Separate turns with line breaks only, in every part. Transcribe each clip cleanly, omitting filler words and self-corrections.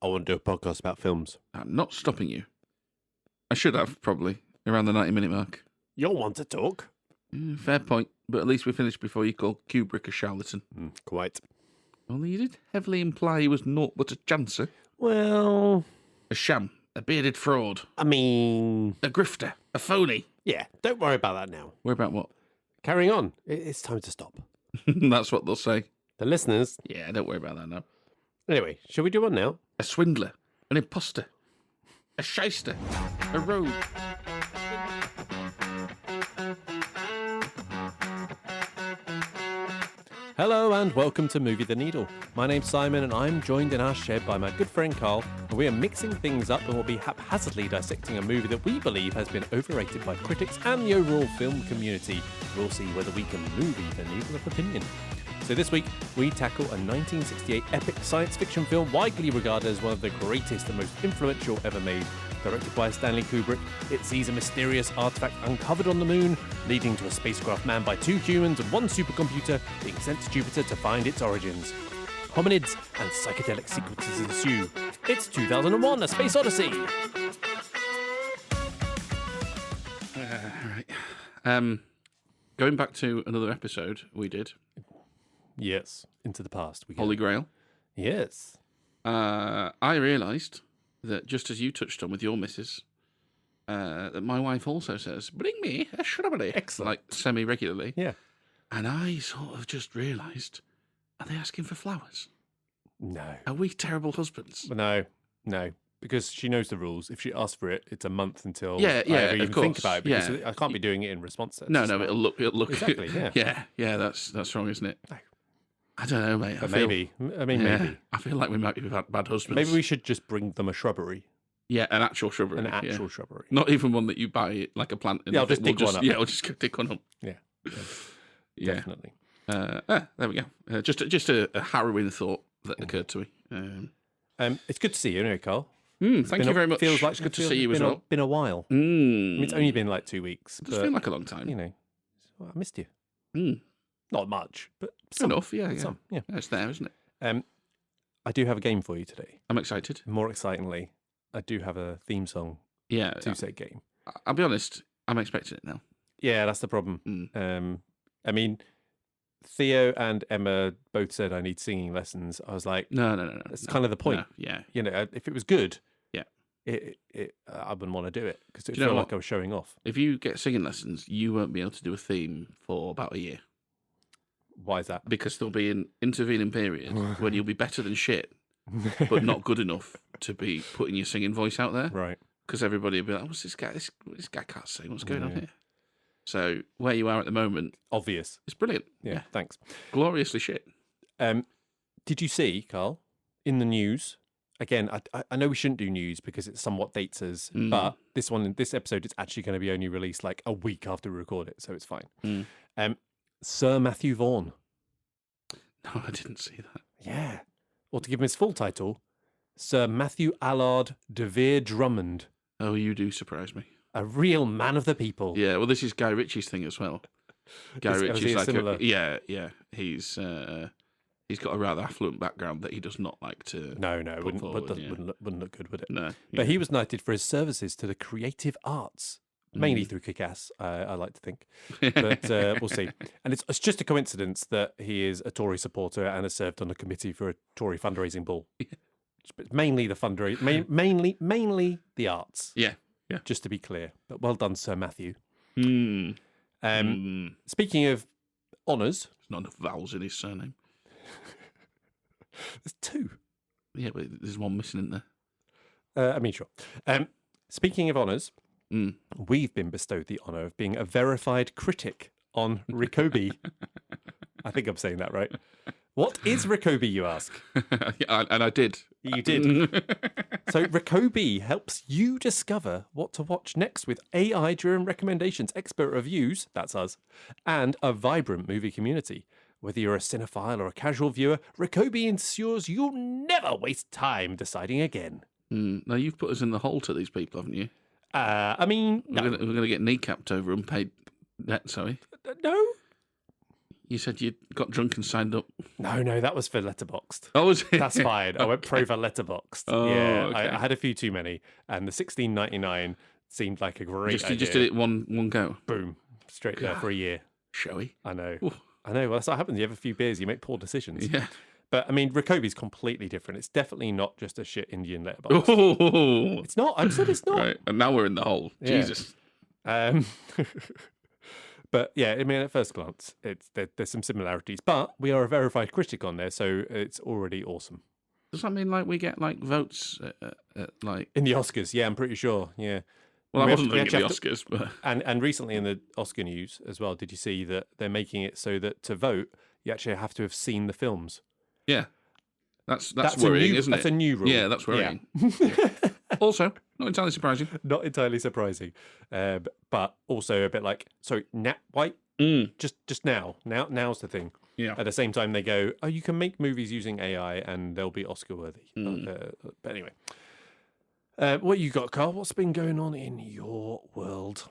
I want to do a podcast about films.
I'm not stopping you. I should have, probably, around the 90-minute mark.
You'll want to talk.
Fair point, but at least we finished before you called Kubrick a charlatan.
Quite.
Only you did heavily imply he was naught but a chancer.
Well,
A sham, a bearded fraud,
I mean...
a grifter, a phony.
Yeah, don't worry about that now.
Worry about what?
Carrying on. It's time to stop.
That's what they'll say.
The listeners...
Yeah, don't worry about that now.
Anyway, shall we do one now?
A swindler, an imposter, a shyster, a rogue.
Hello and welcome to Movie the Needle. My name's Simon and I'm joined in our shed by my good friend Carl, and we are mixing things up and will be haphazardly dissecting a movie that we believe has been overrated by critics and the overall film community. We'll see whether we can movie the needle of opinion. So this week, we tackle a 1968 epic science fiction film widely regarded as one of the greatest and most influential ever made. Directed by Stanley Kubrick, it sees a mysterious artifact uncovered on the moon, leading to a spacecraft manned by 2 humans and 1 supercomputer being sent to Jupiter to find its origins. Hominids and psychedelic sequences ensue. It's 2001, A Space Odyssey!
Right. Going back to another episode we did.
Yes, into the past. We go.
Holy Grail.
Yes.
I realised that just as you touched on with your missus, that my wife also says, "Bring me a shrubbery."
Excellent.
Like semi-regularly.
Yeah.
And I sort of just realised, are they asking for flowers?
No.
Are we terrible husbands?
No. Because she knows the rules. If she asks for it, it's a month until
Yeah,
I ever
of
even
course.
think about it. Because
Yeah.
I can't be doing it in response to it.
No, it'll look
Exactly, yeah.
yeah. That's wrong, isn't it?
No.
I don't know, mate.
But maybe.
Yeah, I feel like we might be bad husbands.
Maybe we should just bring them a shrubbery.
Yeah, an actual shrubbery.
An actual shrubbery.
Not even one that you buy like a plant.
Yeah, I'll just dig one up.
Yeah, I'll just dig one up.
Yeah.
Yeah.
Definitely.
There we go. Just a harrowing thought that occurred to me.
It's good to see you anyway, Carl.
Thank you very much.
Feels like
it's good to see you as well.
Been a while. I mean, it's only been like 2 weeks.
It does feel like a long time.
You know, I missed you.
Mm.
Not much, but some.
Enough, yeah.
Some, yeah.
It's there, isn't it?
I do have a game for you today.
I'm excited.
More excitingly, I do have a theme song
Yeah.
to said game.
I'll be honest, I'm expecting it now.
Yeah, that's the problem. I mean, Theo and Emma both said I need singing lessons. I was like,
No.
that's kind of the point.
No, yeah.
You know, if it was good,
Yeah.
I wouldn't want to do it because it
Do you know
felt
what?
like I was showing off.
If you get singing lessons, you won't be able to do a theme for about a year.
Why is that?
Because there'll be an intervening period when you'll be better than shit, but not good enough to be putting your singing voice out there.
Right.
Because everybody will be like, what's this guy? This guy can't sing. What's going on here? So where you are at the moment,
Obvious.
it's brilliant.
Yeah, thanks.
Gloriously shit.
Did you see, Carl, in the news? Again, I know we shouldn't do news because it somewhat dates us, but this episode is actually going to be only released like a week after we record it, so it's fine. Sir Matthew Vaughan.
No, I didn't see that.
Yeah. Or to give him his full title, Sir Matthew Allard de Vere Drummond.
Oh, you do surprise me.
A real man of the people.
Yeah, well, this is Guy Ritchie's thing as well. Guy
Is he
Ritchie's like
similar?
yeah. He's got a rather affluent background that he does not like to.
No,
put forward,
wouldn't look good, would it?
No,
But he was knighted for his services to the creative arts, mainly through Kick-Ass, I like to think. But we'll see. And it's just a coincidence that he is a Tory supporter and has served on a committee for a Tory fundraising ball. But mainly the fundraising, mainly the arts.
Yeah.
Just to be clear. But well done, Sir Matthew.
There's
Speaking of honours,
not enough vowels in his surname.
there's 2.
Yeah, but there's one missing in there.
I mean, sure. Speaking of honours, we've been bestowed the honour of being a verified critic on Rickoby. I think I'm saying that right. What is Rickoby, you ask?
Yeah, and I did.
You did. So Rickoby helps you discover what to watch next with AI-driven recommendations, expert reviews, that's us, and a vibrant movie community. Whether you're a cinephile or a casual viewer, Rickoby ensures you'll never waste time deciding again.
Now, you've put us in the hole to these people, haven't you?
I mean,
We're
no.
going to get kneecapped over unpaid net, sorry.
No?
You said you got drunk and signed up.
No, that was for Letterboxd.
Oh, was it?
That's fine. I went pro for Letterboxd.
Oh,
yeah,
okay.
I had a few too many, and the $16.99 seemed like a great idea.
You just did it one go.
Boom, straight there for a year.
Showy.
I know.
Oof.
I know. Well, that's what happens. You have a few beers, you make poor decisions.
Yeah.
But I mean, Rakobi's completely different. It's definitely not just a shit Indian letterbox.
Oh.
It's not. I said it's not.
Right, and now we're in the hole.
Yeah.
Jesus.
But yeah, I mean, at first glance, there's some similarities. But we are a verified critic on there, so it's already awesome.
Does that mean like we get like votes like
In the Oscars? Yeah, I'm pretty sure. Yeah.
Well, I
We
wasn't looking at the
have to-
Oscars, but
And recently in the Oscar news as well, did you see that they're making it so that to vote, you actually have to have seen the films?
yeah, that's worrying, isn't it?
That's a new rule.
Yeah, that's worrying. Also, not entirely surprising.
Not entirely surprising, but also a bit like, sorry, why? Just now's the thing.
Yeah.
At the same time, they go, oh, you can make movies using AI and they'll be Oscar worthy. But anyway, what you got, Carl? What's been going on in your world?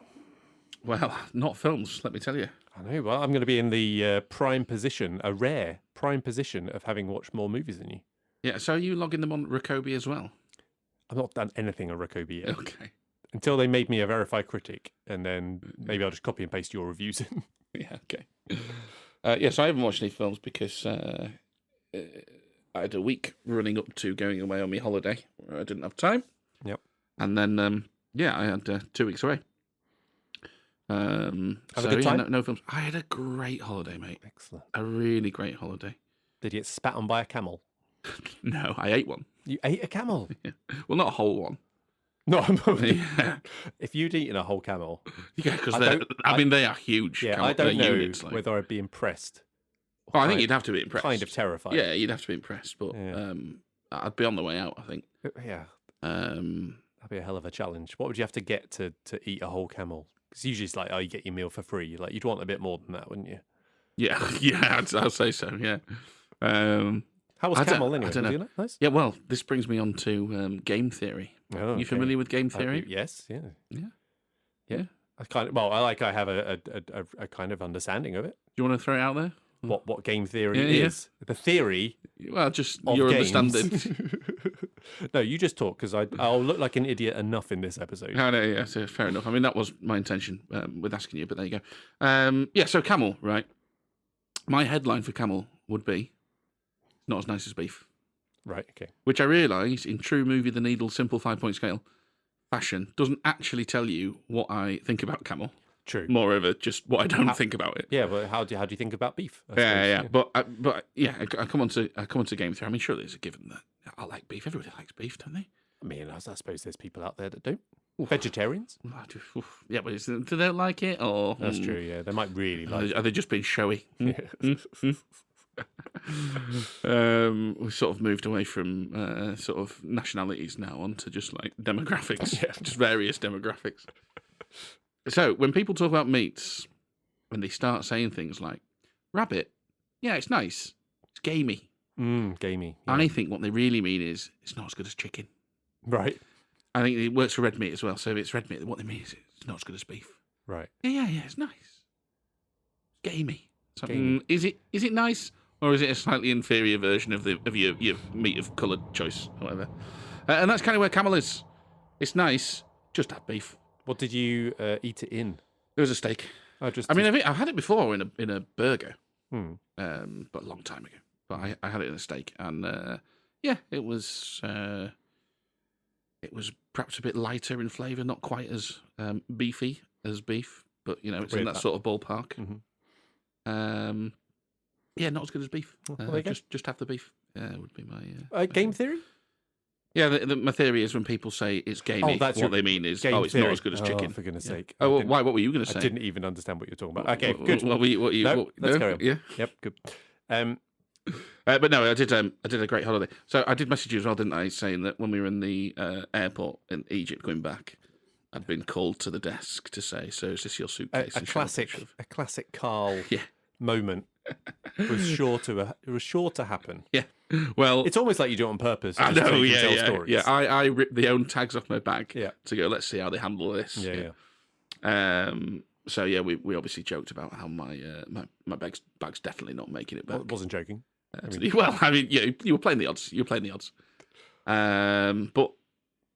Well, not films, let me tell you.
I know. Well, I'm going to be in the prime position, a rare prime position of having watched more movies than you.
Yeah, so are you logging them on Rakobi as well?
I've not done anything on Rakobi yet.
Okay.
Until they made me a verified critic, and then maybe I'll just copy and paste your reviews in.
Yeah, okay. So I haven't watched any films because I had a week running up to going away on my holiday where I didn't have time.
Yep.
And then, I had 2 weeks away.
Have a good time?
No films. I had a great holiday, mate.
Excellent.
A really great holiday.
Did you get spat on by a camel?
No, I ate one.
You ate a camel?
Yeah. Well, not a whole one.
No,
Yeah.
if you'd eaten a whole camel,
Yeah, because
I
they are huge.
yeah, I don't know
units, like.
whether I'd be impressed.
Oh, I think you'd have to be impressed.
Kind of terrified.
Yeah, you'd have to be impressed, but
Yeah.
I'd be on the way out, I think.
Yeah,
Um,
that'd be a hell of a challenge. What would you have to get to eat a whole camel? Because usually it's like, oh, you get your meal for free. Like, you'd want a bit more than that, wouldn't you?
yeah, I'd say so, yeah.
How was
I don't-
camel
I
anyway?
don't
Was
know.
it nice?
Yeah, well, this brings me on to game theory.
Oh,
You familiar with game theory?
Yes, yeah.
Yeah.
I have a kind of understanding of it.
Do you want to throw it out there?
What game theory
Yeah.
is. The theory
Well, just
of
your
games.
understanding.
No, you just talk, because I'll look like an idiot enough in this episode.
No, yeah, so fair enough. I mean, that was my intention with asking you, but there you go. So camel, right? My headline for camel would be not as nice as beef,
Right, okay.
which I realise in true movie The Needle simple 5-point scale fashion doesn't actually tell you what I think about camel.
True.
Moreover, just what I don't think about it.
Yeah, but how do you think about beef? I
Yeah.
suppose?
I come on to game theory. I mean, surely it's a given that I like beef. Everybody likes beef, don't they?
I mean, I suppose there's people out there that don't. Vegetarians?
Yeah, but do they like it or?
That's true, yeah. They might really like
Are they just being showy?
it.
We've sort of moved away from sort of nationalities now onto just like demographics,
Yeah.
just various demographics. So when people talk about meats, when they start saying things like rabbit, yeah, it's nice, it's gamey.
Gamey. Yeah.
I think what they really mean is it's not as good as chicken.
Right,
I think it works for red meat as well. So if it's red meat, what they mean is it's not as good as beef.
right.
Yeah, it's nice. Gamey. So,
Gamey.
Is it nice, or is it a slightly inferior version of your meat of coloured choice, or whatever? And that's kind of where camel is. It's nice, just have beef.
What did you eat it in?
It was a steak.
Oh, just.
I mean, I've had it before in a burger,
Hmm.
but a long time ago. But I had it in a steak, and it was perhaps a bit lighter in flavour, not quite as beefy as beef, but it's in that sort of ballpark.
Mm-hmm.
Not as good as beef.
Well, there you go.
Just have the beef. Would be my
Game theory?
Yeah, my theory is when people say it's gamey, what they mean is,
game
it's
theory.
not as good as chicken.
For goodness sake.
Oh, well, why? What were you going to say?
I didn't even understand what you're talking about. Okay, good.
Let's
carry on.
Yeah.
Yep, good.
But no, I did a great holiday. So I did message you as well, didn't I? Saying that when we were in the airport in Egypt going back, I'd been called to the desk to say, "So is this your suitcase?"
A classic Carl
Yeah.
moment was sure to happen.
Yeah. Well,
It's almost like you do it on purpose.
I
just so
know.
you can tell
Yeah.
stories.
Yeah. I ripped the own tags off my bag
Yeah.
to go. Let's see how they handle this.
Yeah.
So yeah, we obviously joked about how my bag's definitely not making it back.
I wasn't joking.
Well, I mean, you were playing the odds. You were playing the odds. But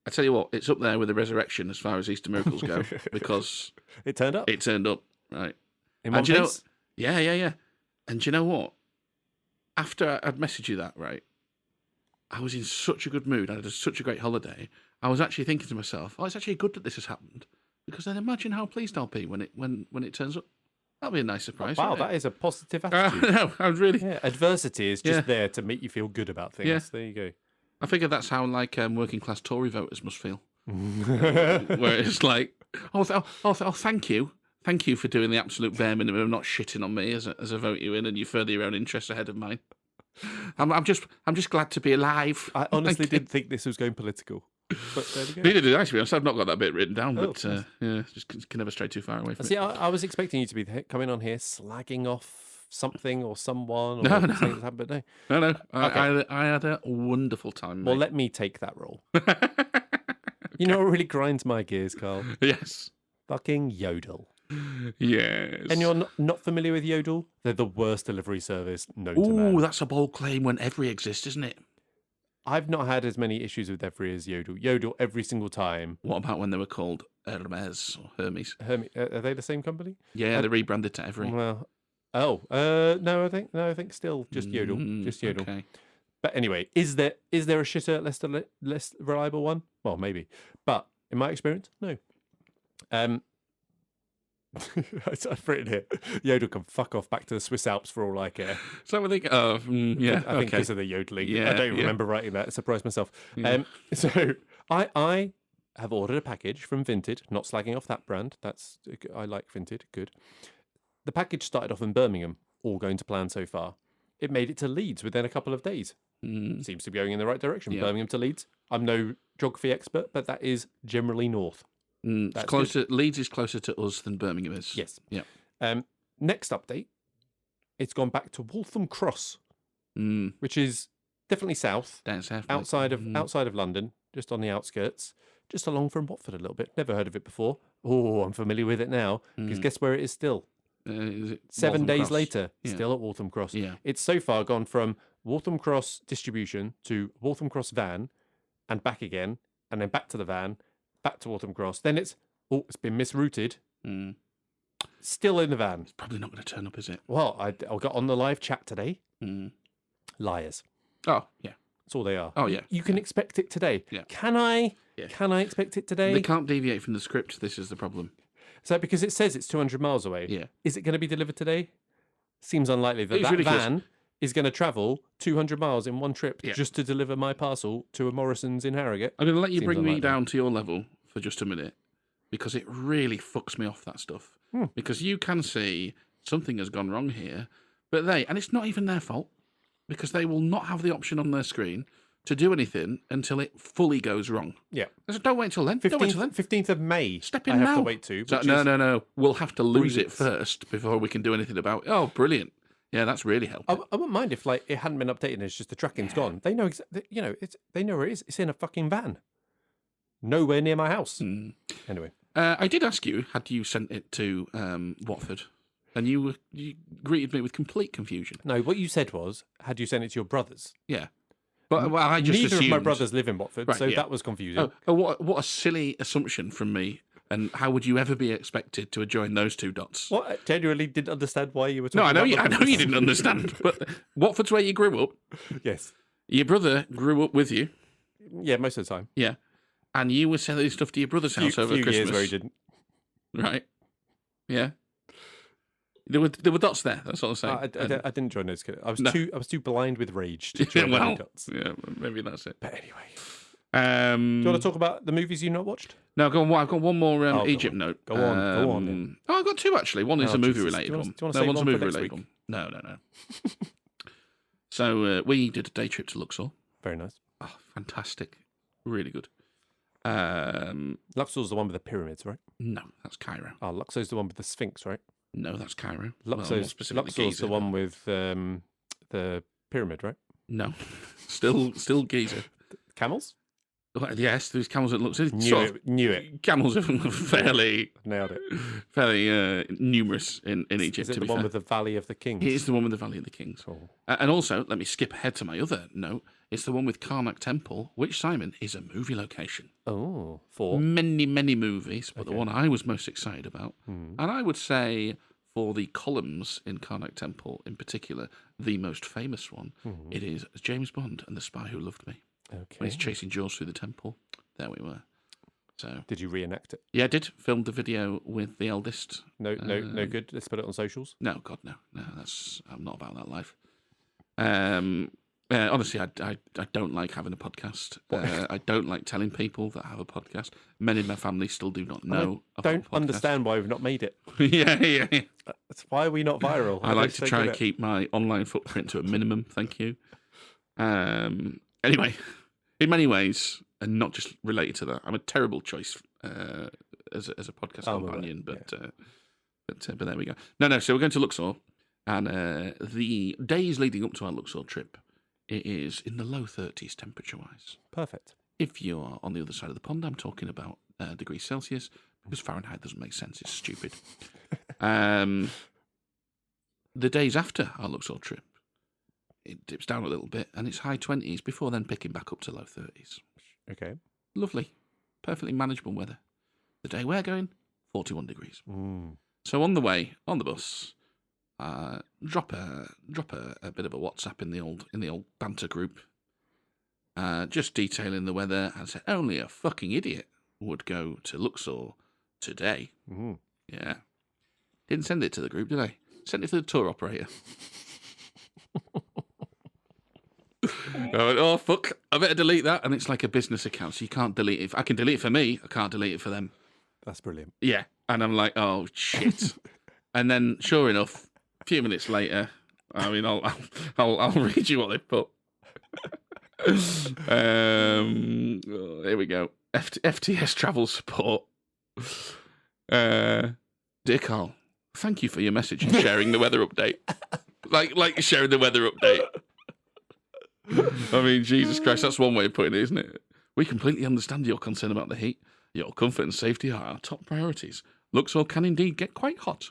I tell you what, it's up there with the resurrection as far as Easter miracles go because
it turned up.
It turned up, right?
In one piece?
Yeah. And do you know what? After I'd messaged you that, right, I was in such a good mood. I had such a great holiday. I was actually thinking to myself, oh, it's actually good that this has happened because then imagine how pleased I'll be when it turns up. That'll be a nice surprise.
Wow, that is a positive attitude.
No, I was really.
Yeah, adversity is just there to make you feel good about things.
Yeah.
There you go.
I figure that's how working class Tory voters must feel. Where it's like, thank you for doing the absolute bare minimum, not shitting on me as I vote you in, and you further your own interests ahead of mine. I'm just glad to be alive.
I honestly didn't think this was going political, but there we go.
Neither did I, to be honest. I've not got that bit written down, but just can never stray too far away from it.
See, I was expecting you to be coming on here slagging off something or someone. Or
No.
something that's happened, but no.
No. I had a wonderful time.
Well, let me take that role. You know what really grinds my gears, Carl?
Yes.
Fucking Yodel.
Yes.
And you're not familiar with Yodel? They're the worst delivery service known to man.
Ooh, that's a bold claim when every exists, isn't it?
I've not had as many issues with every as Yodel. Yodel every single time.
What about when they were called Hermes or Hermes?
Are they the same company?
Yeah, they rebranded to Every.
Well, no, I think still just Yodel, just Yodel.
Okay.
But anyway, is there a shitter, less reliable one? Well, maybe, but in my experience, no. I've written here. Yodel can fuck off back to the Swiss Alps for all I care.
So I think, yeah,
I think because of the yodeling.
Yeah,
I don't remember writing that. I surprised myself.
Yeah.
So I have ordered a package from Vinted. Not slagging off that brand. I like Vinted. Good. The package started off in Birmingham. All going to plan so far. It made it to Leeds within a couple of days. Seems to be going in the right direction.
Yeah.
Birmingham to Leeds. I'm no geography expert, but that is generally north.
It's closer. Leeds is closer to us than Birmingham is.
Yes.
Yeah.
Next update, it's gone back to Waltham Cross, which is definitely south,
Down south,
outside of London, just on the outskirts, just along from Watford a little bit. Never heard of it before. Oh, I'm familiar with it now. Because guess where it is still?
Is it
7
Waltham
days
Cross?
later,
Yeah.
still at Waltham Cross.
Yeah.
It's so far gone from Waltham Cross distribution to Waltham Cross van, and back again, and then back to the van, back to Waltham Cross. Then it's been misrouted. Still in the van.
It's probably not going to turn up, is it?
Well, I got on the live chat today. Liars.
Oh, yeah.
That's all they are.
Oh, yeah.
You can expect it today.
Yeah.
Can I?
Yeah.
Can I expect it today?
They can't deviate from the script. This is the problem.
So because it says it's 200 miles away.
Yeah.
Is it going to be delivered today? Seems unlikely that
It's
that
ridiculous.
van is going to travel 200 miles in one trip
Yeah.
just to deliver my parcel to a Morrison's in Harrogate.
I'm going to let you
Seems
bring me
unlikely.
down to your level for just a minute because it really fucks me off, that stuff. Because you can see something has gone wrong here, but and it's not even their fault because they will not have the option on their screen to do anything until it fully goes wrong.
Yeah.
So don't wait until then. Don't wait until then.
15th of May.
Step in
I have
now.
to wait to.
So,
which
no,
is
no. We'll have to lose
3
it
weeks.
first before we can do anything about it. Oh, brilliant. Yeah, that's really helpful.
I wouldn't mind if it hadn't been updated and it's just the tracking's gone. They know they know where it is. It's in a fucking van. Nowhere near my house. Anyway.
I did ask you, had you sent it to Watford? And you greeted me with complete confusion.
No, what you said was, had you sent it to your brothers?
Yeah. But well, I just
Neither
assumed...
of my brothers live in Watford,
Right,
so
yeah.
that was confusing.
What a silly assumption from me. And how would you ever be expected to join those two dots?
What? I genuinely didn't understand why you were
No,
talking
I know
about
you didn't understand. But Watford's where you grew up.
Yes.
Your brother grew up with you.
Yeah, most of the time.
Yeah. And you were selling stuff to your brother's house over
few
Christmas.
years where he didn't.
Right. Yeah. There were dots there. That's what I'm saying.
I didn't join those. I was
No.
too blind with rage to join
well,
any dots.
yeah, maybe that's it.
But anyway,
Do
do you want to talk about the movies you've not watched?
No, go on. I've got one more
go
Egypt
on.
note.
Go on then.
Oh, I've got two actually. One is
Oh,
a movie
Jesus.
related
Do you
one.
want to
No,
save
one's a
one for
movie
next
related
week?
one. No. So we did a day trip to Luxor.
Very nice.
Oh, fantastic. Really good.
Luxor's the one with the pyramids, right?
No, that's Cairo.
Oh, Luxor's the one with the Sphinx, right?
No, that's Cairo. Well, more
Luxor's
specifically
the
Giza.
one with the pyramid, right?
No, still Giza.
Camels?
Well, yes, there's camels that look...
Knew it.
Camels are fairly...
Nailed it.
Fairly numerous in Egypt,
Is it
to
the
be
one
fair.
with the Valley of the Kings?
It is the one with the Valley of the Kings.
Oh.
And also, let me skip ahead to my other note. It's the one with Karnak Temple, which, Simon, is a movie location.
Oh, for?
Many, many movies, but
Okay.
the one I was most excited about. And I would say, for the columns in Karnak Temple in particular, the most famous one, it is James Bond and the Spy Who Loved Me.
Okay.
When he's chasing Jaws through the temple. There we were. So
Did you reenact it?
yeah, I did. Filmed the video with the eldest.
No good. Let's put it on socials.
No, God, no. I'm not about that life. Honestly, I don't like having a podcast. I don't like telling people that I have a podcast. Many of my family still do not know.
Don't understand why we've not made it.
yeah.
That's why are we not viral?
I like to try and keep my online footprint to a minimum. Thank you. Anyway, in many ways, and not just related to that, I'm a terrible choice as a podcast companion. But there we go. No. So we're going to Luxor, and the days leading up to our Luxor trip, it is in the low 30s temperature-wise.
Perfect.
If you are on the other side of the pond, I'm talking about degrees Celsius, because Fahrenheit doesn't make sense. It's stupid. The days after our Luxor trip, it dips down a little bit, and it's high 20s before then picking back up to low 30s.
Okay.
Lovely. Perfectly manageable weather. The day we're going, 41 degrees.
Mm.
So on the way, on the bus, drop a bit of a WhatsApp in the old banter group, just detailing the weather, and said only a fucking idiot would go to Luxor today.
Mm.
Yeah. Didn't send it to the group, did I? Sent it to the tour operator. I went, oh, fuck, I better delete that. And it's like a business account, so you can't delete it. I can delete it for me, I can't delete it for them.
That's brilliant.
Yeah. And I'm like, oh, shit. And then, sure enough, a few minutes later, I mean, I'll read you what they put. Here we go. FTS travel support. Dear Carl, thank you for your message and sharing the weather update. Like sharing the weather update. I mean, Jesus Christ, that's one way of putting it, isn't it? We completely understand your concern about the heat. Your comfort and safety are our top priorities. Luxor can indeed get quite hot.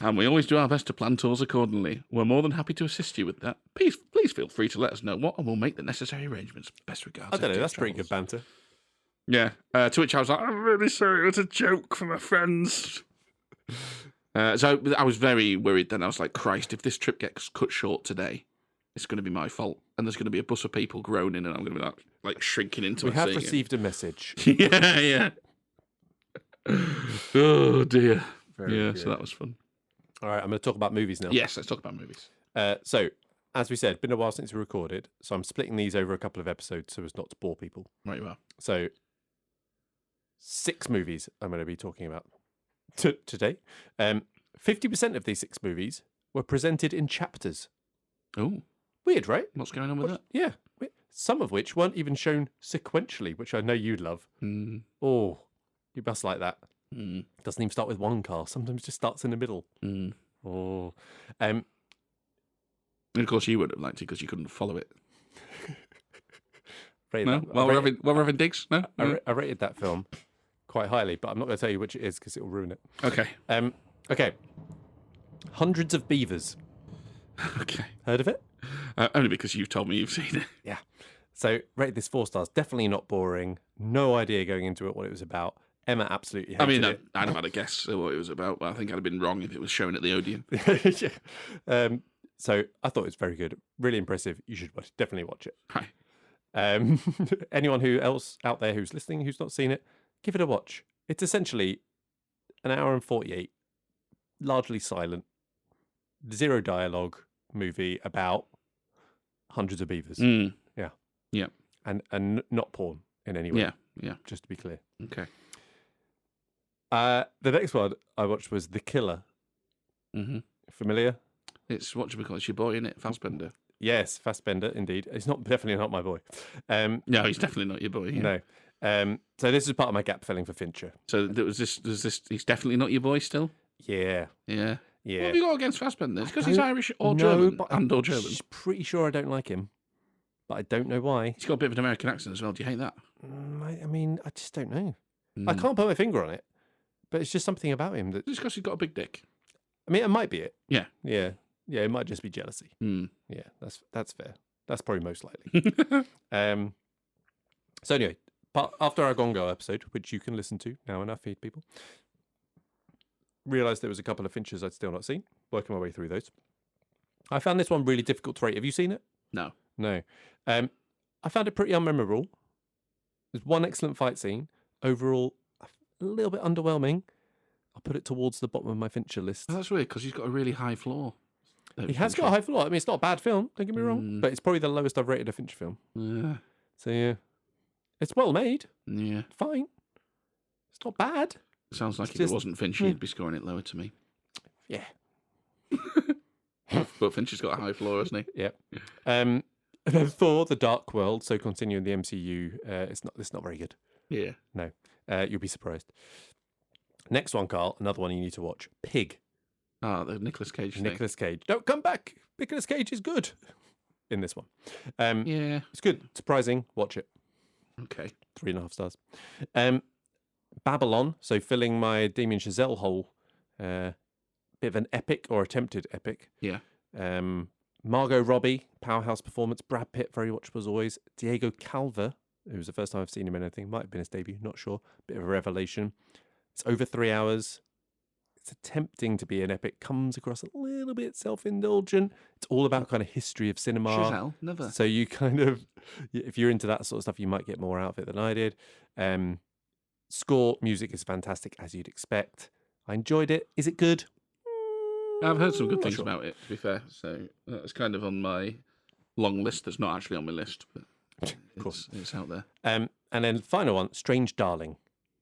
And we always do our best to plan tours accordingly. We're more than happy to assist you with that. Please feel free to let us know what, and we'll make the necessary arrangements. Best regards.
I don't know.
FTS
That's pretty
Travels.
good banter.
Yeah. To which I was like, I'm really sorry. It was a joke for my friends. So I was very worried then. I was like, Christ, if this trip gets cut short today, it's going to be my fault. And there's going to be a bus of people groaning, and I'm going to be like shrinking into
We
it.
have received a message.
Yeah. Oh, dear.
Very
yeah,
good.
so that was fun.
All right, I'm going to talk about movies now.
Yes, let's talk about movies.
So, as we said, been a while since we recorded, so I'm splitting these over a couple of episodes so as not to bore people.
Right, you are.
So, 6 movies I'm going to be talking about today. 50% of these 6 movies were presented in chapters.
Oh,
Weird, right?
what's going on with that?
Yeah. Some of which weren't even shown sequentially, which I know you'd love.
Mm.
Oh, you must like that.
Mm.
Doesn't even start with one car. Sometimes just starts in the middle.
Mm.
Oh.
And of course, you wouldn't have liked it because you couldn't follow it.
Rated
No?
that-
Well,
I
we're
rated-
having digs? No?
I rated that film quite highly, but I'm not going to tell you which it is because it will ruin it.
Okay.
Okay. Hundreds of Beavers.
Okay.
Heard of it?
Only because you've told me you've seen it.
Yeah. So rated this 4 stars. Definitely not boring. No idea going into it what it was about. Emma absolutely hated
I mean,
it.
I'd have had a guess at what it was about, but I think I'd have been wrong if it was shown at the Odeon.
Yeah. So I thought it was very good. Really impressive. You should definitely watch it.
Hi.
Anyone who else out there who's listening who's not seen it, give it a watch. It's essentially an hour and 48, largely silent, 0 dialogue movie about hundreds of beavers.
Mm.
Yeah.
Yeah.
And not porn in any way.
Yeah. Yeah.
Just to be clear.
Okay.
The next one I watched was The Killer.
Mm-hmm.
Familiar?
It's what should we call it? It's your boy, isn't it? Fassbender.
Yes, Fassbender, indeed. It's definitely not my boy.
No, he's definitely not your boy. Yeah.
No. So this is part of my gap filling for Fincher.
So there was this. He's definitely not your boy still.
Yeah.
Yeah.
Yeah.
What have you got against Fassbender? It's because
I
he's
don't
Irish or
know,
German
but
and or German.
I'm pretty sure I don't like him, but I don't know why.
He's got a bit of an American accent as well. Do you hate that?
I mean, I just don't know. I
Mm.
can't put my finger on it, but it's just something about him that.
Just because he's got a big dick.
I mean, it might be it.
Yeah.
Yeah. It might just be jealousy.
Mm.
Yeah, that's fair. That's probably most likely. So anyway, after our Gongo episode, which you can listen to now in our feed, people, realised there was a couple of Finches I'd still not seen. Working my way through those. I found this one really difficult to rate. Have you seen it?
No.
No. I found it pretty unmemorable. There's one excellent fight scene. Overall, a little bit underwhelming. I'll put it towards the bottom of my Fincher list.
Oh, that's weird because he's got a really high floor.
He has got a high floor. I mean, it's not a bad film, don't get me wrong, but it's probably the lowest I've rated a Fincher film.
Yeah.
So, yeah. It's well made.
Yeah.
Fine. It's not bad.
Sounds like
It's
if it
just-
wasn't Finch, he'd be scoring it lower to me.
Yeah.
But Finch has got a high floor, hasn't he?
Yeah. And then Thor, The Dark World, so continuing the MCU, it's not very good.
Yeah.
No. You'll be surprised. Next one, Carl, another one you need to watch. Pig.
Ah, the Nicolas Cage thing.
Nicolas Cage. Don't come back. Nicolas Cage is good in this one.
Yeah.
It's good. Surprising. Watch it.
Okay.
3.5 stars. Babylon. So filling my Damien Chazelle hole. Bit of an epic or attempted epic.
Yeah.
Margot Robbie, powerhouse performance. Brad Pitt, very watchable as always. Diego Calva, it was the first time I've seen him in anything. Might have been his debut, not sure. Bit of a revelation. It's over 3 hours. It's attempting to be an epic. Comes across a little bit self-indulgent. It's all about kind of history of cinema.
Chazelle, never.
So you kind of, if you're into that sort of stuff, you might get more out of it than I did. Score, music is fantastic, as you'd expect. I enjoyed it. Is it good?
I've heard some good
Not
things
sure.
about it, to be fair. So it's kind of on my long list that's not actually on my list, but
Of course.
it's out there.
And then final one, Strange Darling.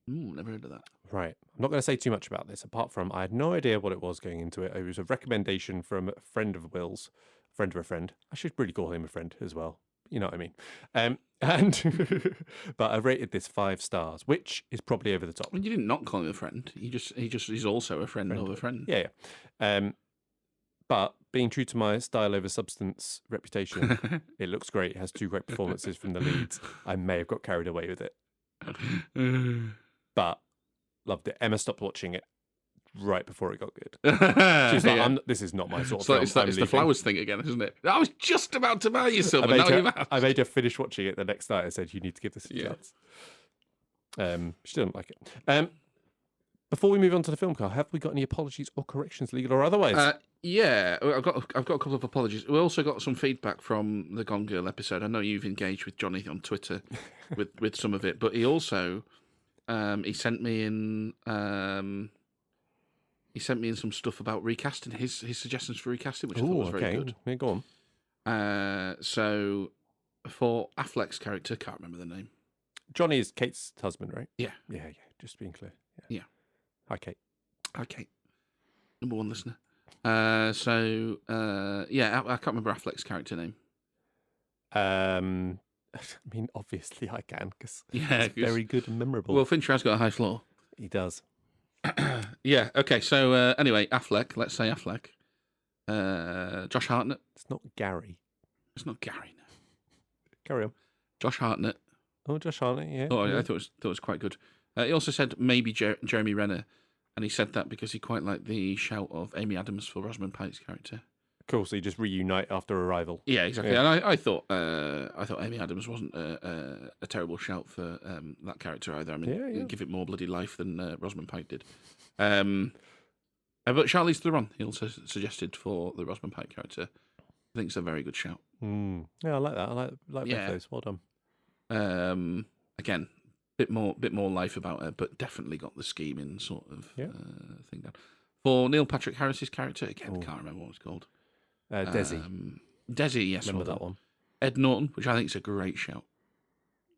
Ooh, never heard of that.
Right. I'm not going to say too much about this, apart from I had no idea what it was going into it. It was a recommendation from a friend of Will's, friend of a friend. I should really call him a friend as well. You know what I mean? But I rated this 5 stars, which is probably over the top.
Well, you didn't not call him a friend. He's also a friend of a friend.
Yeah. But being true to my style over substance reputation, it looks great. It has 2 great performances from the leads. I may have got carried away with it, but loved it. Emma stopped watching it right before it got good. She's like,
Yeah.
this is not my sort of
So
film.
it's
I'm
the
leaving."
flowers thing again, isn't it? I was just about to buy you some,
I
and now you've
made, her,
asked.
I made her finish watching it the next night. I said, you need to give this a
Yeah.
chance. She didn't like it. Before we move on to the film, Carl, have we got any apologies or corrections, legal or otherwise?
Yeah, I've got a couple of apologies. We also got some feedback from the Gone Girl episode. I know you've engaged with Johnny on Twitter with some of it, but he also he sent me in some stuff about recasting his suggestions for recasting, which I thought was very good.
Yeah, go on.
So for Affleck's character, can't remember the name.
Johnny is Kate's husband, right?
Yeah.
Yeah. Just being clear.
Yeah.
Hi, Kate.
Okay, number 1 listener. I can't remember Affleck's character name.
I mean, obviously I can, because
Yeah,
it's very good and memorable.
Well, Fincher has got a high floor.
He does.
Yeah. Okay. So anyway, Affleck. Let's say Affleck. Josh Hartnett.
It's not Gary.
It's not Gary. No.
Carry on.
Josh Hartnett.
Oh, Josh Hartnett, yeah.
Oh,
yeah.
I thought it was quite good. He also said maybe Jeremy Renner, and he said that because he quite liked the shout of Amy Adams for Rosamund Pike's character.
Cool. So you just reunite after Arrival.
Yeah, exactly.
Yeah.
And I thought Amy Adams wasn't a terrible shout for that character either. I mean,
Yeah.
give it more bloody life than Rosamund Pike did. But Charlize Theron, he also suggested for the Rosamund Pike character. I think it's a very good shout.
Yeah, I like that. I like both
Yeah.
those. Well done.
Again, bit more life about her, but definitely got the scheming sort of thing down. For Neil Patrick Harris's character, again, can't remember what it's called.
Desi.
Desi, yes.
Remember that one.
Ed Norton, which I think is a great shout,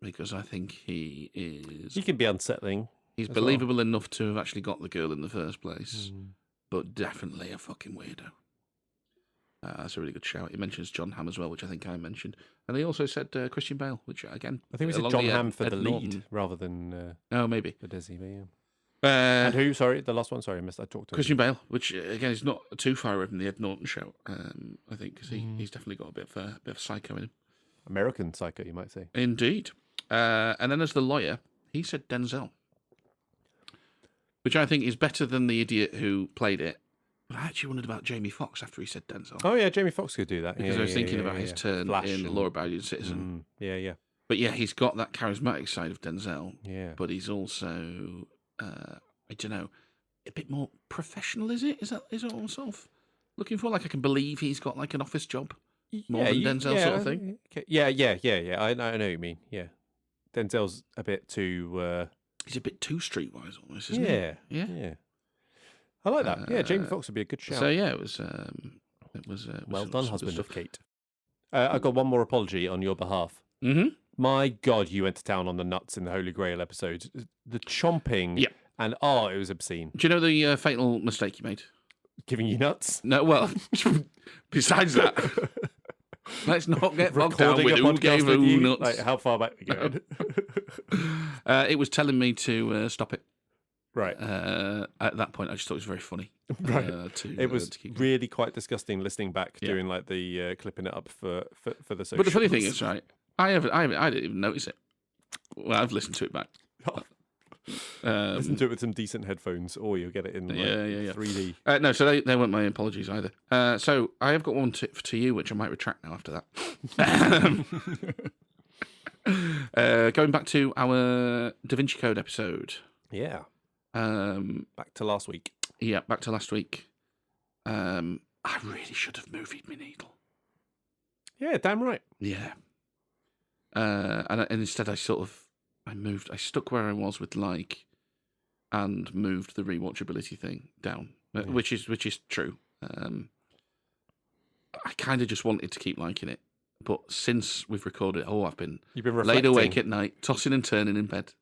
because I think he is...
He can be unsettling.
He's
as
believable enough to have actually got the girl in the first place, but definitely a fucking weirdo. That's a really good shout. He mentions John Hamm as well, which I think I mentioned. And he also said Christian Bale, which again...
I think we said
along
John
the
Hamm for
Ed
the
Norton.
lead rather than
Oh, maybe.
for Desi. But yeah. And who? Sorry, the last one. Sorry, I missed. I talked to
Christian Bale, which again is not too far away from the Ed Norton shout. I think because he's definitely got a bit of psycho in him.
American Psycho, you might say.
Indeed. And then as the lawyer, he said Denzel, which I think is better than the idiot who played it. But I actually wondered about Jamie Foxx after he said Denzel.
Oh, yeah, Jamie Foxx could do that.
Because I was thinking about his turn
Flash
in
and-
Law Abiding Citizen.
Yeah.
But yeah, he's got that charismatic side of Denzel.
Yeah.
But he's also, I don't know, a bit more professional, is it? Is that what I'm sort of looking for? Like, I can believe he's got like an office job. More than Denzel sort of thing.
Okay. Yeah. I know what you mean. Yeah. Denzel's a bit too...
He's a bit too streetwise almost, isn't he?
Yeah. I like that. Yeah, Jamie Foxx would be a good shout.
So yeah, it was
Well done,
some
husband
good
of
stuff.
Kate. I've got one more apology on your behalf.
Mm-hmm.
My God, you went to town on the nuts in the Holy Grail episode. The chomping.
Yeah.
And it was obscene.
Do you know the fatal mistake you made?
Giving you nuts?
No, well, besides that, let's not get bogged down with who gave
with
who
you.
nuts.
Like, how far back we going?
It was telling me to stop it.
Right.
At that point, I just thought it was very funny.
Right.
It
was really quite disgusting listening back, doing like the clipping it up for the socials.
But the funny thing is, right, I didn't even notice it. Well, I've listened to it back.
Listen to it with some decent headphones, or you'll get it in 3D.
No, so they weren't my apologies either. So I have got one tip to you, which I might retract now after that. Going back to our Da Vinci Code episode.
Yeah. Back to last week.
Yeah, back to last week. I really should have movied my needle.
Yeah, damn right.
Yeah. And instead I stuck where I was with like, and moved the rewatchability thing down, which is true. I kind of just wanted to keep liking it, but since we've recorded, I've been laid awake at night, tossing and turning in bed,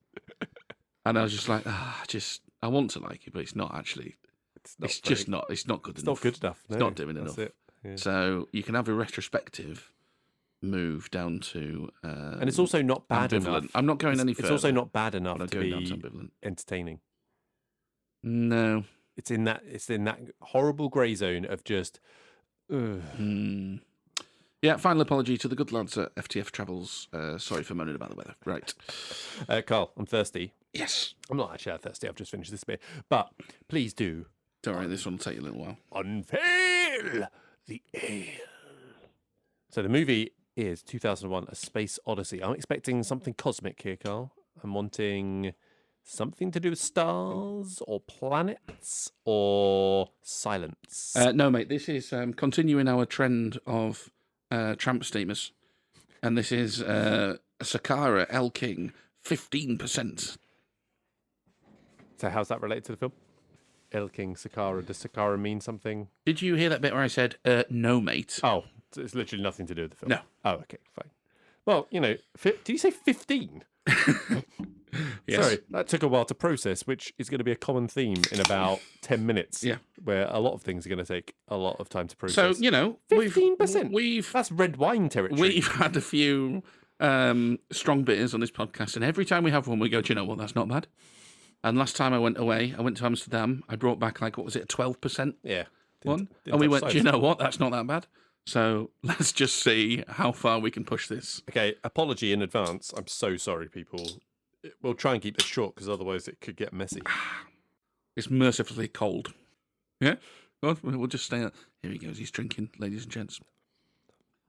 and I was just like, I want to like it, but it's not actually. It's just not. It's not good enough.
It's not good enough.
It's not doing enough.
It. Yeah.
So you can have a retrospective move down to,
and it's also not bad
ambivalent.
enough.
I'm not going any further.
It's also not bad enough
I'm
to
going
be
down to ambivalent.
Entertaining.
No,
it's in that horrible grey zone of just.
Yeah, final apology to the good lads at FTF Travels. Sorry for moaning about the weather. Right.
Carl, I'm thirsty.
Yes.
I'm not actually thirsty. I've just finished this beer. But please do.
Don't worry, this one will take you a little while.
Unveil the ale. So the movie is 2001, A Space Odyssey. I'm expecting something cosmic here, Carl. I'm wanting something to do with stars or planets or silence.
No, mate, this is continuing our trend of tramp steamers. And this is Sakara El King, 15%.
So how's that related to the film? El King, Sakara. Does Sakara mean something?
Did you hear that bit where I said, no, mate?
Oh, it's literally nothing to do with the film.
No.
Oh, okay, fine. Well, did you say 15?
Yes.
Sorry, that took a while to process, which is going to be a common theme in about 10 minutes.
Yeah.
Where a lot of things are going to take a lot of time to process.
So,
15%. That's red wine territory.
We've had a few strong beers on this podcast, and every time we have one, we go, do you know what, that's not bad. And last time I went away, I went to Amsterdam, I brought back, like, what was it, a 12% one? And we went, do you know what, that's not that bad. So let's just see how far we can push this.
Okay, apology in advance. I'm so sorry, people. We'll try and keep this short, because otherwise it could get messy.
It's mercifully cold. Yeah? Well, we'll just stay. Here he goes, he's drinking, ladies and gents.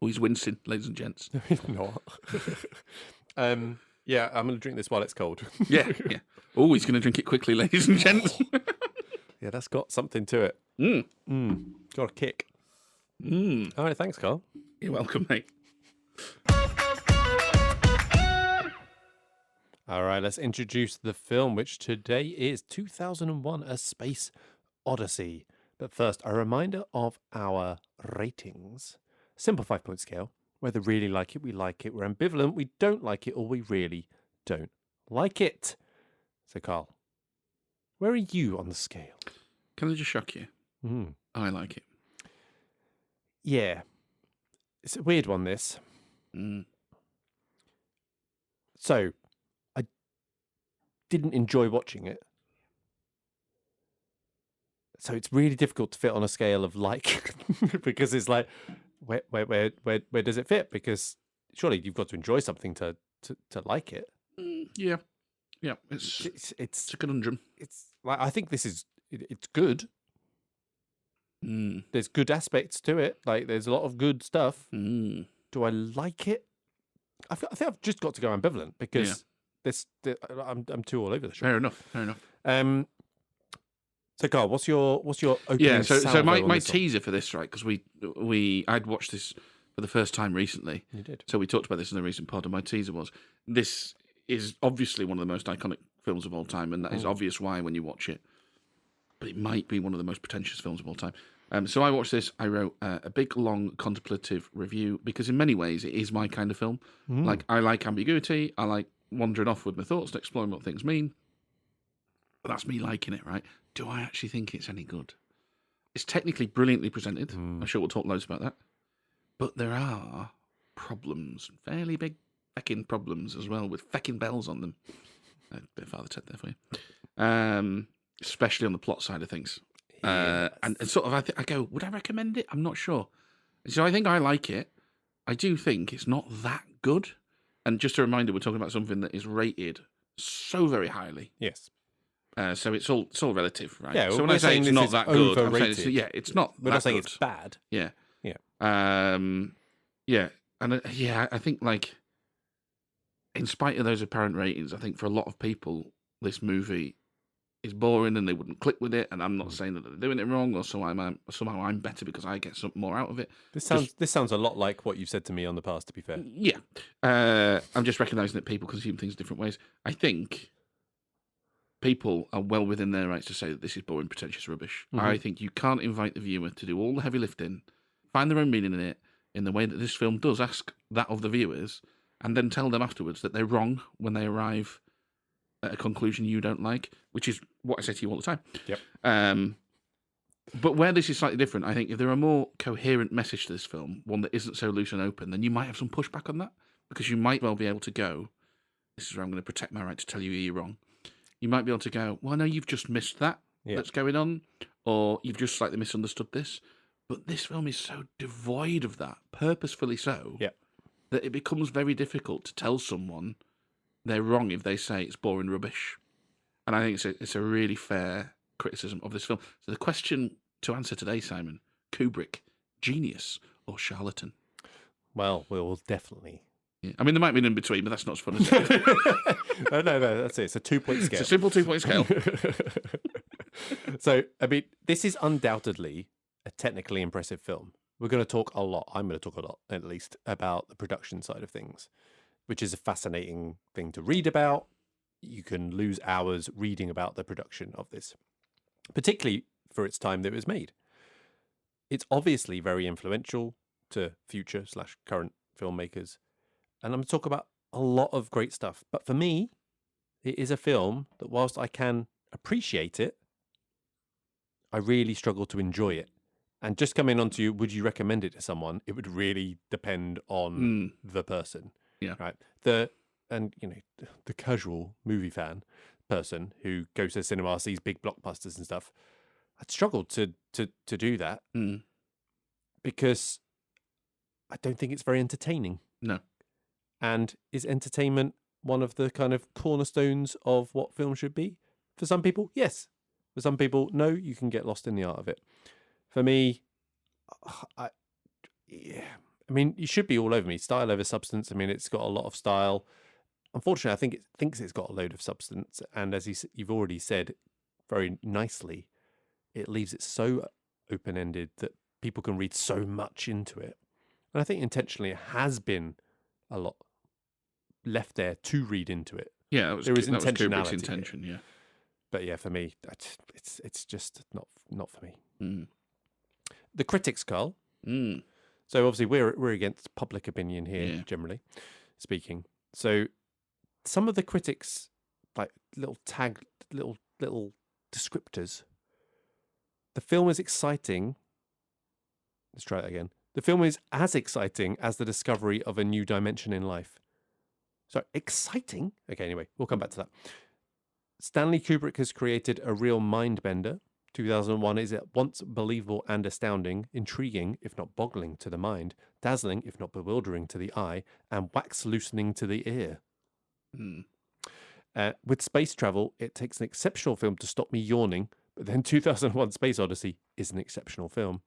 Oh, he's wincing, ladies and gents.
He's not. Yeah, I'm going to drink this while it's cold.
Yeah. Oh, he's going to drink it quickly, ladies and gents.
Yeah, that's got something to it. Got a kick. All right, thanks, Carl.
You're welcome, mate.
All right, let's introduce the film, which today is 2001, A Space Odyssey. But first, a reminder of our ratings. Simple 5-point scale. Whether really like it, we like it. We're ambivalent, we don't like it, or we really don't like it. So, Carl, where are you on the scale?
Can I just shock you? I like it.
Yeah. It's a weird one, this. So, I didn't enjoy watching it. So it's really difficult to fit on a scale of like, because it's like, where does it fit? Because surely you've got to enjoy something to to like it.
Yeah. It's a conundrum.
It's like I think it's good. There's good aspects to it. Like there's a lot of good stuff. Do I like it? I think I've just got to go ambivalent because I'm too all over the shop.
Fair enough.
So, Carl, what's your opening?
So my teaser for this, right? Because I'd watched this for the first time recently.
You did.
So we talked about this in the recent pod, and my teaser was this is obviously one of the most iconic films of all time, and that is obvious why when you watch it. But it might be one of the most pretentious films of all time. So I watched this. I wrote a big, long, contemplative review because in many ways it is my kind of film. Like I like ambiguity. I like wandering off with my thoughts and exploring what things mean. But that's me liking it, right? Do I actually think it's any good? It's technically brilliantly presented. I'm sure we'll talk loads about that. But there are problems, fairly big fecking problems as well, with fecking bells on them. A bit of Father Ted there for you. Especially on the plot side of things. And sort of, I go, would I recommend it? I'm not sure. So I think I like it. I do think it's not that good. And just a reminder, we're talking about something that is rated so very highly.
Yes.
So it's all relative, right?
Yeah.
So when I say it's not that good, I'm saying it's not.
We're not saying it's bad.
Yeah.
Yeah.
Yeah. And I think like, in spite of those apparent ratings, I think for a lot of people, this movie is boring and they wouldn't click with it. And I'm not saying that they're doing it wrong or somehow I'm better because I get something more out of it.
This sounds a lot like what you've said to me on the past, to be fair.
Yeah. I'm just recognising that people consume things different ways. I think people are well within their rights to say that this is boring, pretentious rubbish. I think you can't invite the viewer to do all the heavy lifting, find their own meaning in it, in the way that this film does ask that of the viewers, and then tell them afterwards that they're wrong when they arrive at a conclusion you don't like, which is what I say to you all the time.
Yep.
But where this is slightly different, I think if there are a more coherent message to this film, one that isn't so loose and open, then you might have some pushback on that, because you might well be able to go, this is where I'm going to protect my right to tell you you're wrong. You might be able to go, well, no, you've just missed that that's going on, or you've just slightly misunderstood this. But this film is so devoid of that, purposefully so, that it becomes very difficult to tell someone they're wrong if they say it's boring rubbish. And I think it's a really fair criticism of this film. So the question to answer today, Simon, Kubrick, genius or charlatan?
Well, we'll definitely.
Yeah. I mean, there might be an in between, but that's not as fun as it.
No, that's it. It's a 2-point scale.
It's a simple 2-point scale.
So, I mean, this is undoubtedly a technically impressive film. We're going to talk a lot. I'm going to talk a lot, at least, about the production side of things, which is a fascinating thing to read about. You can lose hours reading about the production of this, particularly for its time that it was made. It's obviously very influential to future/current filmmakers. And I'm going to talk about a lot of great stuff. But for me, it is a film that whilst I can appreciate it, I really struggle to enjoy it. And just coming on to, would you recommend it to someone? It would really depend on the person.
Yeah.
Right. The casual movie fan person who goes to the cinema, sees big blockbusters and stuff, I'd struggle to do that because I don't think it's very entertaining.
No.
And is entertainment one of the kind of cornerstones of what film should be? For some people, yes. For some people, no, you can get lost in the art of it. For me, I mean, you should be all over me. Style over substance. I mean, it's got a lot of style. Unfortunately, I think it thinks it's got a load of substance. And as you've already said very nicely, it leaves it so open-ended that people can read so much into it. And I think intentionally it has been a lot left there to read into it.
Yeah,
there is
Kubrick's
intentionality.
Intention, yeah.
But yeah, for me, it's just not for me. The critics, Carl. So obviously we're against public opinion here, generally speaking. So some of the critics, like little descriptors. The film is exciting. Let's try that again. The film is as exciting as the discovery of a new dimension in life. So exciting. Okay, anyway, we'll come back to that. Stanley Kubrick has created a real mind bender. 2001 is at once believable and astounding, intriguing, if not boggling to the mind, dazzling, if not bewildering to the eye, and wax loosening to the ear. With space travel, it takes an exceptional film to stop me yawning, but then 2001 Space Odyssey is an exceptional film.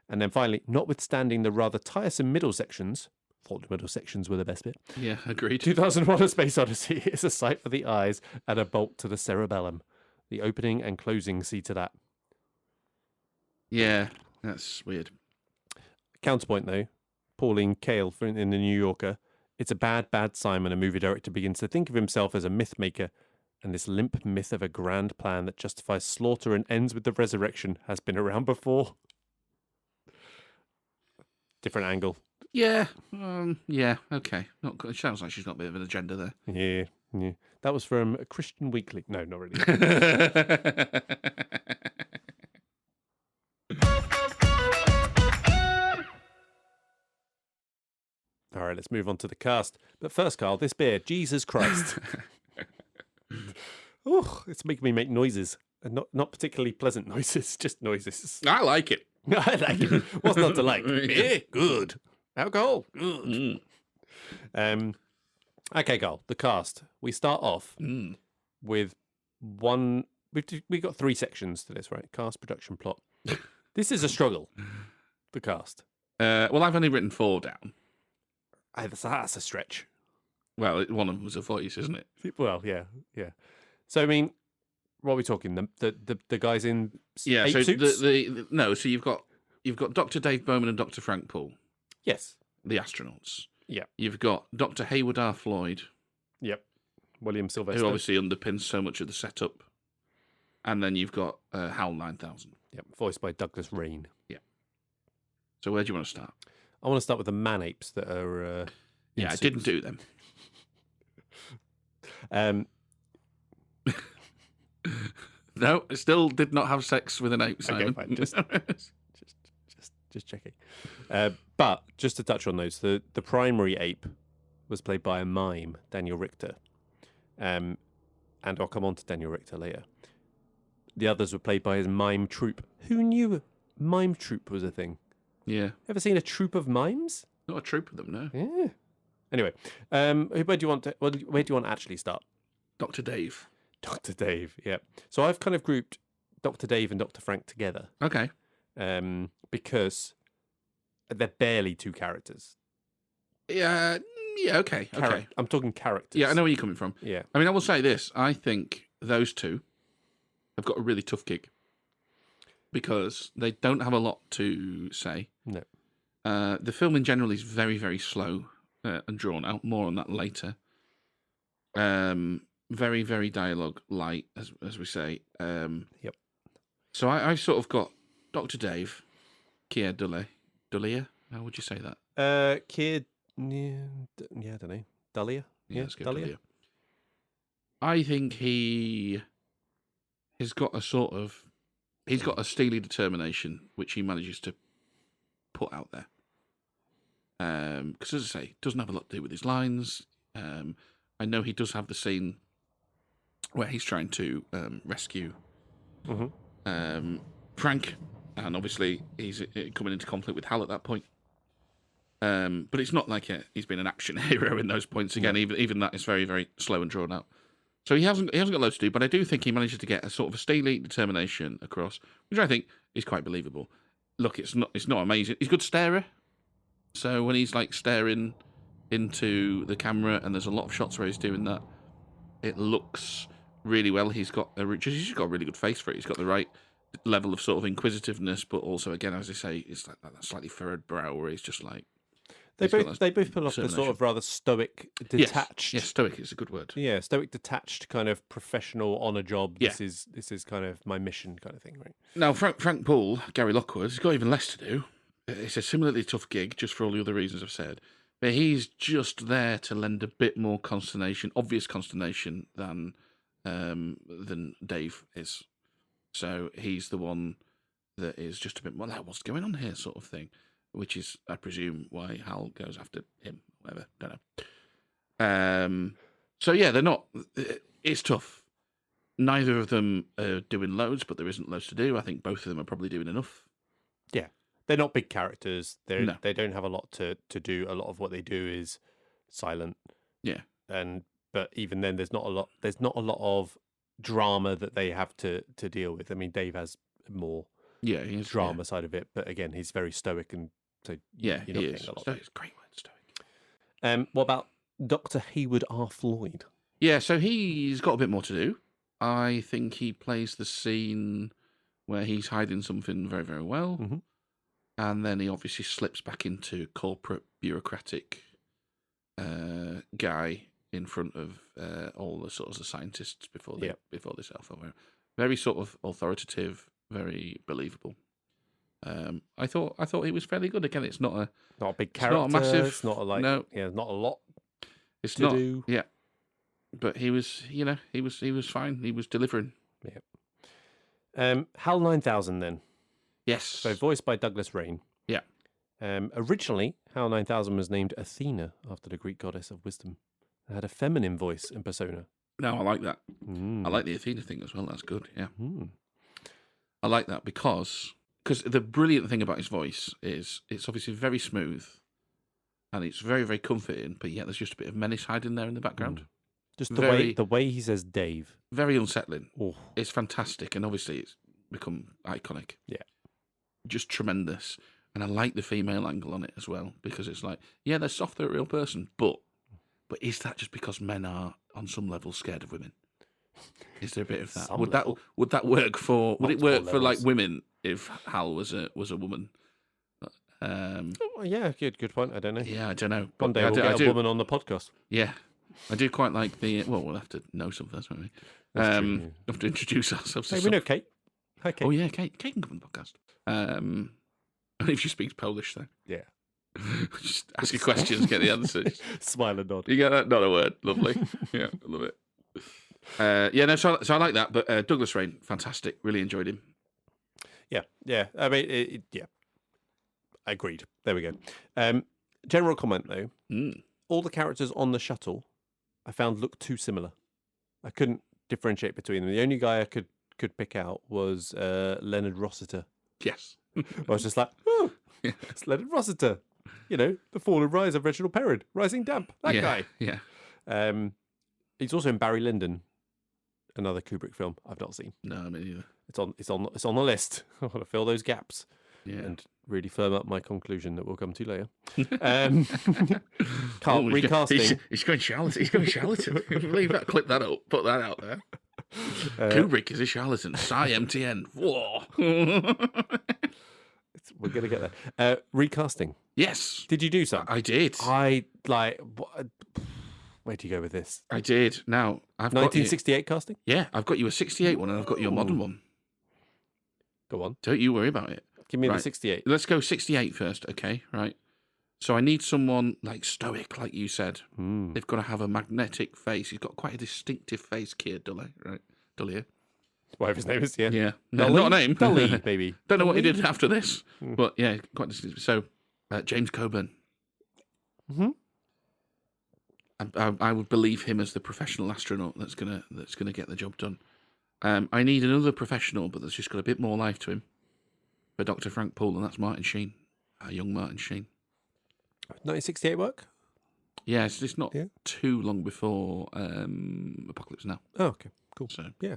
And then finally, notwithstanding the rather tiresome middle sections, thought the middle sections were the best bit.
Yeah, agreed.
2001 A Space Odyssey is a sight for the eyes and a bolt to the cerebellum. The opening and closing see to that.
Yeah, that's weird.
Counterpoint, though, Pauline Kael in The New Yorker. It's a bad Simon, a movie director begins to think of himself as a myth maker, and this limp myth of a grand plan that justifies slaughter and ends with the resurrection has been around before. Different angle.
Yeah, okay. Not good. It sounds like she's got a bit of an agenda there.
Yeah. That was from a Christian Weekly. No, not really. All right, let's move on to the cast. But first, Carl, this beer, Jesus Christ. Oh, it's making me make noises. And not particularly pleasant noises, just noises.
I like it.
I like it. What's not to like? Beer, good. Alcohol, good. Okay, Carl, the cast. We start off with one. We've got 3 sections to this, right? Cast, production, plot. This is a struggle, the cast.
Well, I've only written 4 down.
That's a stretch.
Well, one of them was a voice, isn't it?
Well, yeah. So, I mean, what are we talking? The guys in 8
so
suits?
So you've got Dr. Dave Bowman and Dr. Frank Poole.
Yes.
The astronauts.
Yeah.
You've got Dr. Hayward R. Floyd.
Yep. William Sylvester.
Who obviously underpins so much of the setup. And then you've got HAL 9000.
Yep. Voiced by Douglas Rain.
Yeah. So where do you want to start?
I want to start with the man-apes that are...
I didn't do them. No, I still did not have sex with an ape, Simon.
Okay, fine. Just checking. But just to touch on those, the primary ape was played by a mime, Daniel Richter. And I'll come on to Daniel Richter later. The others were played by his mime troupe. Who knew mime troupe was a thing?
Yeah.
Ever seen a troupe of mimes?
Not a troop of them, no.
Yeah. Anyway, where do you want to actually start?
Dr. Dave.
Dr. Dave, yeah. So I've kind of grouped Dr. Dave and Dr. Frank together.
Okay.
Because they're barely 2 characters.
Yeah, okay.
I'm talking characters.
Yeah, I know where you're coming from.
Yeah.
I mean, I will say this. I think those 2 have got a really tough gig because they don't have a lot to say.
No.
The film in general is very, very slow and drawn out. More on that later. Very, very dialogue light, as we say.
Yep.
So I've sort of got Dr. Dave, Keir Dullea. How would you say that?
Keir, I don't know. Dullea?
Yeah, let's go Dullea. I think he has got he's got a steely determination which he manages to put out there. Because as I say, it doesn't have a lot to do with his lines. I know he does have the scene where he's trying to rescue Frank, and obviously he's coming into conflict with Hal at that point. But it's not like he's been an action hero in those points again. No. Even that is very, very slow and drawn out. So he hasn't got loads to do, but I do think he manages to get a sort of a steely determination across, which I think is quite believable. Look, it's not amazing. He's a good starer. So when he's like staring into the camera, and there's a lot of shots where he's doing that, it looks really well. He's got a really good face for it. He's got the right level of sort of inquisitiveness, but also, again, as I say, it's like that slightly furrowed brow where he's just like...
They both pull off the sort of rather stoic, detached...
Yes, stoic is a good word.
Yeah, stoic, detached, kind of professional, on a job.
Yeah.
This is kind of my mission kind of thing, right?
Now, Frank Poole, Gary Lockwood, has got even less to do. It's a similarly tough gig, just for all the other reasons I've said. But he's just there to lend a bit more obvious consternation than Dave is. So he's the one that is just a bit more like, what's going on here, sort of thing. Which is, I presume, why Hal goes after him. Whatever, don't know. So yeah, they're not. It's tough. Neither of them are doing loads, but there isn't loads to do. I think both of them are probably doing enough.
Yeah, they're not big characters. They don't have a lot to do. A lot of what they do is silent.
Yeah,
but but even then, there's not a lot. There's not a lot of drama that they have to deal with. I mean, Dave has more
he's
drama side of it, but again, he's very stoic, and so
Yeah,
you're not
he
getting
is.
a lot.
Stoic, great word, stoic.
What about Dr. Hayward R. Floyd?
Yeah, so he's got a bit more to do. I think he plays the scene where he's hiding something very, very well.
Mhm.
And then he obviously slips back into corporate, bureaucratic guy in front of all the sorts of scientists before this alpha. Very sort of authoritative, very believable. I thought he was fairly good. Again, it's not a
big character.
It's not a massive.
It's not not a lot.
It's
to
not.
do.
Yeah, but he was fine. He was delivering.
HAL 9000 then.
Yes.
So voiced by Douglas Rain.
Yeah.
Originally, HAL 9000 was named Athena after the Greek goddess of wisdom. It had a feminine voice and persona.
No, I like that. I like the Athena thing as well. That's good. Yeah. I like that because the brilliant thing about his voice is it's obviously very smooth and it's very, very comforting, but yet there's just a bit of menace hiding there in the background.
Just the way he says Dave.
Very unsettling.
Oh.
It's fantastic, and obviously it's become iconic.
Yeah.
Just tremendous. And I like the female angle on it as well, because it's like, yeah, they're soft, they're a real person, but is that just because men are on some level scared of women? Is there a bit of that? Would that work for? Would it work for like women if Hal was a woman?
Yeah, good point. I don't know.
Yeah, I don't know.
One day we'll get a woman on the podcast.
Yeah, I do quite like the. Well, we'll have to know some first, won't we? We'll have to introduce ourselves.
Hey, we know Kate. Hi, Kate.
Oh yeah, Kate can come on the podcast. And if she speaks Polish, then
yeah,
just ask your questions, get the answers.
Smile and nod.
You get that? Not a word. Lovely. Yeah, I love it. So I like that. But Douglas Rain, fantastic. Really enjoyed him.
Yeah. I mean, agreed. There we go. General comment though: all the characters on the shuttle, I found looked too similar. I couldn't differentiate between them. The only guy I could pick out was Leonard Rossiter.
Yes.
I was just like, oh, it's Leonard Rossiter. The fall and rise of Reginald Perrin, Rising Damp. That guy.
Yeah.
He's also in Barry Lyndon, another Kubrick film I've not seen.
No, me neither.
It's on the list. I want to fill those gaps.
Yeah.
And really firm up my conclusion that we'll come to later. Carl, recasting.
He's going charlatan. He's going charlatan. Leave that. Clip that up. Put that out there. Kubrick is a charlatan. SiMTN. Whoa.
We're going to get there. Recasting.
Yes.
Did you do so?
I did.
Where do you go with this?
I did. Now, I've
1968 casting?
Yeah, I've got you a 68 one and I've got you a modern one.
Go on.
Don't you worry about it.
Give me the 68.
Let's go 68 first, okay? Right. So I need someone like stoic, like you said. They've got to have a magnetic face. He's got quite a distinctive face, Keir Dulley, right? Dullier.
Whatever his name is, yeah.
Yeah. No, not a name.
Dully, maybe.
Don't know what he did after this. But yeah, quite distinctive. So, James Coburn. I would believe him as the professional astronaut that's gonna get the job done. I need another professional, but that's just got a bit more life to him. For Dr. Frank Poole, and that's Martin Sheen, young Martin Sheen.
1968 work?
Yeah, it's not too long before Apocalypse Now.
Oh, okay, cool.
So
yeah.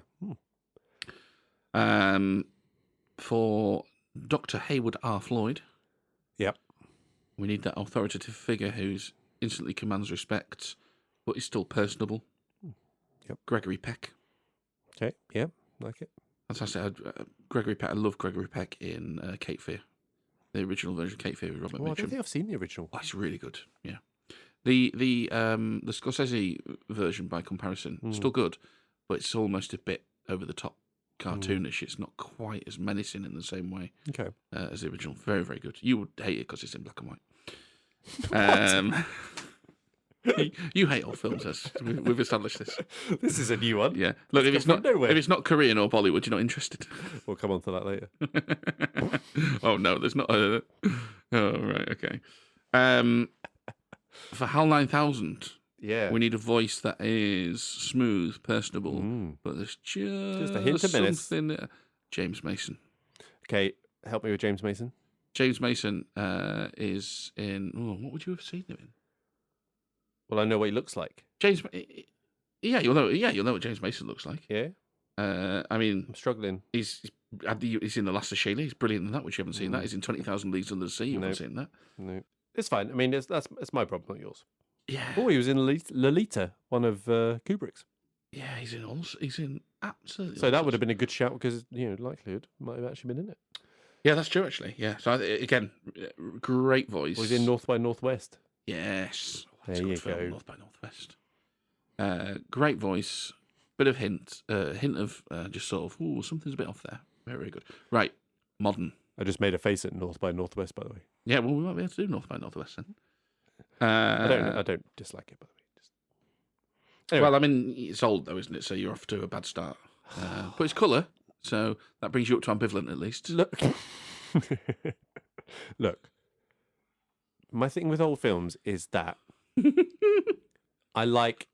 For Dr. Hayward R. Floyd,
yep,
we need that authoritative figure who's instantly commands respect, but is still personable.
Yep,
Gregory Peck.
Okay, yeah, like it.
Fantastic. Gregory Peck. I love Gregory Peck in Cape Fear, the original version of Cape Fear with Robert Mitchum.
I don't think I've seen the original.
Oh, it's really good. Yeah, the Scorsese version by comparison still good, but it's almost a bit over the top, cartoonish. It's not quite as menacing in the same way as the original. Very, very good. You would hate it because it's in black and white. You hate old films, as we've established this.
This is a new one.
Yeah. Look, if it's not Korean or Bollywood, you're not interested.
We'll come on to that later.
Oh no, there's not. Oh right, okay. For HAL 9000, we need a voice that is smooth, personable, but there's just
a hint of menace.
Something. James Mason.
Okay, help me with James Mason.
James Mason is in. Oh, what would you have seen him in?
Well, I know what he looks like.
James. Yeah, you'll know. Yeah, you'll know what James Mason looks like.
Yeah,
I mean,
I'm struggling.
he's in The Last of Shayla. He's brilliant in that, which you haven't seen. That he's in 20,000 Leagues Under the Sea. You haven't seen that.
No, it's fine. I mean, it's my problem, not yours.
Yeah.
Oh, he was in Lolita, one of Kubrick's.
Yeah, he's in absolutely.
So that would have been a good shout because likelihood might have actually been in it.
Yeah, that's true actually. Yeah. So again, great voice.
Was in North by Northwest.
Yes.
There you go.
North by Northwest. Great voice. Bit of hint of just sort of something's a bit off there. Very, very good. Right, modern.
I just made a face at North by Northwest, by the way.
Yeah, well, we might be able to do North by Northwest then.
I don't dislike it, by the way. Anyway.
Well, I mean, it's old though, isn't it? So you're off to a bad start. But it's colour, so that brings you up to ambivalent at least.
Look. My thing with old films is that I like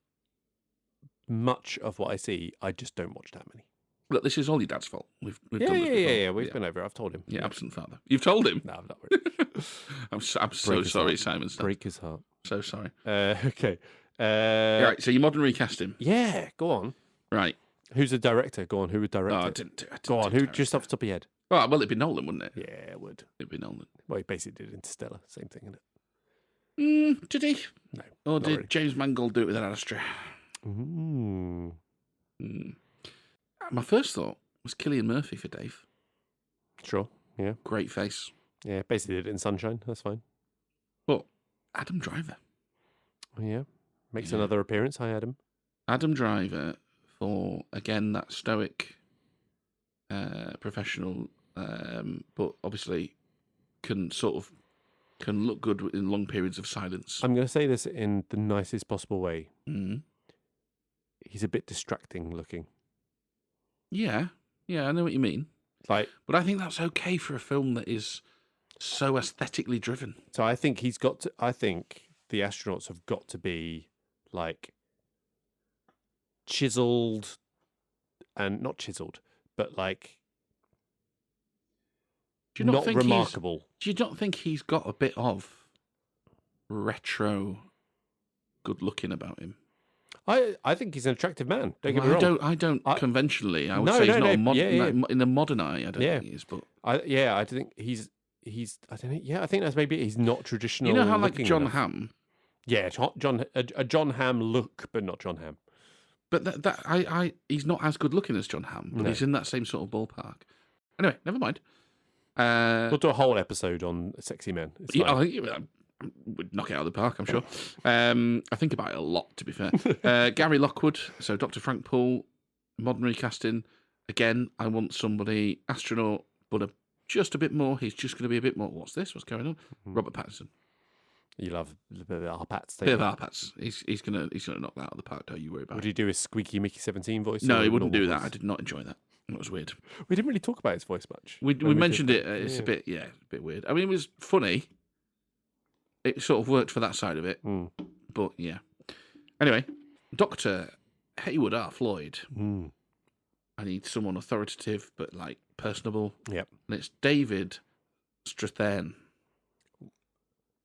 much of what I see. I just don't watch that many.
Look, this is all your dad's fault. We've done this before.
Yeah. We've been over it. I've told him.
Yeah, absent father. You've told him?
No, I'm not really.
I'm so sorry, Simon.
Break his heart.
So sorry.
Okay.
Right, so you modern recast him.
Yeah, go on.
Right.
Who's the director? Go on, who would direct it?
I didn't
go on, who
direct
just off the top of your head?
Oh, well, it'd be Nolan, wouldn't it?
Yeah, it would.
It'd be Nolan.
Well, he basically did Interstellar. Same thing, isn't it?
Did he?
No.
Or did
really.
James Mangold do it with an Astra? My first thought was Cillian Murphy for Dave.
Sure, yeah.
Great face.
Yeah, basically did it in Sunshine. That's fine.
But Adam Driver.
Yeah. Makes another appearance. Hi, Adam.
Adam Driver for, again, that stoic professional, but obviously can look good in long periods of silence.
I'm going to say this in the nicest possible way.
Mm.
He's a bit distracting looking.
Yeah, I know what you mean.
But
I think that's okay for a film that is so aesthetically driven.
So I think I think the astronauts have got to be like chiseled, and not chiseled, but like not remarkable.
Do you not think he's got a bit of retro good looking about him?
I think he's an attractive man. Don't get me wrong.
I don't conventionally. I would say he's not a modern. In the modern eye, I don't think he is. But
I think he's. I don't know. Yeah, I think that's maybe he's not traditional.
You know how like John
enough.
Hamm.
Yeah, a John Hamm look, but not John Hamm.
But he's not as good looking as John Hamm, but he's in that same sort of ballpark. Anyway, never mind.
We'll do a whole episode on sexy men.
I think would knock it out of the park, I'm sure. I think about it a lot, to be fair. Gary Lockwood, so Dr. Frank Poole, modern recasting. Again, I want somebody astronaut, but just a bit more. He's just going to be a bit more. What's this? What's going on? Robert Pattinson.
You love a bit of Arpats.
Bit of Arpats. He's gonna knock that out of the park. Don't you worry about it.
Would he do his squeaky Mickey 17 voice?
No, he wouldn't do that. I did not enjoy that. It was weird.
We didn't really talk about his voice much.
We mentioned it. It's a bit weird. I mean, it was funny. It sort of worked for that side of it. But yeah. Anyway, Dr. Hayward R. Floyd. I need someone authoritative but like personable.
Yep.
And it's David Strathairn.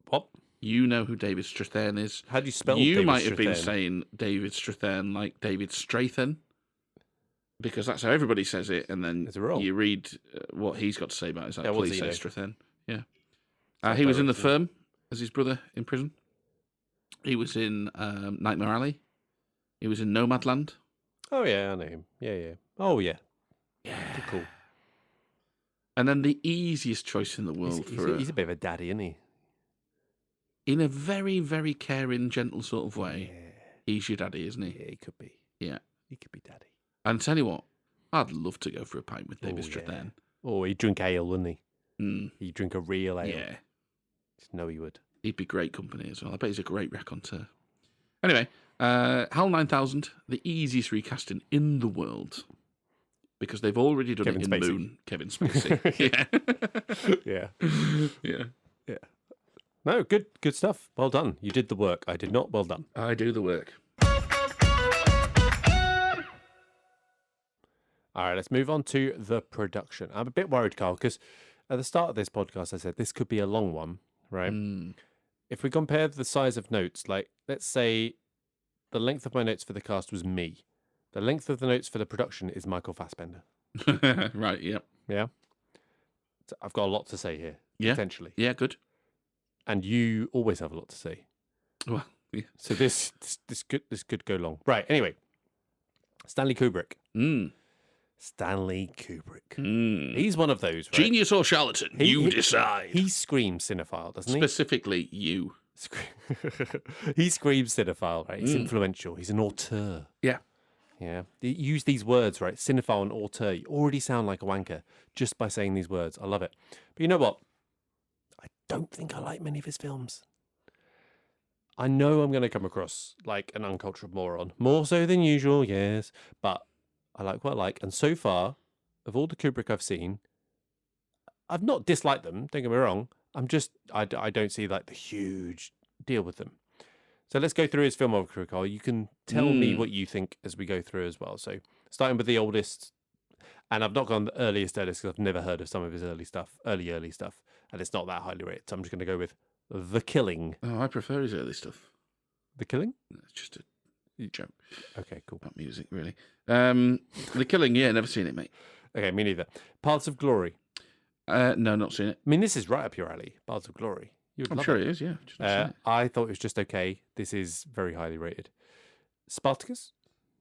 What?
You know who David Strathairn is.
How do you spell
You
David
might have been
Strathairn?
saying David Strathairn like David Strathairn. Because that's how everybody says it, and then you read what he's got to say about it. It's like, please say Strathairn. Yeah. He was in The Firm as his brother in prison. He was in Nightmare Alley. He was in Nomadland.
Oh, yeah, I know him. Yeah. Oh, yeah.
Yeah.
Cool.
And then the easiest choice in the world
he's a bit of a daddy, isn't he?
In a very, very caring, gentle sort of way. Yeah. He's your daddy, isn't he?
Yeah, he could be.
Yeah.
He could be daddy.
And tell you what, I'd love to go for a pint with David Strathairn.
Oh, he'd drink ale, wouldn't he? He'd drink a real ale.
Yeah.
Just know he would.
He'd be great company as well. I bet he's a great raconteur. Anyway, HAL 9000, the easiest recasting in the world. Because they've already done it in
Spacey.
Moon. Kevin Spacey.
Yeah.
Yeah.
No, good stuff. Well done. You did the work. I did not. Well done.
I do the work.
All right, let's move on to the production. I'm a bit worried, Carl, because at the start of this podcast, I said this could be a long one, right? If we compare the size of notes, like let's say the length of my notes for the cast was me. The length of the notes for the production is Michael Fassbender.
Right, yeah.
Yeah? So I've got a lot to say here,
Yeah.
potentially.
Yeah, good.
And you always have a lot to say.
Well, yeah.
So this could go long. Right, anyway. Stanley Kubrick. Stanley Kubrick. He's one of those, right?
Genius or charlatan, you decide.
He screams cinephile, doesn't he?
Specifically, you.
He screams cinephile, right? He's influential. He's an auteur.
Yeah.
Yeah. You use these words, right? Cinephile and auteur. You already sound like a wanker just by saying these words. I love it. But you know what? I don't think I like many of his films. I know I'm going to come across like an uncultured moron. More so than usual, yes. But I like what I like. And so far, of all the Kubrick I've seen, I've not disliked them. Don't get me wrong. I don't see like the huge deal with them. So let's go through his filmography, Carl. You can tell me what you think as we go through as well. So starting with the oldest, and I've not gone the earliest because I've never heard of some of his early stuff, and it's not that highly rated. So I'm just going to go with The Killing.
Oh, I prefer his early stuff.
The Killing?
It's just a joke.
Okay, cool.
Not music, really. The Killing, yeah, never seen it, mate.
Okay, me neither. Paths of Glory.
No, not seen it.
I mean, this is right up your alley. Paths of Glory.
I'm sure it is, yeah. Just not seen it.
I thought it was just okay. This is very highly rated. Spartacus?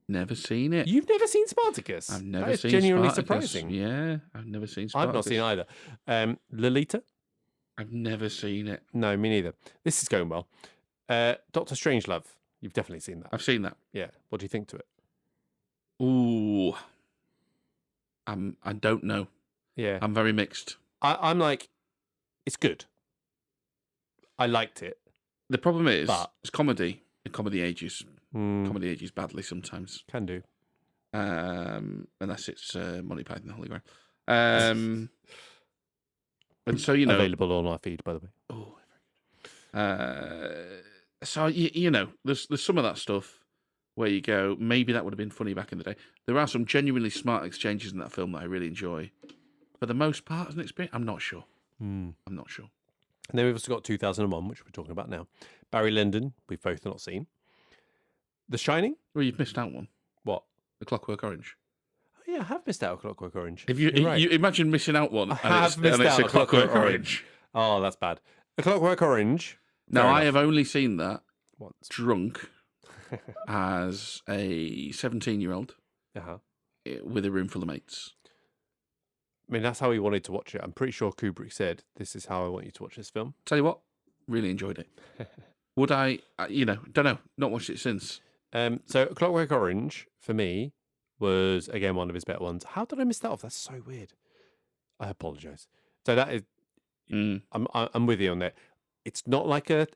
Never seen it.
You've never seen Spartacus?
I've never
That is
seen
genuinely
Spartacus.
surprising.
Yeah, I've never seen Spartacus.
I've not seen either. Lolita?
I've never seen it.
No, me neither. This is going well. Doctor Strangelove. You've definitely seen that.
I've seen that.
Yeah. What do you think to it?
Ooh. I don't know.
Yeah.
I'm very mixed.
I'm like, it's good. I liked it.
The problem is,
But-
it's comedy. And comedy ages. Comedy ages badly sometimes.
Can do.
Unless it's Monty Python and the Holy Grail. And so, you know...
Available on our feed, by the way.
Oh, very good. So, you know, there's some of that stuff where you go, maybe that would have been funny back in the day. There are some genuinely smart exchanges in that film that I really enjoy. For the most part, as an experience, I'm not sure. I'm not sure.
And then we've also got 2001, which we're talking about now. Barry Lyndon, we've both not seen. The Shining?
Well, you've missed out one.
What?
The Clockwork Orange.
Oh, yeah, I have missed out on Clockwork Orange.
If you,
You're right.
you imagine missing out one,
I have missed out
a
on
Clockwork Orange.
Oh, that's bad. A Clockwork Orange.
Now,
fair
I
enough.
have only seen that
Once.
drunk as a 17-year-old
Uh-huh.
with a room full of mates.
I mean, that's how he wanted to watch it. I'm pretty sure Kubrick said, "This is how I want you to watch this film."
Tell you what, really enjoyed it. Would I, don't know, not watched it since.
So Clockwork Orange, for me, was, again, one of his better ones. How did I miss that off? That's so weird. I apologise. So that is, I'm with you on that. It's not like a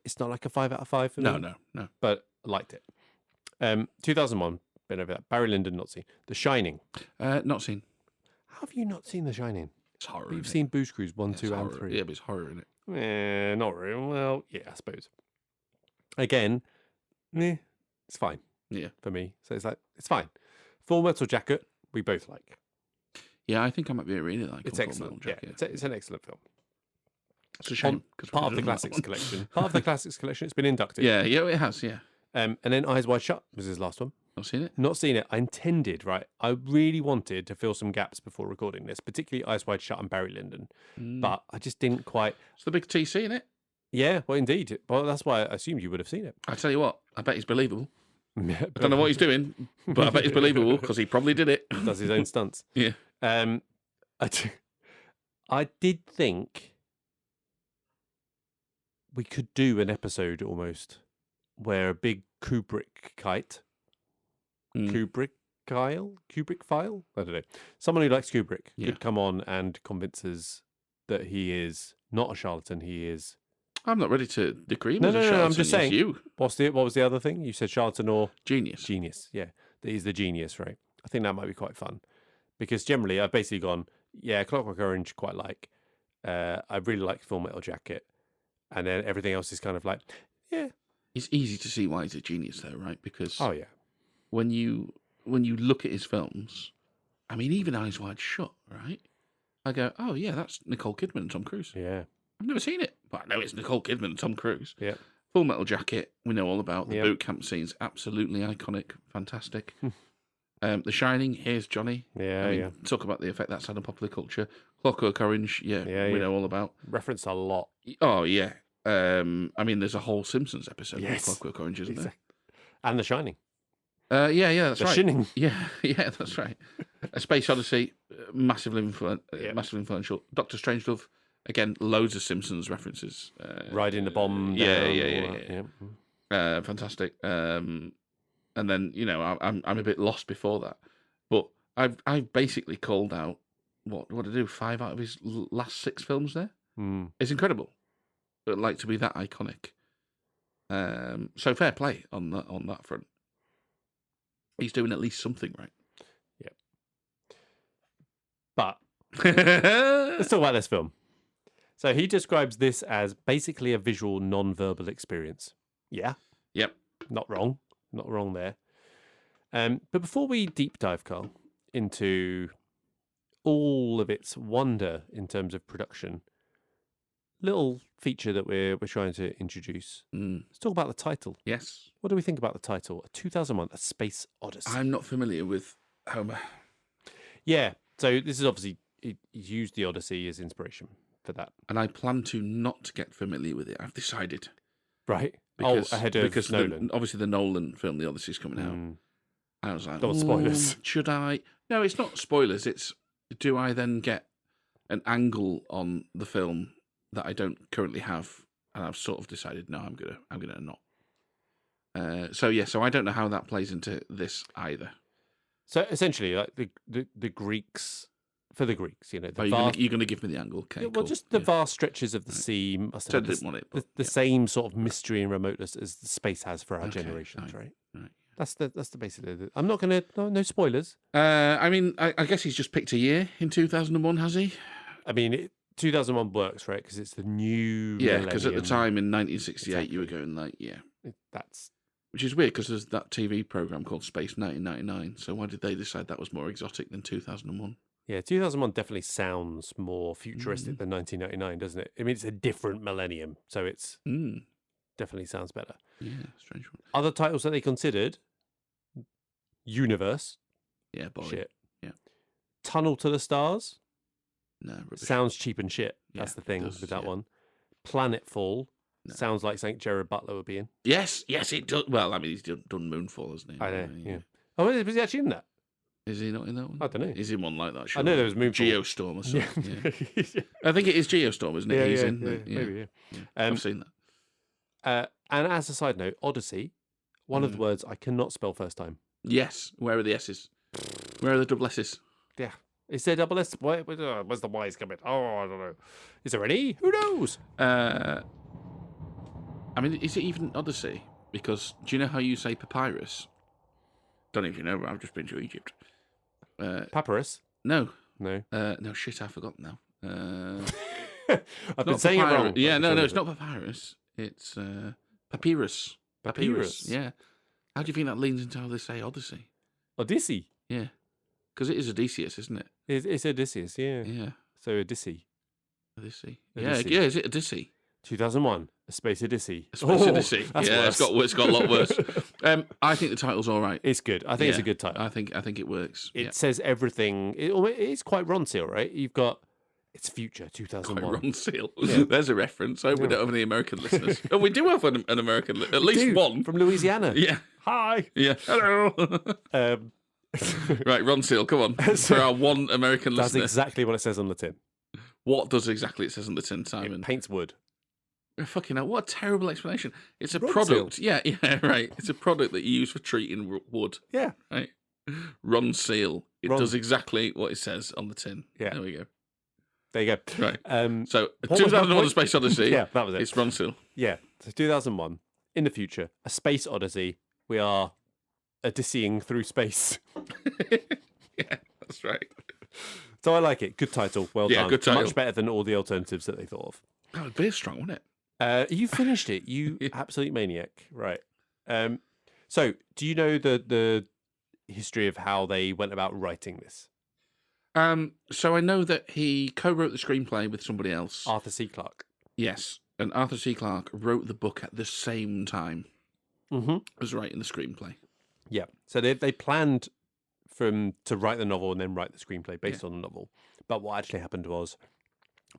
5 out of 5 for me.
No.
But I liked it. 2001, been over that. Barry Lyndon, not seen. The Shining.
Not seen.
How have you not seen The Shining?
It's horror.
You've seen Booze Cruise 1, 2, and 3.
Yeah, but it's horror in it.
Not really. Well, yeah, I suppose. Again, it's fine.
Yeah.
For me. So it's like, it's fine. Full Metal Jacket, we both like.
Yeah, I think I might be really like
It's
Full
excellent.
Metal Jacket.
Yeah, it's an excellent film.
It's a shame.
Part of the Classics collection. Part of the Classics collection. It's been inducted.
Yeah, it has, yeah.
And then Eyes Wide Shut was his last one.
Not seen it?
Not seen it. I intended, right? I really wanted to fill some gaps before recording this, particularly Eyes Wide Shut and Barry Lyndon. But I just didn't quite.
It's the big TC in it.
Yeah, well, indeed. Well, that's why I assumed you would have seen it.
I tell you what, I bet he's believable. I don't know what he's doing, but I bet he's believable because he probably did it.
Does his own stunts.
Yeah.
I did think we could do an episode almost where a big Kubrick kite, Kubrick file, I don't know, someone who likes Kubrick could come on and convince us that he is not a charlatan. He is.
I'm not ready to decree him
No,
as a charlatan.
I'm just saying.
You.
What was the other thing? You said charlatan or
Genius.
Genius, yeah. That he's the genius, right? I think that might be quite fun. Because generally I've basically gone, yeah, Clockwork Orange quite like. I really like Full Metal Jacket. And then everything else is kind of like, yeah.
It's easy to see why he's a genius though, right? Because
oh yeah,
when you look at his films, I mean even Eyes Wide Shut, right? I go, oh yeah, that's Nicole Kidman and Tom Cruise.
yeah.
I've never seen it, but I know it's Nicole Kidman and Tom Cruise.
Yeah.
Full Metal Jacket, we know all about. The
Yep.
boot camp scenes, absolutely iconic, fantastic. The Shining, here's Johnny.
Yeah,
I mean,
yeah.
talk about the effect that's had on popular culture. Clockwork Orange, we know all about.
Referenced a lot.
Oh, yeah. I mean, there's a whole Simpsons episode with
Yes.
Clockwork Orange, isn't there?
And The Shining.
Yeah, that's
The
right.
Shining.
Yeah, that's right. A Space Odyssey, massively influential. Doctor Strangelove, again, loads of Simpsons references.
Riding the bomb down.
Yeah. Fantastic. And then I'm a bit lost before that, but I've basically called out what did I do? 5 out of his last 6 films. There, it's incredible. But like to be that iconic. So fair play on that front. He's doing at least something right.
Yep. But let's talk about this film. So he describes this as basically a visual non-verbal experience. Yeah.
Yep.
Not wrong. Not wrong there. But before we deep dive, Carl, into all of its wonder in terms of production, little feature that we're trying to introduce. Let's talk about the title.
Yes.
What do we think about the title? A 2001, A Space Odyssey.
I'm not familiar with Homer.
Yeah. So this is obviously, he used the Odyssey as inspiration for that.
And I plan to not get familiar with it. I've decided.
Right.
Because,
ahead of Nolan.
Obviously, the Nolan film, The Odyssey's coming out. I was like,
Don't want spoilers.
Should I? No, it's not spoilers. It's, do I then get an angle on the film that I don't currently have? And I've sort of decided, no, I'm gonna not. So I don't know how that plays into this either.
So essentially, like the Greeks, for the Greeks,
you're going to give me the angle? Okay,
well,
cool.
just the vast stretches of the sea must have the same sort of mystery and remoteness as the space has for our generations, right?
Right.
That's the basically. I'm not gonna no spoilers.
I mean, I guess he's just picked a year in 2001, has he?
I mean, 2001 works, right? Because it's the new.
Yeah, because at the time in 1968, you were going like,
that's.
Which is weird because there's that TV program called Space 1999. So why did they decide that was more exotic than 2001?
Yeah, 2001 definitely sounds more futuristic than 1999, doesn't it? I mean, it's a different millennium, so it's definitely sounds better.
Yeah, strange one.
Other titles that they considered: Universe.
Yeah, boy.
Shit.
Yeah.
Tunnel to the Stars.
No, rubbish.
Sounds cheap and shit. That's the thing with that one. Planetfall. No. Sounds like something Gerard Butler would be in.
Yes, it does. Well, I mean, he's done Moonfall, hasn't he?
I know, yeah. Oh, was he actually in that?
Is he not in that one?
I don't know.
He's in one like that, sure.
I know there was Moonfall.
Geostorm or something. Yeah. I think it is Geostorm, isn't it? He's in.
Maybe.
I've seen
that. And as a side note, Odyssey, one of the words I cannot spell first time.
Yes. Where are the S's? Where are the double S's?
Yeah. Is there double S? Where's the Y's coming? Oh, I don't know. Is there any? Who knows?
I mean, is it even Odyssey? Because do you know how you say papyrus? Don't know if you know, but I've just been to Egypt.
Papyrus?
No.
No.
No, shit, I've forgotten now.
I've been saying it wrong.
Yeah, no, it's not papyrus. It's papyrus.
Papyrus?
Yeah. How do you think that leans into how they say Odyssey?
Odyssey?
Yeah. Because it is Odysseus, isn't it?
It's Odysseus, yeah.
Yeah.
So Odyssey.
Odyssey.
Odyssey.
Yeah, is it Odyssey?
2001, A Space Odyssey.
A Space Odyssey. Yeah, it's got a lot worse. I think the title's all right.
It's good. I think it's a good title.
I think it works.
It says everything. It is quite Ron Seal, right? You've got it's future 2001.
Quite Ron Seal. Yeah. There's a reference. I hope we don't have any American listeners. Oh, we do have an American, at least one
from Louisiana.
Yeah.
Hi.
Yeah. Hello. Right, Ron Seal, come on. For our one American listener.
That's exactly what it says on the tin.
What does exactly it says on the tin, Simon?
It paints wood.
Fucking hell, what a terrible explanation. It's a
Ron
product.
Seal.
Yeah, right. It's a product that you use for treating wood.
Yeah.
Right. Ron Seal. It does exactly what it says on the tin.
Yeah.
There we go.
There you go.
Right. So, 2001 A Space Odyssey.
Yeah, that was it.
It's Ron Seal.
Yeah. So 2001, in the future, A Space Odyssey. We are Odysseying through space.
Yeah, that's right.
So I like it. Good title. Well done.
Good title.
Much better than all the alternatives that they thought of.
That would be strong, wouldn't it?
You finished it, you absolute maniac. Right. So do you know the history of how they went about writing this?
So I know that he co-wrote the screenplay with somebody else.
Arthur C. Clarke.
Yes. and Arthur C. Clarke wrote the book at the same time as writing the screenplay.
Yeah. So they planned to write the novel and then write the screenplay based on the novel. But what actually happened was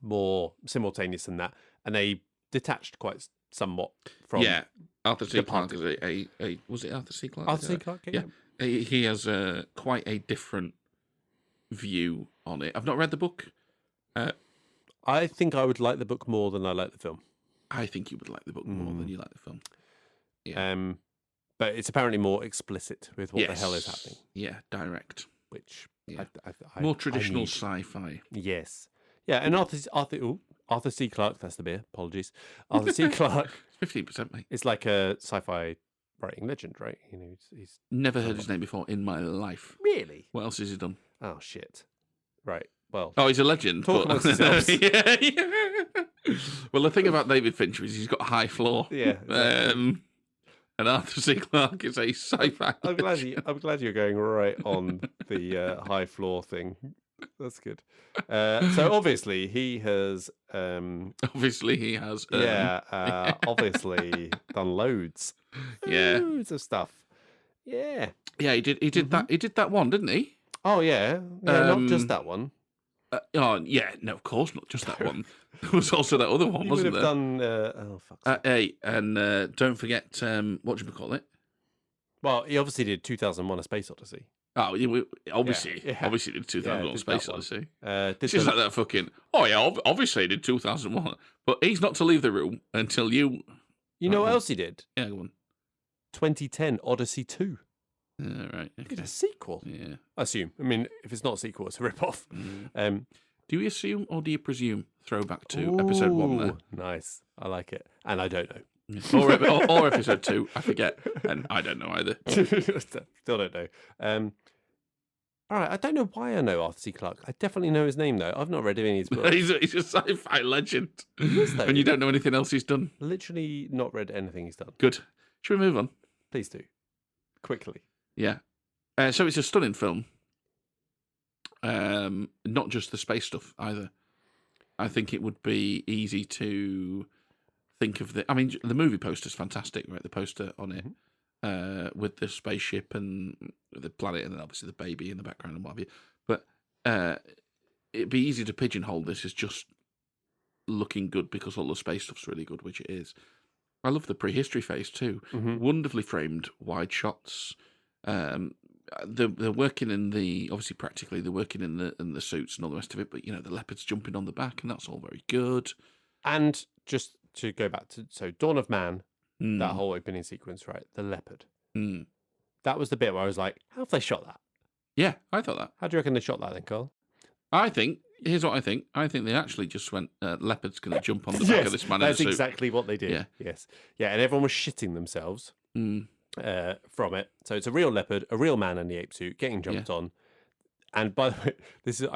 more simultaneous than that, and they detached quite somewhat from.
Yeah, Arthur C. Clarke is a was it Arthur C. Clarke?
Arthur C. Clarke, yeah.
He has quite a different view on it. I've not read the book.
I think I would like the book more than I like the film.
I think you would like the book more than you like the film.
Yeah. But it's apparently more explicit with what the hell is happening.
Yeah, direct.
Which
more traditional sci-fi.
Yes. Yeah, and Arthur C. Clarke, that's the beer, apologies. Arthur C. Clarke
15%, mate.
It's like a sci-fi writing legend, right? You know, he's
never heard his name before in my life.
Really?
What else has he done?
Oh shit. Right. Well,
he's a legend.
Talk amongst yourselves.
yeah. Well, the thing about David Fincher is he's got a high floor.
Yeah. Exactly.
And Arthur C. Clarke is a sci-fi.
I'm glad you're going right on the high floor thing. That's good. So obviously he has.
Obviously
done loads.
Yeah.
Loads of stuff. Yeah.
Yeah, he did that. He did that one, didn't he?
Oh yeah. Not just that one.
No, of course not just that one. There was also that other one, wasn't there?
Done. Fuck.
And don't forget what do you call it?
Well, he obviously did 2001: A Space Odyssey.
Oh, obviously did 2001: Space Odyssey.
She's
like that fucking. Oh yeah, obviously he did 2001, but he's not to leave the room until you.
You know what else he did?
Yeah, go on.
2010 Odyssey 2.
Right. Okay.
It's a sequel.
Yeah.
I assume. I mean, if it's not a sequel, it's a rip-off.
Do you assume or do you presume throwback to episode 1 there?
Nice. I like it. And I don't know.
or episode 2, I forget. And I don't know either.
Still don't know. All right, I don't know why I know Arthur C. Clarke. I definitely know his name, though. I've not read any of his books.
He's a sci-fi legend.
He is, though.
And you don't know anything else he's done?
Literally not read anything he's done.
Good. Should we move on?
Please do. Quickly.
Yeah. So it's a stunning film. Not just the space stuff either. I think it would be easy to think of the movie poster's fantastic, right? The poster on it with the spaceship and the planet and then obviously the baby in the background and what have you. But it'd be easy to pigeonhole this as just looking good because all the space stuff's really good, which it is. I love the prehistory phase too. Wonderfully framed wide shots. They're working in practically they're working in the suits and all the rest of it, but the leopards jumping on the back and that's all very good.
And just to go back to Dawn of Man, that whole opening sequence, right? The leopard. That was the bit where I was like, how have they shot that?
Yeah, I thought that.
How do you reckon they shot that then, Carl?
Here's what I think. I think they actually just went, leopard's going to jump on the back of this man in a suit.
That's exactly what they did. Yeah. Yes. Yeah, and everyone was shitting themselves from it. So it's a real leopard, a real man in the ape suit, getting jumped on. And by the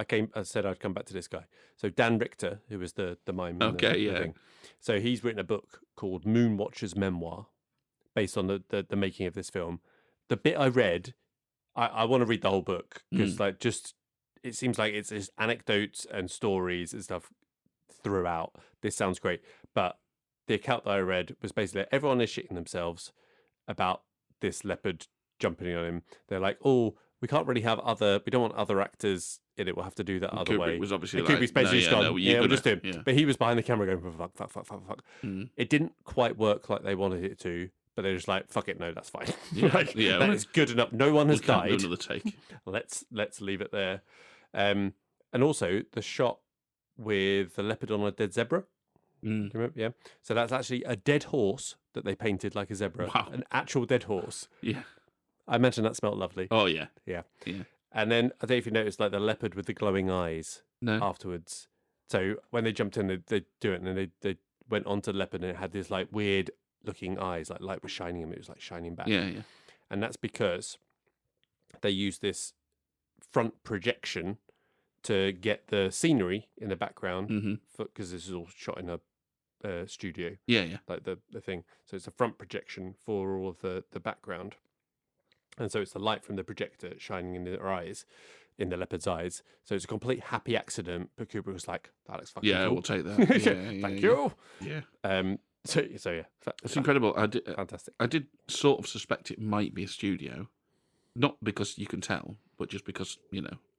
way, I said I'd come back to this guy. So Dan Richter, who was the mime.
Okay,
the thing. So he's written a book called Moonwatcher's Memoir, based on the making of this film. The bit I read, I want to read the whole book because it seems like it's just anecdotes and stories and stuff throughout. This sounds great. But the account that I read was basically everyone is shitting themselves about this leopard jumping on him. They're like, oh, we can't really have we don't want other actors in it. We'll have to do that other way.
Was obviously
Kubrick's basically gone, we'll just do him.
Yeah.
But he was behind the camera going, fuck. It didn't quite work like they wanted it to. But they're just like, fuck it, no, that's fine. That is good enough. No one has died.
Do another take.
Let's leave it there. And also the shot with the leopard on a dead zebra. Do you remember? Yeah. So that's actually a dead horse that they painted like a zebra.
Wow.
An actual dead horse.
Yeah.
I imagine that smelled lovely.
Oh yeah.
Yeah.
Yeah.
And then I don't know if you noticed like the leopard with the glowing eyes afterwards. So when they jumped in, they do it, and then they went onto the leopard, and it had this like weird looking eyes, like light was shining him. It was like shining back.
Yeah.
And that's because they used this front projection to get the scenery in the background, because this is all shot in a studio.
Yeah.
Like the thing. So it's a front projection for all of the background. And so it's the light from the projector shining in their eyes. in the leopard's eyes. So it's a complete happy accident. But Kubrick was like, that looks fucking
Yeah,
cool.
we'll take that. Yeah,
Thank you.
Yeah.
So yeah,
It's incredible.
fantastic.
I did sort of suspect it might be a studio, not because you can tell, but just because,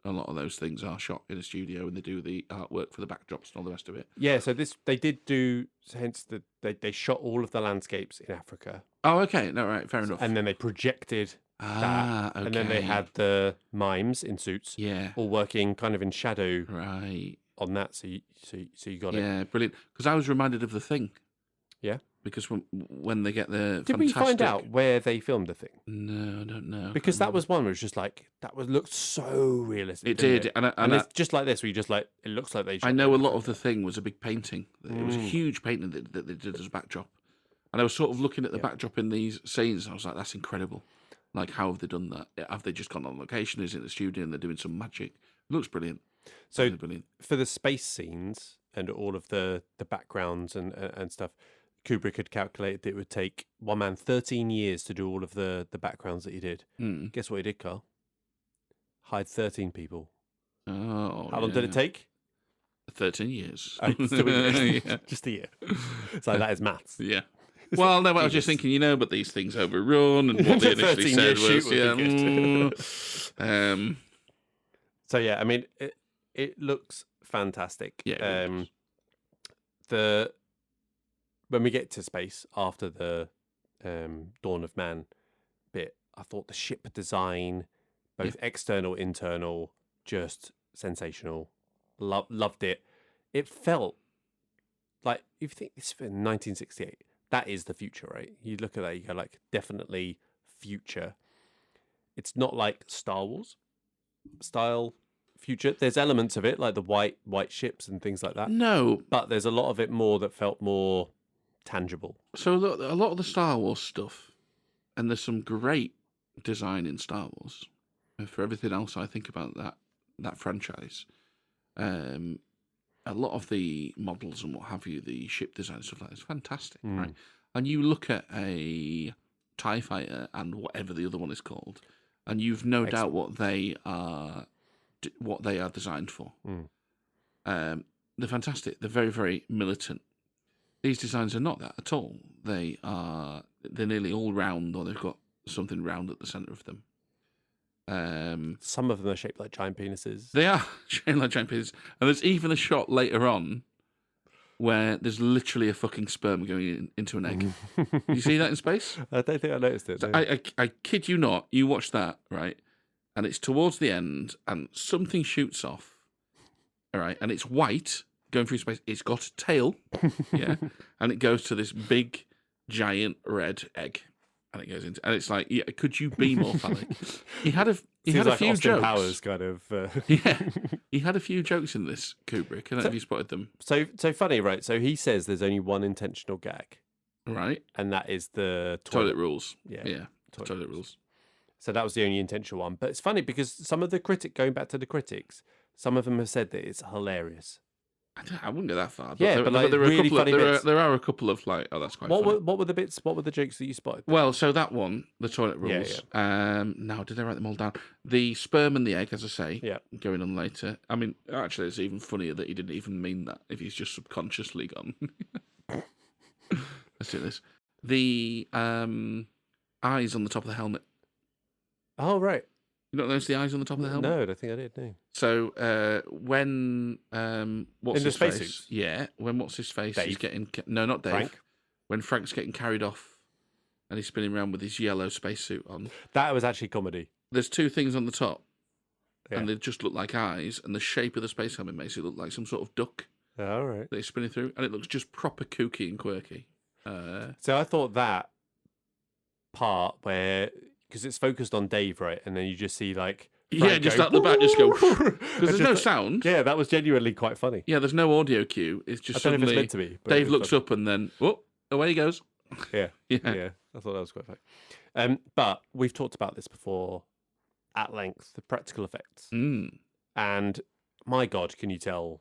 a lot of those things are shot in a studio and they do the artwork for the backdrops and all the rest of it.
Yeah, so they did do, hence they shot all of the landscapes in Africa.
Oh, okay. No, right. Fair enough.
And then they projected that.
okay.
And then they had the mimes in suits
Yeah.
all working kind of in shadow
Right.
on that. So you got it.
Yeah, brilliant. Because I was reminded of The Thing.
Yeah.
Because when they get the
Did we find out where they filmed The Thing?
No, I don't know.
Because that was one where it was just like, looked so realistic.
It did.
It?
And
it's just like this, where you just like, it looks like they shot
I know a
it.
lot of The Thing was a big painting. It was a huge painting that they did as a backdrop. And I was sort of looking at the backdrop in these scenes, and I was like, that's incredible. Like, how have they done that? Have they just gone on location? Is it in the studio and they're doing some magic? It looks brilliant.
So
brilliant.
For the space scenes and all of the backgrounds and stuff, Kubrick had calculated that it would take one man 13 years to do all of the backgrounds that he did. Guess what he did, Carl? Hired 13 people.
Oh,
How long did it take?
13 years.
Yeah. Just a year. So that is maths.
Yeah. Well, no, but I was just thinking, but these things overrun, and what they initially said was,
So yeah, I mean, it looks fantastic.
Yeah.
When we get to space after the Dawn of Man bit, I thought the ship design, both external, internal, just sensational. Loved it. It felt like, if you think it's in 1968, that is the future, right? You look at that, you go like, definitely future. It's not like Star Wars style future. There's elements of it, like the white ships and things like that.
No.
But there's a lot of it more that felt more tangible.
So look, a lot of the Star Wars stuff, and there's some great design in Star Wars. And for everything else I think about that franchise, a lot of the models and what have you, the ship design and stuff like that is fantastic, right? And you look at a TIE fighter and whatever the other one is called, and you've no doubt what they are designed for. They're fantastic. They're very, very militant. These designs are not that at all. They're nearly all round, or they've got something round at the centre of them.
Some of them are shaped like giant penises.
They are shaped like giant penises. And there's even a shot later on where there's literally a fucking sperm going into an egg. You see that in space?
I don't think I noticed it.
So
No.
I kid you not, you watch that, right? And it's towards the end, and something shoots off, all right? And it's white, going through space. It's got a tail, yeah? And it goes to this big, giant red egg. And it goes into, and it's like, yeah, could you be more phallic? He had a
like
few
Austin
jokes.
Powers kind of.
Yeah, he had a few jokes in this, Kubrick. I don't know if you spotted them.
So funny, right? So he says there's only one intentional gag,
Right,
and that is the
toilet rules.
Yeah,
Toilet rules.
So that was the only intentional one. But it's funny because some of the going back to the critics, some of them have said that it's hilarious.
I wouldn't go that far.
Yeah, but like
there are
really
a couple
funny
of,
bits.
there are a couple of like, oh, that's quite funny.
What were the bits? What were the jokes that you spotted?
Well, so that one, the toilet
Yeah,
rules. Now, did I write them all down? The sperm and the egg, as I say,
Yeah.
going on later. I mean, actually, it's even funnier that he didn't even mean that if he's just subconsciously gone. Let's do this. The eyes on the top of the helmet.
Oh, right.
You don't notice the eyes on the top of the helmet?
No, I don't think I did. No.
So when what's
In the
his face?
spacesuits?
Yeah, when what's his face?
Dave.
He's getting not Dave.
Frank?
When Frank's getting carried off, and he's spinning around with his yellow spacesuit on.
That was actually comedy.
There's two things on the top,
Yeah.
and they just look like eyes, and the shape of the space helmet makes it look like some sort of duck
All right.
that he's spinning through, and it looks just proper kooky and quirky.
So I thought that part where, because it's focused on Dave, right, and then you just see like Frank
just
go,
out the back, just go because there's
It's
no
just-
sound.
Yeah, that was genuinely quite funny.
Yeah, there's no audio cue. It's
I
just
don't know if
suddenly
it's meant to be. But
Dave
it was
looks
funny.
up and then away he goes.
Yeah,
Yeah.
yeah. I thought that was quite funny. But we've talked about this before at length, the practical effects.
Mm.
And my God, can you tell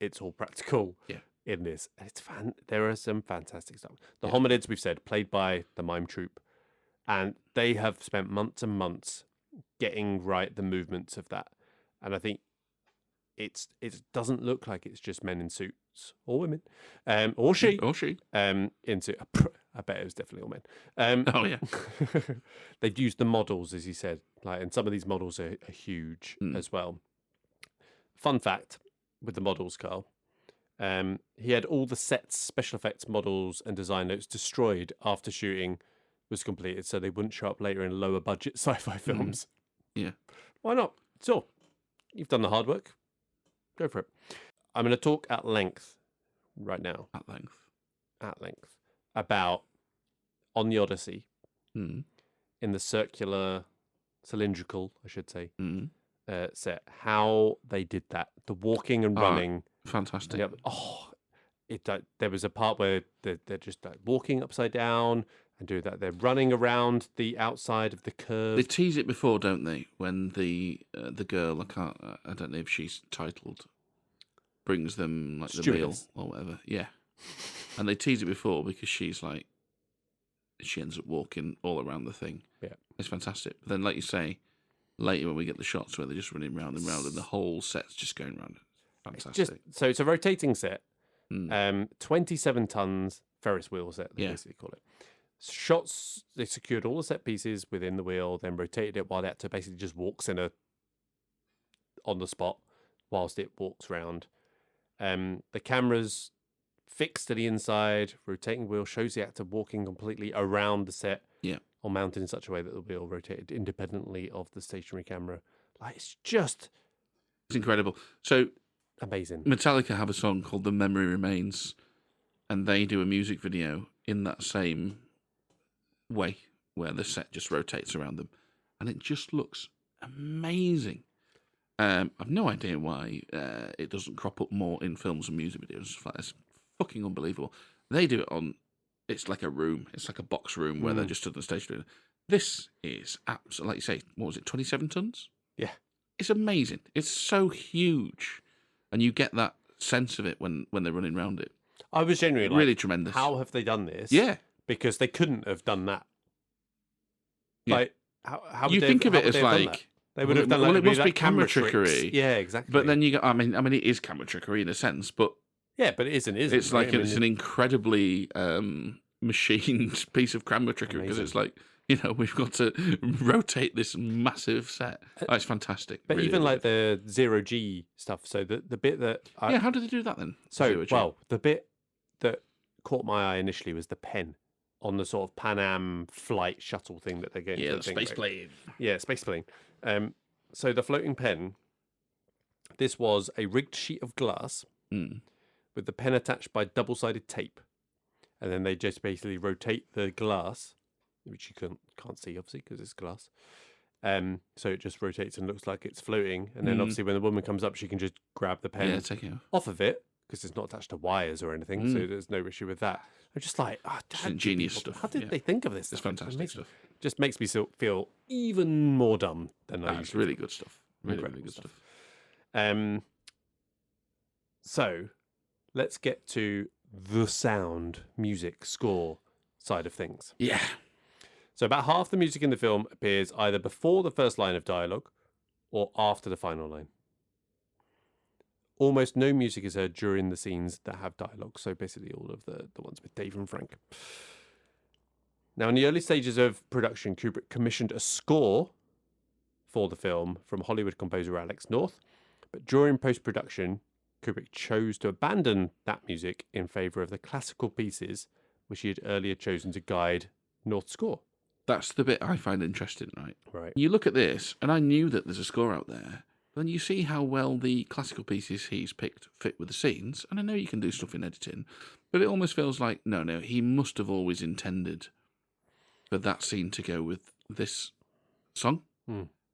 it's all practical
Yeah.
in this? It's there are some fantastic stuff. The
Yeah.
Hominids, we've said, played by the mime troupe. And they have spent months and months getting right the movements of that. and I think it doesn't look like it's just men in suits or women, or she in suit. I bet it was definitely all men.
Oh yeah.
They've used the models, as you said, and some of these models are huge as well. Fun fact with the models, Carl. He had all the sets, special effects, models, and design notes destroyed after shooting was completed, so they wouldn't show up later in lower budget sci-fi films.
Yeah.
Why not? So, you've done the hard work. Go for it. I'm going to talk at length right now.
At length.
About on the Odyssey,
in
the circular, cylindrical, I should say, set, how they did that. The walking and running.
Fantastic.
There was a part where they're just walking upside down and do that. They're running around the outside of the curve.
They tease it before, don't they? When the girl, I don't know if she's titled, brings them like the meal or whatever. Yeah, and they tease it before because she's like, she ends up walking all around the thing.
Yeah,
it's fantastic. But then, like you say, later when we get the shots where they're just running round and round, and the whole set's just going round. Fantastic.
So it's a rotating set. 27 tons Ferris wheel set, they basically call it. Shots, they secured all the set pieces within the wheel, then rotated it while the actor basically just walks on the spot whilst it walks round. The camera's fixed to the inside, rotating wheel shows the actor walking completely around the set, or mounted in such a way that the wheel rotated independently of the stationary camera. It's
incredible. So
amazing.
Metallica have a song called "The Memory Remains," and they do a music video in that same way, where the set just rotates around them, and it just looks amazing. I've no idea why it doesn't crop up more in films and music videos. It's fucking unbelievable. They do it on. It's like a room. It's like a box room where they're just stood on the stage doing it. This is absolutely, like you say, what was it, 27 tons?
Yeah.
It's amazing. It's so huge. And you get that sense of it when they're running around it.
I was genuinely
really tremendous.
How have they done this?
Yeah.
Because they couldn't have done that.
Yeah.
How
you think of it as like...
They would have done
it must be camera trickery.
Yeah, exactly.
But then you got... I mean, it is camera trickery in a sense, but...
Yeah, but it isn't.
It's like it's an incredibly machined piece of camera trickery because it's like, we've got to rotate this massive set. It's fantastic.
But really, even like the 0G stuff, so the bit that...
how did they do that then?
So, the bit that caught my eye initially was the pen on the sort of Pan Am flight shuttle thing that they're getting.
Yeah, the space plane.
Yeah, space plane. So the floating pen, this was a rigged sheet of glass with the pen attached by double-sided tape. And then they just basically rotate the glass, which you can't see, obviously, because it's glass. So it just rotates and looks like it's floating. And then obviously when the woman comes up, she can just grab the pen
take it
off of it, because it's not attached to wires or anything. So there's no issue with that. I'm just like,
ingenious stuff.
How did they think of this?
It's fantastic stuff.
Just makes me feel even more dumb than I usually.
It's really good stuff. Really good stuff.
So let's get to the sound, music, score side of things.
Yeah.
So about half the music in the film appears either before the first line of dialogue or after the final line. Almost no music is heard during the scenes that have dialogue. So basically all of the ones with Dave and Frank. Now, in the early stages of production, Kubrick commissioned a score for the film from Hollywood composer Alex North. But during post-production, Kubrick chose to abandon that music in favour of the classical pieces which he had earlier chosen to guide North's score.
That's the bit I find interesting, right?
Right.
You look at this, and I knew that there's a score out there, but then you see how well the classical pieces he's picked fit with the scenes, and I know you can do stuff in editing, but it almost feels like, no, he must have always intended for that scene to go with this song,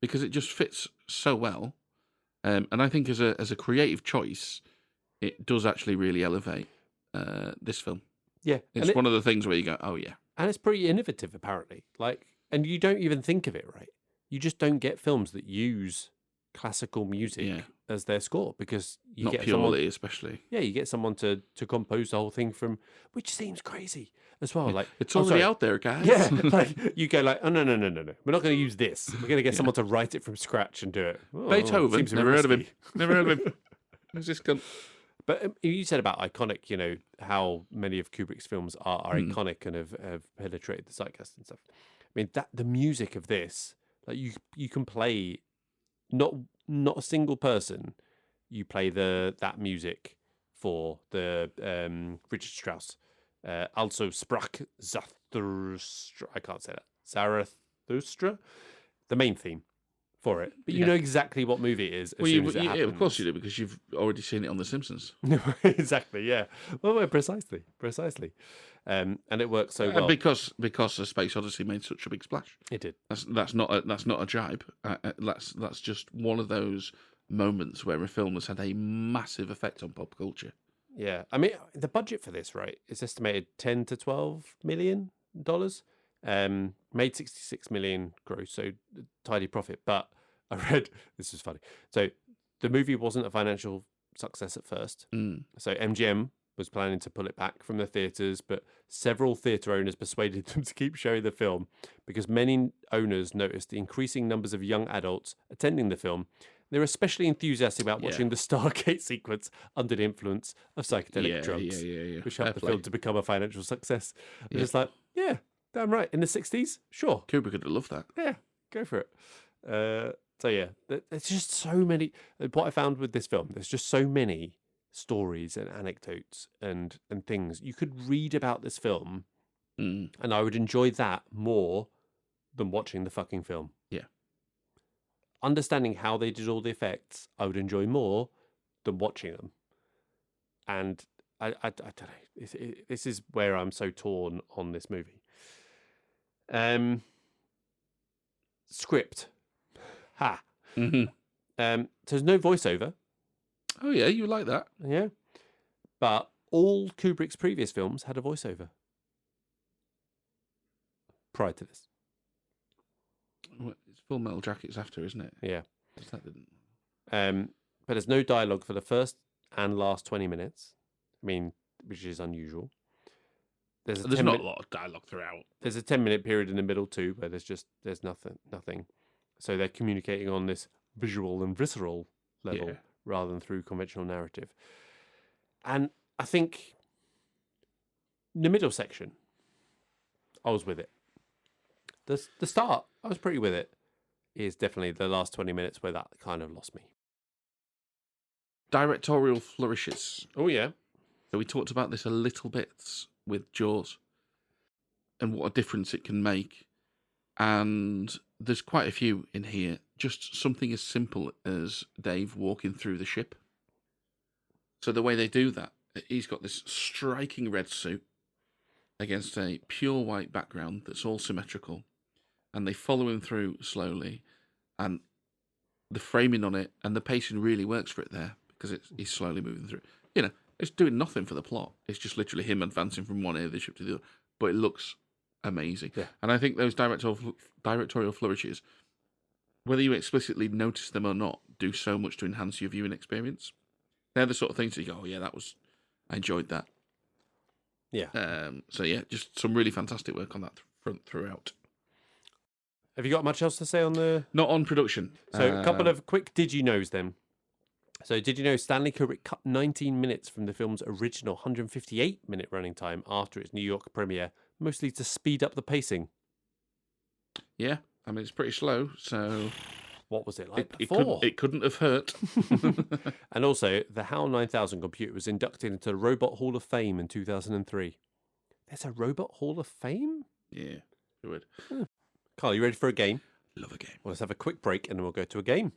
because it just fits so well. And I think as a creative choice, it does actually really elevate this film.
Yeah.
It's one of the things where you go, oh, yeah.
And it's pretty innovative, apparently. And you don't even think of it, right? You just don't get films that use classical music as their score, because you
not
get
purely,
someone,
especially.
Yeah, you get someone to compose the whole thing from, which seems crazy. as well. Like
It's already out there, guys.
Yeah, like you go like, oh no, we're not going to use this. We're going to get someone to write it from scratch and do it. Oh,
Beethoven,
seems
never heard of him.
risky.
Never heard of him. Who's this cunt?
But you said about iconic, you know, how many of Kubrick's films are iconic and have penetrated the zeitgeist and stuff. I mean, that the music of this, like you can play, not a single person, you play that music for the Richard Strauss. Also sprach Zarathustra. I can't say that. Zarathustra, the main theme for it. But you know exactly what movie it is as soon as it happens.
Of course you do, because you've already seen it on The Simpsons.
Exactly, yeah. Well, precisely. And it works so well.
Because A Space Odyssey made such a big splash.
It did.
That's not a jibe. That's just one of those moments where a film has had a massive effect on pop culture.
Yeah, I mean, the budget for this, right, is estimated $10 to $12 million. Made 66 million gross, so tidy profit. But I read, this is funny. So the movie wasn't a financial success at first. So MGM was planning to pull it back from the theatres, but several theatre owners persuaded them to keep showing the film because many owners noticed the increasing numbers of young adults attending the film. They were especially enthusiastic about watching the Stargate sequence under the influence of psychedelic drugs, which helped the film to become a financial success. And it's like, yeah, damn right. In the 60s, sure.
Kubrick would have loved that.
Yeah, go for it. So yeah, there's just so many. What I found with this film, there's just so many stories and anecdotes and things you could read about this film, and I would enjoy that more than watching the fucking film.
Yeah.
Understanding how they did all the effects, I would enjoy more than watching them. And I don't know. This is where I'm so torn on this movie. Script. Ha. So there's no voiceover.
Oh yeah, you like that?
Yeah. But all Kubrick's previous films had a voiceover prior to this.
Well, it's Full Metal Jacket's after, isn't it?
Yeah.
That didn't.
But there's no dialogue for the first and last 20 minutes. I mean, which is unusual. There's
not a lot of dialogue throughout.
There's a 10-minute period in the middle too, where there's nothing. So they're communicating on this visual and visceral level rather than through conventional narrative. And I think the middle section, I was with it. The start, I was pretty with it. Is definitely the last 20 minutes where that kind of lost me.
Directorial flourishes.
Oh, yeah.
So we talked about this a little bit with Jaws and what a difference it can make. And there's quite a few in here. Just something as simple as Dave walking through the ship. So the way they do that, he's got this striking red suit against a pure white background that's all symmetrical. And they follow him through slowly. And the framing on it and the pacing really works for it there because he's slowly moving through. You know, it's doing nothing for the plot. It's just literally him advancing from one end of the ship to the other. But it looks amazing. Yeah. And I think those directorial flourishes, whether you explicitly notice them or not, do so much to enhance your viewing experience. They're the sort of things that you go, oh yeah, I enjoyed that.
Yeah.
So yeah, just some really fantastic work on that front throughout.
Have you got much else to say on the...
Not on production.
So a couple of quick did you knows then. So did you know Stanley Kubrick cut 19 minutes from the film's original 158-minute running time after its New York premiere, mostly to speed up the pacing?
Yeah, I mean, it's pretty slow, so...
What was it like before?
It couldn't have hurt.
And also, the HAL 9000 computer was inducted into the Robot Hall of Fame in 2003. There's a Robot Hall of Fame?
Yeah, it would.
Carl, you ready for a game?
Love a game.
Well, let's have a quick break and then we'll go to a game.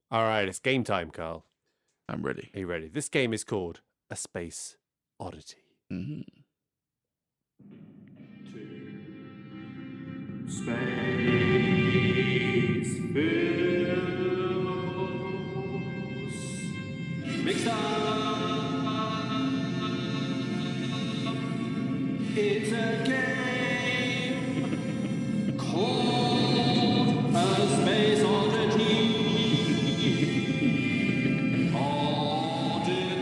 All right, it's game time, Carl.
I'm ready.
Are you ready? This game is called A Space Oddity.
Mm-hmm.
To space films. Mix up. It's a game called A Space Oddity. Oddity.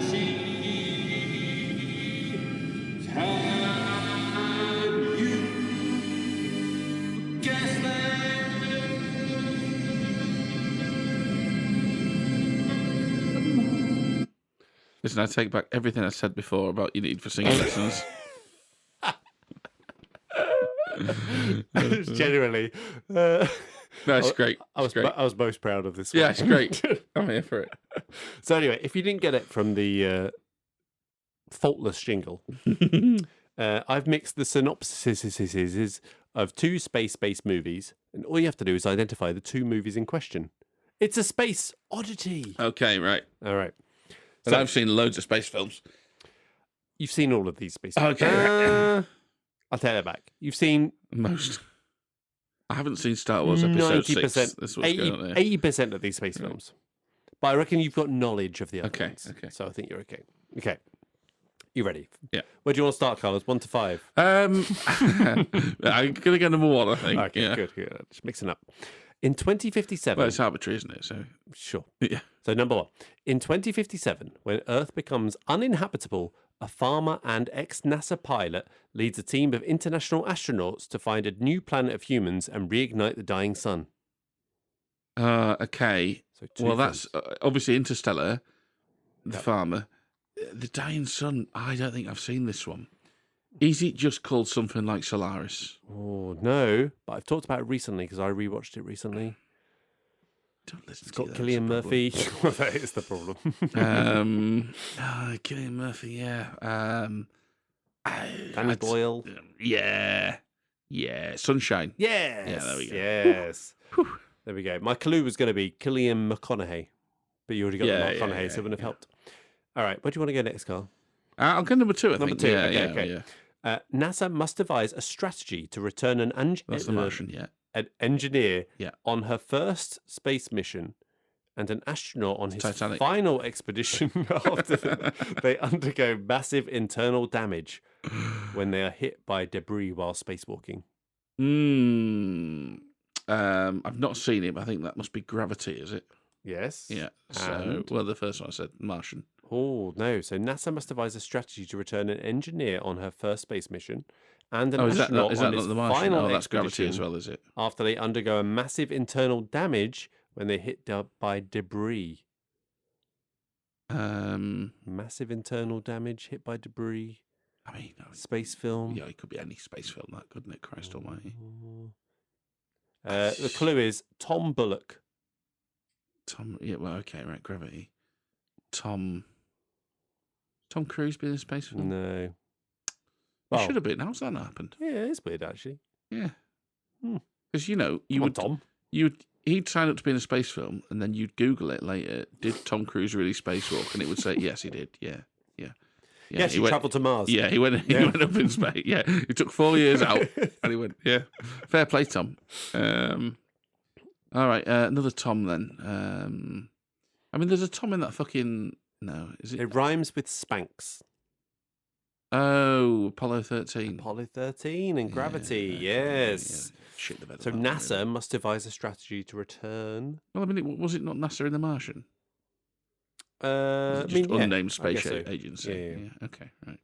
Listen, I take back everything I said before about your need for singing lessons.
Genuinely.
No, it's great.
I was most proud of this one.
Yeah, it's great. I'm here for it.
So anyway, if you didn't get it from the faultless jingle, I've mixed the synopsises of 2 space-based movies, and all you have to do is identify the 2 movies in question. It's a space oddity.
Okay, right.
All right.
And I've seen loads of space films.
You've seen all of these space
Okay.
I'll take that back. You've seen...
Most. I haven't seen Star Wars Episode 6.
90%,
That's what's going on there.
80% of these space films. But I reckon you've got knowledge of the other ones.
Okay.
So I think you're okay. Okay. You ready?
Yeah.
Where do you want to start, Carlos? 1 to 5?
I'm going to go number 1, I think.
Okay,
yeah.
good. Just mixing up. In 2057...
Well, it's arbitrary, isn't it? So
Sure.
yeah.
So number 1. In 2057, when Earth becomes uninhabitable, a farmer and ex-NASA pilot leads a team of international astronauts to find a new planet of humans and reignite the dying sun.
Okay.
So 2
Well,
films.
that's obviously Interstellar, the farmer. The Dying Sun, I don't think I've seen this one. Is it just called something like Solaris?
Oh, no. But I've talked about it recently because I rewatched it recently.
Don't listen
It's
to
got
you,
Cillian
that's
Murphy. Well, that is the problem.
Cillian Murphy, yeah.
Danny Boyle.
Yeah. Sunshine.
Yes.
Yeah, there we go.
Yes. There we go. My clue was going to be Cillian McConaughey, but you already got the McConaughey, so it wouldn't have helped. All right. Where do you want to go next, Carl?
I'll go number 2, I
Number
think.
2.
Yeah,
Okay. NASA must devise a strategy to return
That's the Martian, yeah.
an engineer
Yeah.
on her first space mission and an astronaut on his
Titanic.
final expedition after they undergo massive internal damage when they are hit by debris while spacewalking.
I've not seen it, but I think that must be Gravity, is it?
Yes.
Yeah. So,
And-
well, the first one I said, Martian.
Oh, no. So NASA must devise a strategy to return an engineer on her first space mission and an
Is that
astronaut
not
on his
the Martian?
final
Oh, that's Gravity
expedition
as well, is it?
after they undergo a massive internal damage when they hit by debris. Massive internal damage hit by debris.
I mean,
Space film.
yeah, it could be any space film, that couldn't it? Christ Almighty.
The clue is Tom Bullock.
Yeah, well, okay, right, Gravity. Tom Cruise been in a space film?
No.
It
Well,
should have been. How's that happened?
yeah, it's weird actually.
Yeah.
Hmm.
Because, you know,
Come on, Tom.
he'd sign up to be in a space film, and then you'd Google it later. Did Tom Cruise really spacewalk? And it would say, yes, he did. Yeah.
Yes, he travelled to Mars.
Yeah, he went up in space. Yeah, he took 4 years out, and he went. Yeah, fair play, Tom. All right, another Tom then. I mean, there's a Tom in that fucking. No, is it?
It rhymes with Spanx.
Oh, Apollo 13.
Apollo 13 and Gravity.
Yeah,
yes.
yeah. Shit the bed.
So
about that,
NASA
really.
must devise a strategy to return.
Well, I mean, was it not NASA in The Martian? Was
I
it
mean,
just
yeah,
unnamed
I guess
space
so.
agency.
Yeah.
Okay, right.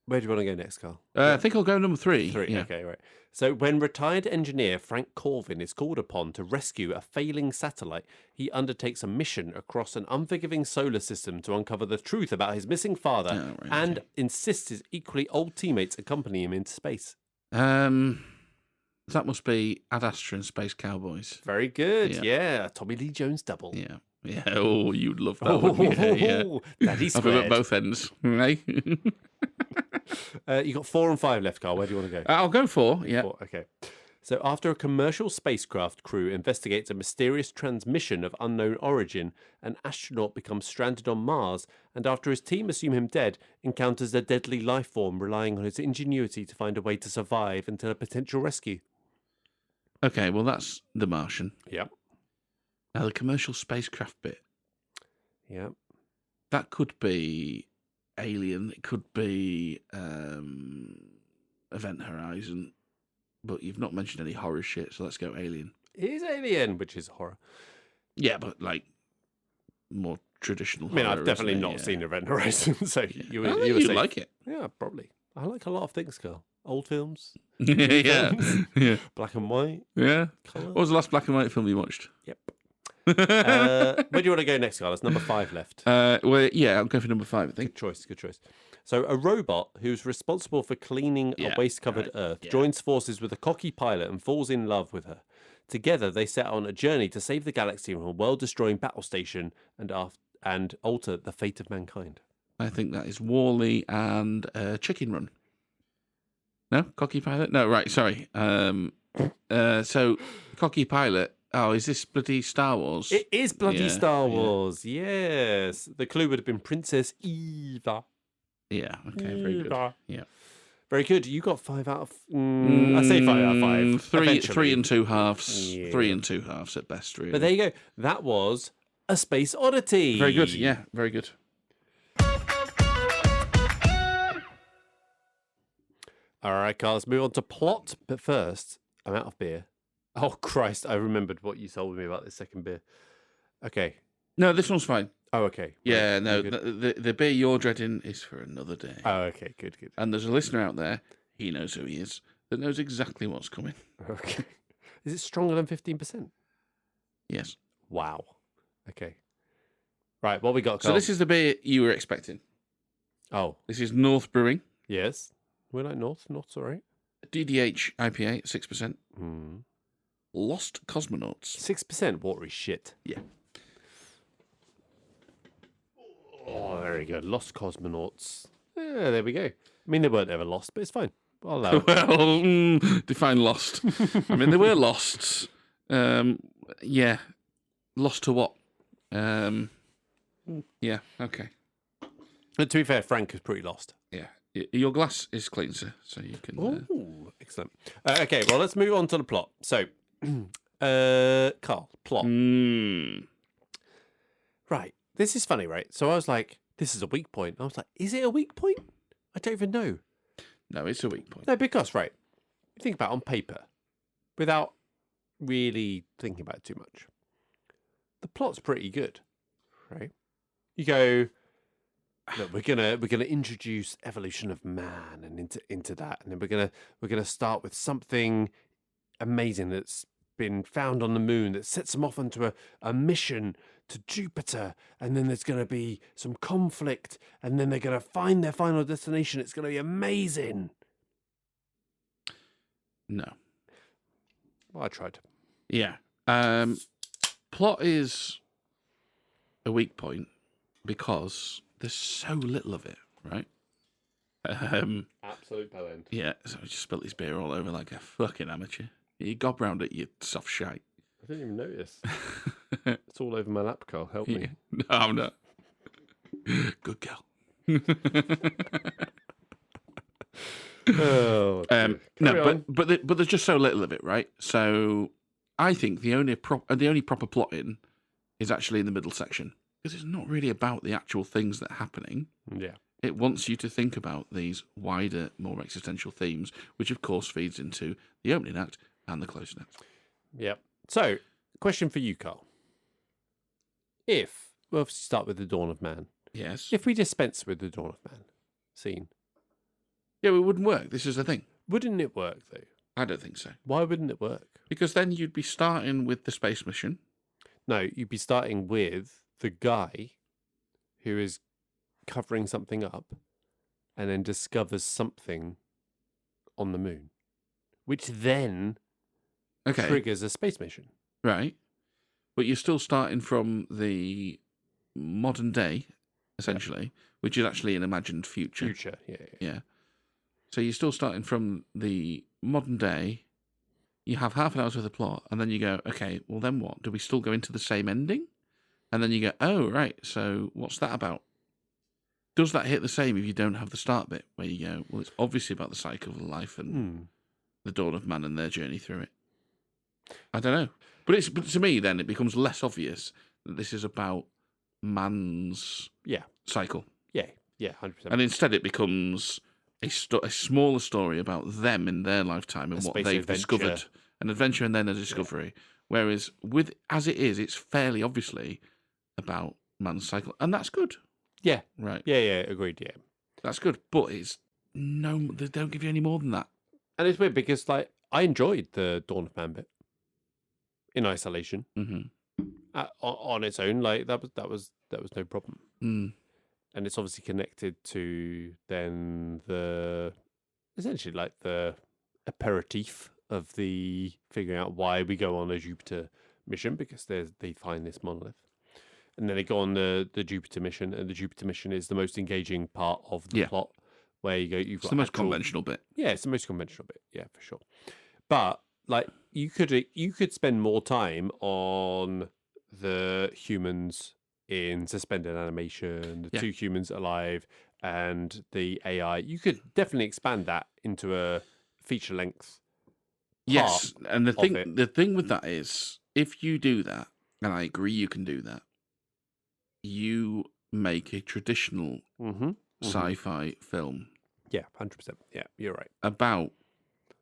Where do you want to go next, Carl?
I think I'll go number 3.
3.
Yeah.
Okay, right. So when retired engineer Frank Corvin is called upon to rescue a failing satellite, he undertakes a mission across an unforgiving solar system to uncover the truth about his missing father
Oh, right,
and
okay.
insists his equally old teammates accompany him into space.
That must be Ad Astra and Space Cowboys.
Very good.
Yeah.
Yeah. Tommy Lee Jones double.
Yeah. Yeah. Oh, you'd love that, wouldn't you? Yeah.
Daddy
I've been at
squared.
both ends. Right?
You got 4 and 5 left, Carl. Where do you want to go?
I'll go 4. Yeah.
4. Okay. So after a commercial spacecraft crew investigates a mysterious transmission of unknown origin, an astronaut becomes stranded on Mars, and after his team assume him dead, encounters a deadly life form, relying on his ingenuity to find a way to survive until a potential rescue.
Okay, well, that's The Martian.
Yep.
Now, the commercial spacecraft bit,
Yep.
that could be Alien. It could be Event Horizon. But you've not mentioned any horror shit, so let's go Alien.
It is Alien, which is horror.
Yeah, but like more traditional
I mean,
horror.
I've definitely
isn't it?
not
Yeah.
seen Event Horizon, so
Yeah.
you
I
were
think you'd
safe.
like it.
Yeah, probably. I like a lot of things, Carl. Old films,
Yeah. Yeah.
black and white,
Yeah.
colour.
What was the last black and white film you watched?
Yep. Where do you want to go next, Carlos? Number 5 left.
Well, yeah, I'll go for number 5, I think.
Good choice, good choice. So, a robot who's responsible for cleaning a waste-covered Earth joins forces with a cocky pilot and falls in love with her. Together, they set on a journey to save the galaxy from a world-destroying battle station and alter the fate of mankind.
I think that is Wall-E and Chicken Run. No? Cocky Pilot? No, right, sorry. So, Cocky Pilot... Oh, is this bloody Star Wars?
It is bloody Star Wars, yes. The clue would have been Princess Eva.
Yeah, okay, very good. Yeah.
Very good. You got 5 out of... I say 5 out of 5.
3 and 2 halves. Yeah. 3 and 2 halves at best, really.
But there you go. That was A Space Oddity.
Very good, yeah, very good.
All right, Carl, let's move on to plot. But first, I'm out of beer. Oh, Christ, I remembered what you told me about this second beer. Okay.
No, this one's fine.
Oh, okay.
Yeah, right. No, the beer you're dreading is for another day.
Oh, okay, good.
And there's a listener out there, he knows who he is, that knows exactly what's coming.
Okay. Is it stronger than 15%?
Yes.
Wow. Okay. Right, what we got, Carl?
So this is the beer you were expecting.
Oh.
This is North Brewing.
Yes. We like North. North's all right.
DDH IPA, 6%.
Hmm.
Lost Cosmonauts.
6% watery shit.
Yeah.
Oh, very good. Lost Cosmonauts. Yeah, there we go. I mean, they weren't ever lost, but it's fine. I'll allow it.
Well, define lost. I mean, they were lost. Yeah. Lost to what? Yeah, okay.
But to be fair, Frank is pretty lost.
Yeah. Your glass is clean, sir, so you can...
Oh, excellent. Okay, well, let's move on to the plot. So, Carl, plot. Right. This is funny, right? So I was like, this is a weak point. I was like, is it a weak point? I don't even know.
No, it's a weak point.
No, because, right, you think about it on paper, without really thinking about it too much. The plot's pretty good, right? You go, look, we're gonna introduce evolution of man and into that, and then we're gonna start with something amazing that's been found on the moon that sets them off onto a mission to Jupiter, and then there's going to be some conflict, and then they're going to find their final destination. It's going to be amazing.
No.
Well, I tried.
Yeah. Plot is a weak point because there's so little of it, right?
Absolute bell end.
Yeah, so I just spilled his beer all over like a fucking amateur. You gob round it, you soft shite.
I didn't even notice. It's all over my lap, Carl. Help me.
No, I'm not. Good girl. No, but there's just so little of it, right? So I think the only proper plotting is actually in the middle section because it's not really about the actual things that are happening.
Yeah.
It wants you to think about these wider, more existential themes, which of course feeds into the opening act and the closing act.
Yep. So, question for you, Carl. We'll start with the Dawn of Man.
Yes.
If we dispense with the Dawn of Man scene.
Yeah, it wouldn't work. This is the thing.
Wouldn't it work, though?
I don't think so.
Why wouldn't it work?
Because then you'd be starting with the space mission.
No, you'd be starting with the guy who is covering something up and then discovers something on the moon, which then triggers a space mission.
Right. But you're still starting from the modern day, essentially, which is actually an imagined future. Yeah. So you're still starting from the modern day. You have half an hour's worth of plot, and then you go, okay, well then what? Do we still go into the same ending? And then you go, oh, right, so what's that about? Does that hit the same if you don't have the start bit, where you go, well, it's obviously about the cycle of life and the dawn of man and their journey through it? I don't know. But to me, then, it becomes less obvious that this is about man's cycle.
Yeah, 100%.
And instead it becomes a smaller story about them in their lifetime and what they've discovered. An adventure and then a discovery. Whereas, as it is, it's fairly obviously about man's cycle. And that's good.
Yeah.
Right.
Yeah, agreed, yeah.
That's good. But they don't give you any more than that.
And it's weird because, I enjoyed the Dawn of Man bit in isolation.
Mm-hmm.
on its own, like that was no problem.
Mm.
And it's obviously connected to then essentially like the aperitif of the figuring out why we go on a Jupiter mission, because they find this monolith. And then they go on the Jupiter mission, and the Jupiter mission is the most engaging part of the plot, where you've got
the most conventional bit.
Yeah, it's the most conventional bit. Yeah, for sure. But like you could spend more time on the humans in suspended animation, the two humans alive, and the AI. You could definitely expand that into a feature length.
Yes, and the thing with that is, if you do that, and I agree you can do that, you make a traditional sci-fi film.
Yeah, 100%. Yeah, you're right.
About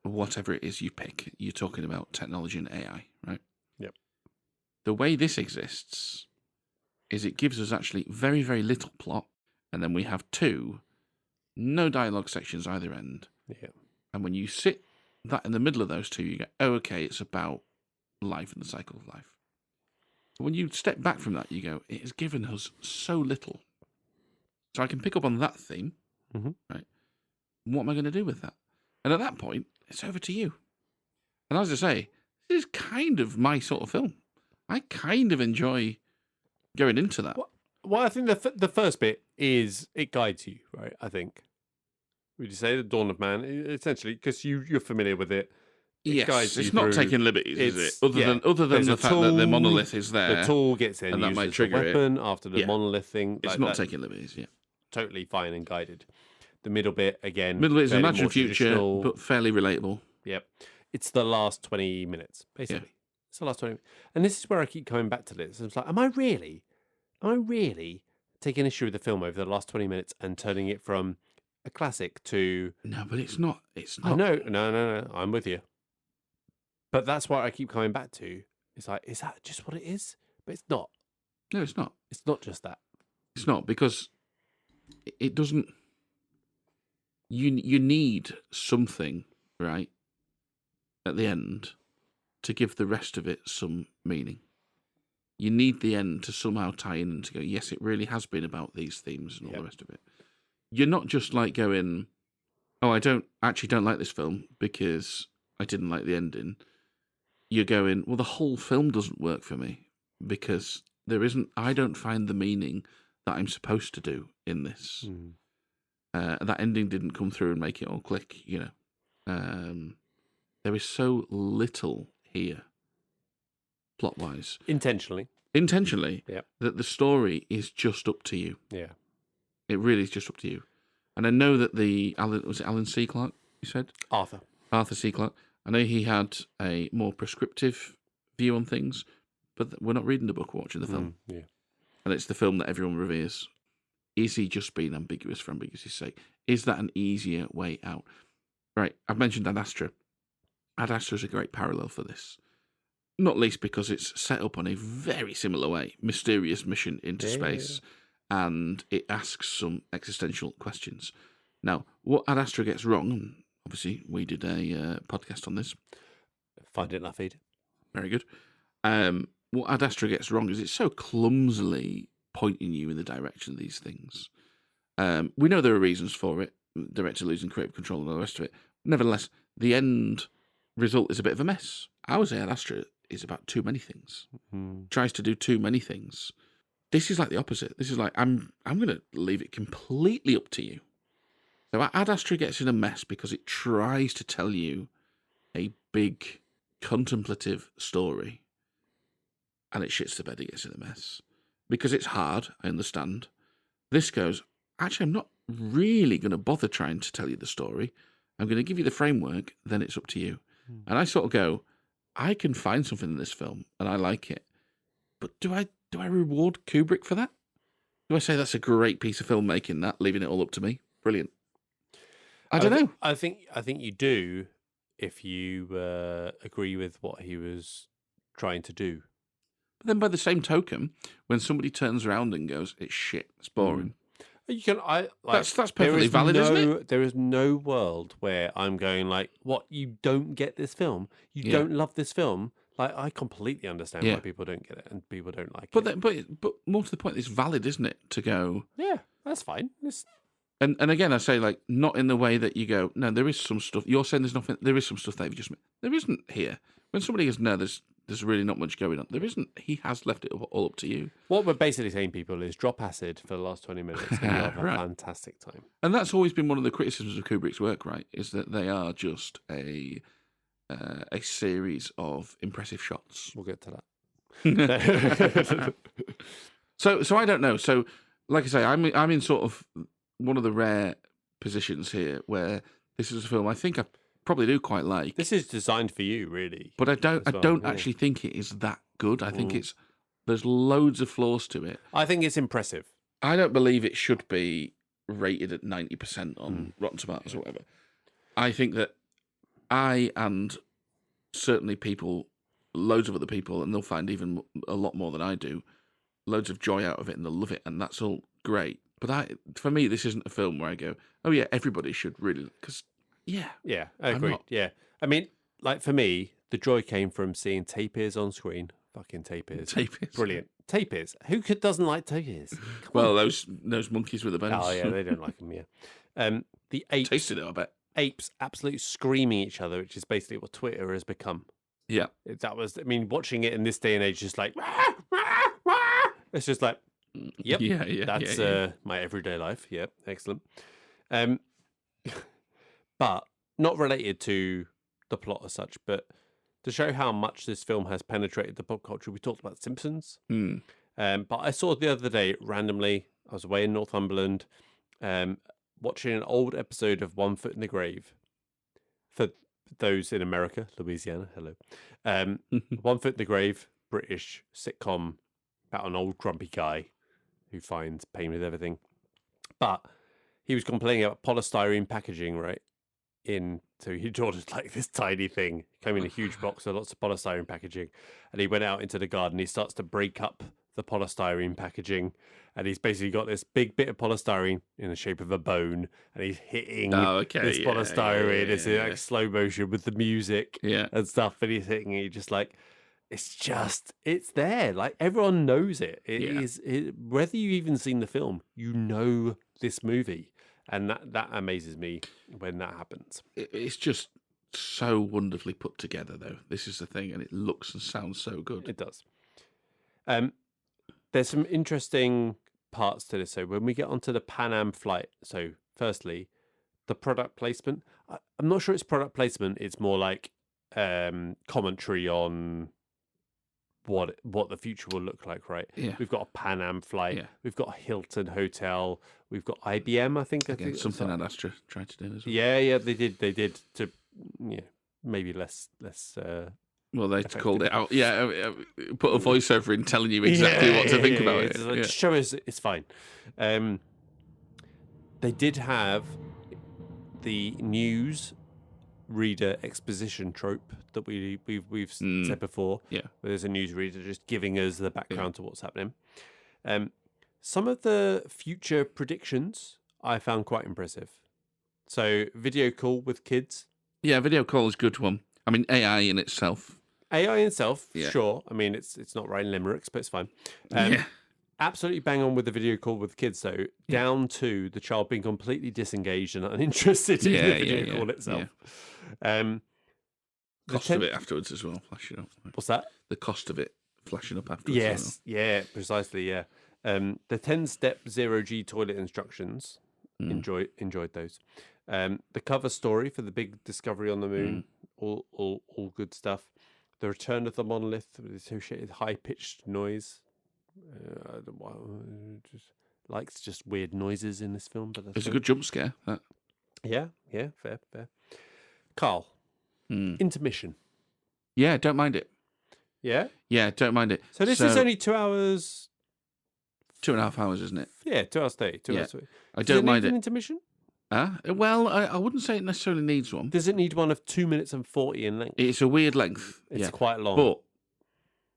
whatever it is you pick. You're talking about technology and AI, right?
Yep.
The way this exists is it gives us actually very, very little plot, and then we have no dialogue sections either end.
Yeah.
And when you sit that in the middle of those two, you go, oh, okay, it's about life and the cycle of life. But when you step back from that, you go, it has given us so little. So I can pick up on that theme, right? What am I going to do with that? And at that point, it's over to you. And as I say, this is kind of my sort of film. I kind of enjoy going into that.
Well, I think the first bit is it guides you, right? I think. Would you say the Dawn of Man, essentially, because you're familiar with it?
Yes, it's not taking liberties, is it? Other than the fact that the monolith is there,
the tool gets in, and that might trigger a weapon after the monolith thing.
It's not taking liberties. Yeah,
totally fine and guided. The middle bit again.
Middle bit is imagined future, but fairly relatable.
Yep, it's the last 20 minutes basically. Yeah. It's the last 20 minutes, and this is where I keep coming back to this. It's like, am I really taking issue with the film over the last 20 minutes and turning it from a classic to...
No, but it's not.
I know. No. I'm with you. But that's what I keep coming back to. It's like, is that just what it is? But it's not.
No, it's not.
It's not just that.
It's not, because it doesn't... You need something, right, at the end to give the rest of it some meaning. You need the end to somehow tie in and to go, yes, it really has been about these themes and all the rest of it. You're not just like going, oh, I don't like this film because I didn't like the ending. You're going, well, the whole film doesn't work for me because I don't find the meaning that I'm supposed to do in this. That ending didn't come through and make it all click, There is so little here, plot-wise.
Intentionally,
that the story is just up to you.
Yeah.
It really is just up to you. And I know that was it Alan C. Clarke, you said?
Arthur
C. Clarke. I know he had a more prescriptive view on things, but we're not reading the book, we're watching the film.
Yeah.
And it's the film that everyone reveres. Is he just being ambiguous for ambiguity's sake? Is that an easier way out? Right, I've mentioned Ad Astra. Ad Astra is a great parallel for this. Not least because it's set up on a very similar way. Mysterious mission into space. And it asks some existential questions. Now, what Ad Astra gets wrong, and obviously we did a podcast on this.
Find it in our feed.
Very good. What Ad Astra gets wrong is it's so clumsily pointing you in the direction of these things. We know there are reasons for it. Director losing creative control and all the rest of it. Nevertheless, the end result is a bit of a mess. I would say Ad Astra is about too many things. Tries to do too many things. This is like the opposite. This is like, I'm going to leave it completely up to you. So Ad Astra gets in a mess because it tries to tell you a big contemplative story. And it shits the bed, it gets in a mess. Because it's hard, I understand. This goes, actually, I'm not really going to bother trying to tell you the story. I'm going to give you the framework, then it's up to you. And I sort of go, I can find something in this film, and I like it. But do I reward Kubrick for that? Do I say that's a great piece of filmmaking, that, leaving it all up to me? Brilliant. I don't know.
I think you do if you agree with what he was trying to do.
But then by the same token, when somebody turns around and goes, it's shit, it's boring.
You can,
that's perfectly valid, isn't it?
There is no world where I'm going like, what, you don't get this film? You don't love this film? Like, I completely understand
Yeah.
why people don't get it and people don't like
But
it.
but more to the point, it's valid, isn't it? To go.
Yeah, that's fine.
And again, I say, like, not in the way that you go, no, there is some stuff. You're saying there's nothing. There is some stuff they've just. There isn't here. When somebody goes, no, there's really not much going on. There isn't. He has left it all up to you.
What we're basically saying, people, is drop acid for the last 20 minutes and you'll have a
Right.
fantastic time.
And that's always been one of the criticisms of Kubrick's work, right? Is that they are just a series of impressive shots.
We'll get to that.
So I don't know. So, like I say, I'm in sort of one of the rare positions here where this is a film I think I probably do quite like.
This is designed for you, really.
But I don't
as well,
don't
yeah.
actually think it is that good. I think there's loads of flaws to it.
I think it's impressive.
I don't believe it should be rated at 90% on Rotten Tomatoes or whatever. I think that I and certainly people, loads of other people, and they'll find even a lot more than I do, loads of joy out of it and they'll love it, and that's all great. But for me, this isn't a film where I go, oh yeah, everybody should really, because
Yeah, I agree. Yeah. I mean, like for me, the joy came from seeing tapirs on screen. Fucking tapirs.
Tapirs.
Brilliant. Tapirs. Who doesn't like tapirs? Come
Well,
on.
those monkeys with the bones.
Oh, yeah, they don't like them, yeah. The apes,
Tasted it, I bet.
apes absolutely screaming each other, which is basically what Twitter has become.
Yeah.
Watching it in this day and age, just like, it's just like, yep,
Yeah.
that's my everyday life. Yep, excellent. But not related to the plot as such, but to show how much this film has penetrated the pop culture. We talked about Simpsons, but I saw the other day randomly. I was away in Northumberland, watching an old episode of One Foot in the Grave. For those in America, Louisiana, hello. One Foot in the Grave, British sitcom about an old grumpy guy who finds pain with everything. But he was complaining about polystyrene packaging, right? So he ordered like this tiny thing, came in a huge box with lots of polystyrene packaging, and he went out into the garden. He starts to break up the polystyrene packaging, and he's basically got this big bit of polystyrene in the shape of a bone, and he's hitting this polystyrene. It's in like slow motion with the music and stuff, and he's hitting it. Just like it's there. Like everyone knows it. It is whether you've even seen the film, you know this movie. And that amazes me when that happens.
It's just so wonderfully put together, though. This is the thing, and it looks and sounds so good.
It does. There's some interesting parts to this. So when we get onto the Pan Am flight, so firstly, the product placement. I'm not sure it's product placement. It's more like commentary on what the future will look like, right?
Yeah.
We've got a Pan Am flight. Yeah. We've got a Hilton hotel. We've got IBM, I think.
Again, something Ad Astra tried to do as well.
Yeah, they did to, maybe less.
Well, they called it out. Yeah, put a voiceover in telling you exactly what to think about it.
Just show us it's fine. They did have the news reader exposition trope that we've said before.
Yeah,
where there's a newsreader just giving us the background to what's happening. Some of the future predictions I found quite impressive. So, video call with kids.
Yeah, video call is a good one. I mean, AI in itself.
Sure. I mean, it's not writing limericks, but it's fine. Absolutely bang on with the video call with kids, though, down to the child being completely disengaged and uninterested in the video call itself.
Yeah. Cost of it afterwards as well, flashing up.
What's that?
The cost of it flashing up afterwards.
Yes, yeah, precisely, yeah. The 10-step 0G toilet instructions, enjoyed those. The cover story for the big discovery on the moon, all good stuff. The return of the monolith with associated high-pitched noise. I don't know, likes just weird noises in this film, but
it's a good jump scare. That.
Yeah, fair. Carl, intermission.
Yeah, don't mind it.
Yeah?
Yeah, don't mind it.
So this is only 2 hours...
2.5 hours, isn't it?
Yeah, 2 hours 30. 2 hours 30.
I don't mind it.
Intermission?
Well, I wouldn't say it necessarily needs one.
Does it need one of 2 minutes and 40 in length?
It's a weird length.
It's quite long.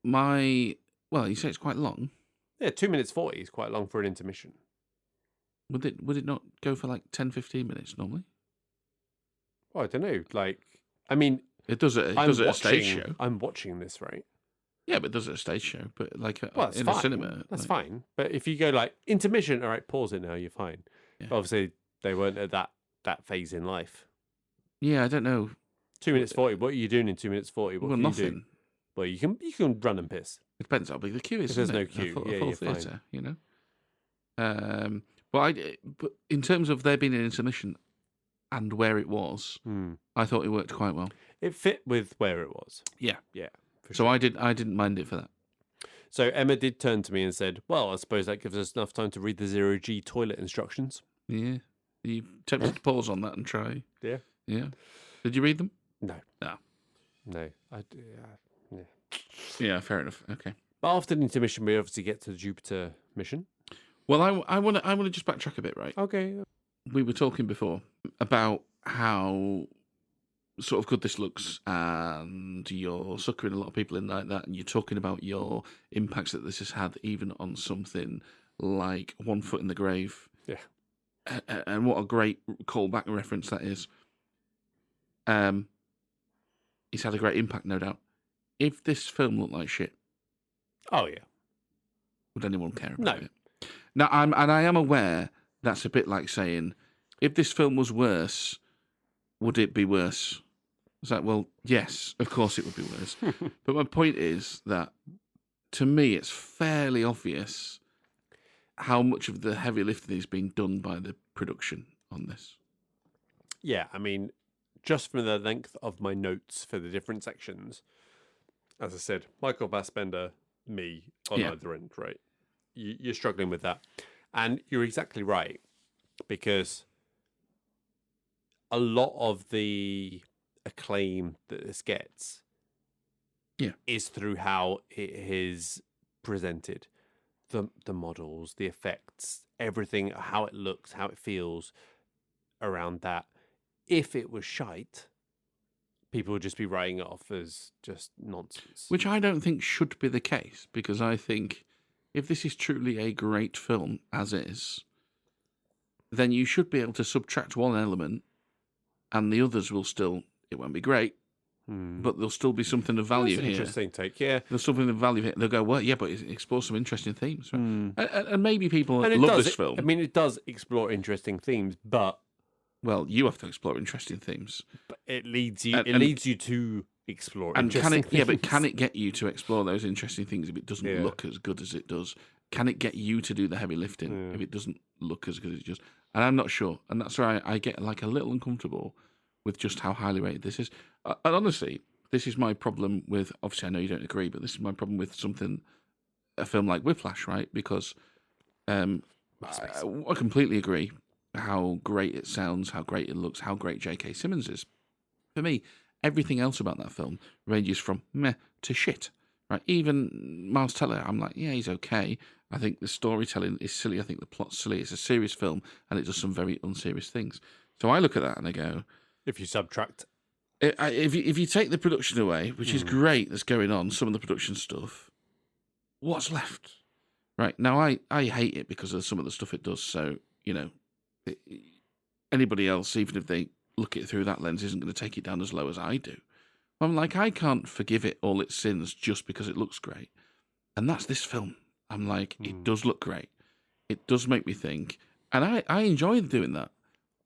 But you say it's quite long.
Yeah, 2 minutes 40 is quite long for an intermission.
Would it not go for like 10, 15 minutes normally?
Well, I don't know. Like, I mean,
It does it. It does it at a stage show.
I'm watching this, right?
Yeah, but it does it at a stage show. But like
Well,
in
fine.
a cinema,
That's
like,
fine. But if you go like intermission, all right, pause it now. You're fine.
Yeah.
But obviously, they weren't at that phase in life.
Yeah, I don't know.
2 minutes 40. What are you doing in 2 minutes 40? What
Well,
can
nothing.
you do? Well, you can run and piss.
It depends how big the queue is.
If there's
isn't
no
it?
queue,
A
yeah,
full
you're fine.
theatre, you know. But in terms of there being an intermission and where it was, I thought it worked quite well.
It fit with where it was.
Yeah.
Yeah. For
So
sure.
I didn't mind it for that.
So Emma did turn to me and said, "Well, I suppose that gives us enough time to read the 0G toilet instructions."
Yeah. You tempted to pause on that and try.
Yeah.
Yeah. Did you read them?
No.
No.
No.
Yeah, fair enough. Okay.
But after the intermission, we obviously get to the Jupiter mission.
Well, I want to just backtrack a bit, right?
Okay.
We were talking before about how sort of good this looks, and you're suckering a lot of people in like that, and you're talking about your impacts that this has had even on something like One Foot in the Grave.
Yeah.
And what a great callback reference that is. It's had a great impact, no doubt. If this film looked like shit,
Oh yeah.
would anyone care
No.
about it? Now, I am aware that's a bit like saying, if this film was worse, would it be worse? It's like, well, yes, of course it would be worse. But my point is that, to me, it's fairly obvious how much of the heavy lifting is being done by the production on this.
Yeah, I mean, just from the length of my notes for the different sections, as I said, Michael Fassbender, me on
Yeah.
either end, right? You're struggling with that. And you're exactly right, because a lot of the acclaim that this gets is through how it is presented. The models, the effects, everything, how it looks, how it feels around that. If it was shite, people would just be writing it off as just nonsense.
Which I don't think should be the case, because I think if this is truly a great film, as is, then you should be able to subtract one element and the others will still, it won't be great, but there'll still be something of value
That's an
here.
interesting take, yeah.
There's something of value here. They'll go, well, yeah, but it explores some interesting themes. Right? And maybe people
And it
love
does.
this film.
I mean, it does explore interesting themes, but
Well, you have to explore interesting themes.
it leads you.
And-
It leads you to explore
And
interesting
can it? Yeah, but
things.
can it get you to explore those interesting things if it doesn't
Yeah.
look as good as it does? Can it get you to do the heavy lifting if it doesn't look as good as it does? And I'm not sure. And that's why I get like a little uncomfortable with just how highly rated this is. And honestly, this is my problem with. Obviously, I know you don't agree, but this is my problem with a film like Whiplash, right? Because I completely agree how great it sounds, how great it looks, how great J.K. Simmons is. For me, everything else about that film ranges from meh to shit. Right? Even Miles Teller, I'm like, yeah, he's okay. I think the storytelling is silly. I think the plot's silly. It's a serious film, and it does some very unserious things. So I look at that and I go,
If you subtract,
if you take the production away, which is great, that's going on, some of the production stuff, what's left? Right now, I hate it because of some of the stuff it does. So anybody else, even if they look at it through that lens, isn't going to take it down as low as I do. I'm like, I can't forgive it all its sins just because it looks great. And that's this film. I'm like, it does look great. It does make me think. And I enjoy doing that.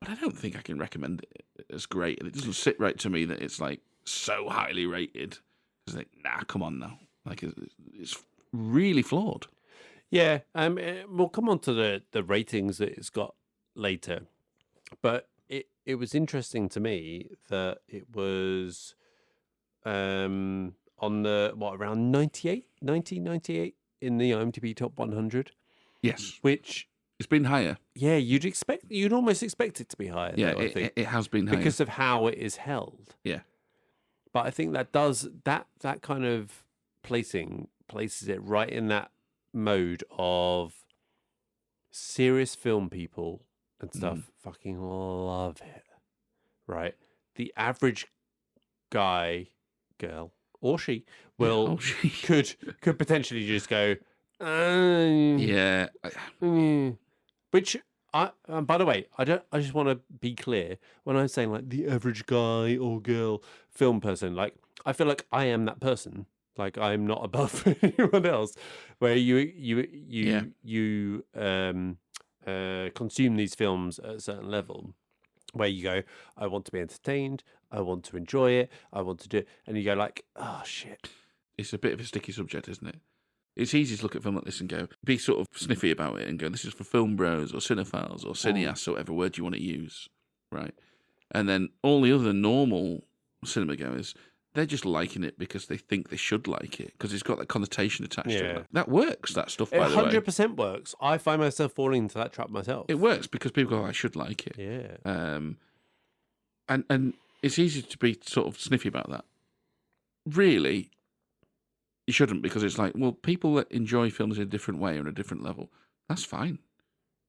But I don't think I can recommend it as great. And it doesn't sit right to me that it's like so highly rated. It's like, nah, come on now. Like, it's really flawed.
yeah. We'll come on to the ratings that it's got later, but it was interesting to me that it was on the around 98 in the IMDb top 100,
Yes.
which
It's been higher.
yeah, you'd almost expect it to be higher.
Yeah,
though, I think,
it has been higher.
because of how it is held.
Yeah.
But I think that does that kind of places it right in that mode of serious film people and stuff fucking love it. Right? The average guy, girl, or she will could potentially just go
Yeah.
which By the way, I don't. I just want to be clear when I'm saying like the average guy or girl film person. Like I feel like I am that person. Like I'm not above anyone else. Where you consume these films at a certain level, where you go, I want to be entertained, I want to enjoy it, I want to do it, and you go like, oh shit.
It's a bit of a sticky subject, isn't it? It's easy to look at a film like this and go, be sort of sniffy about it and go, this is for film bros or cinephiles or cineasts or whatever word you want to use, right? And then all the other normal cinema goers, they're just liking it because they think they should like it because it's got that connotation attached to it. That works, that stuff, by the way.
It 100% works. I find myself falling into that trap myself.
It works because people go, I should like it.
Yeah.
And it's easy to be sort of sniffy about that. Really, you shouldn't, because it's like, well, people that enjoy films in a different way or on a different level, that's fine.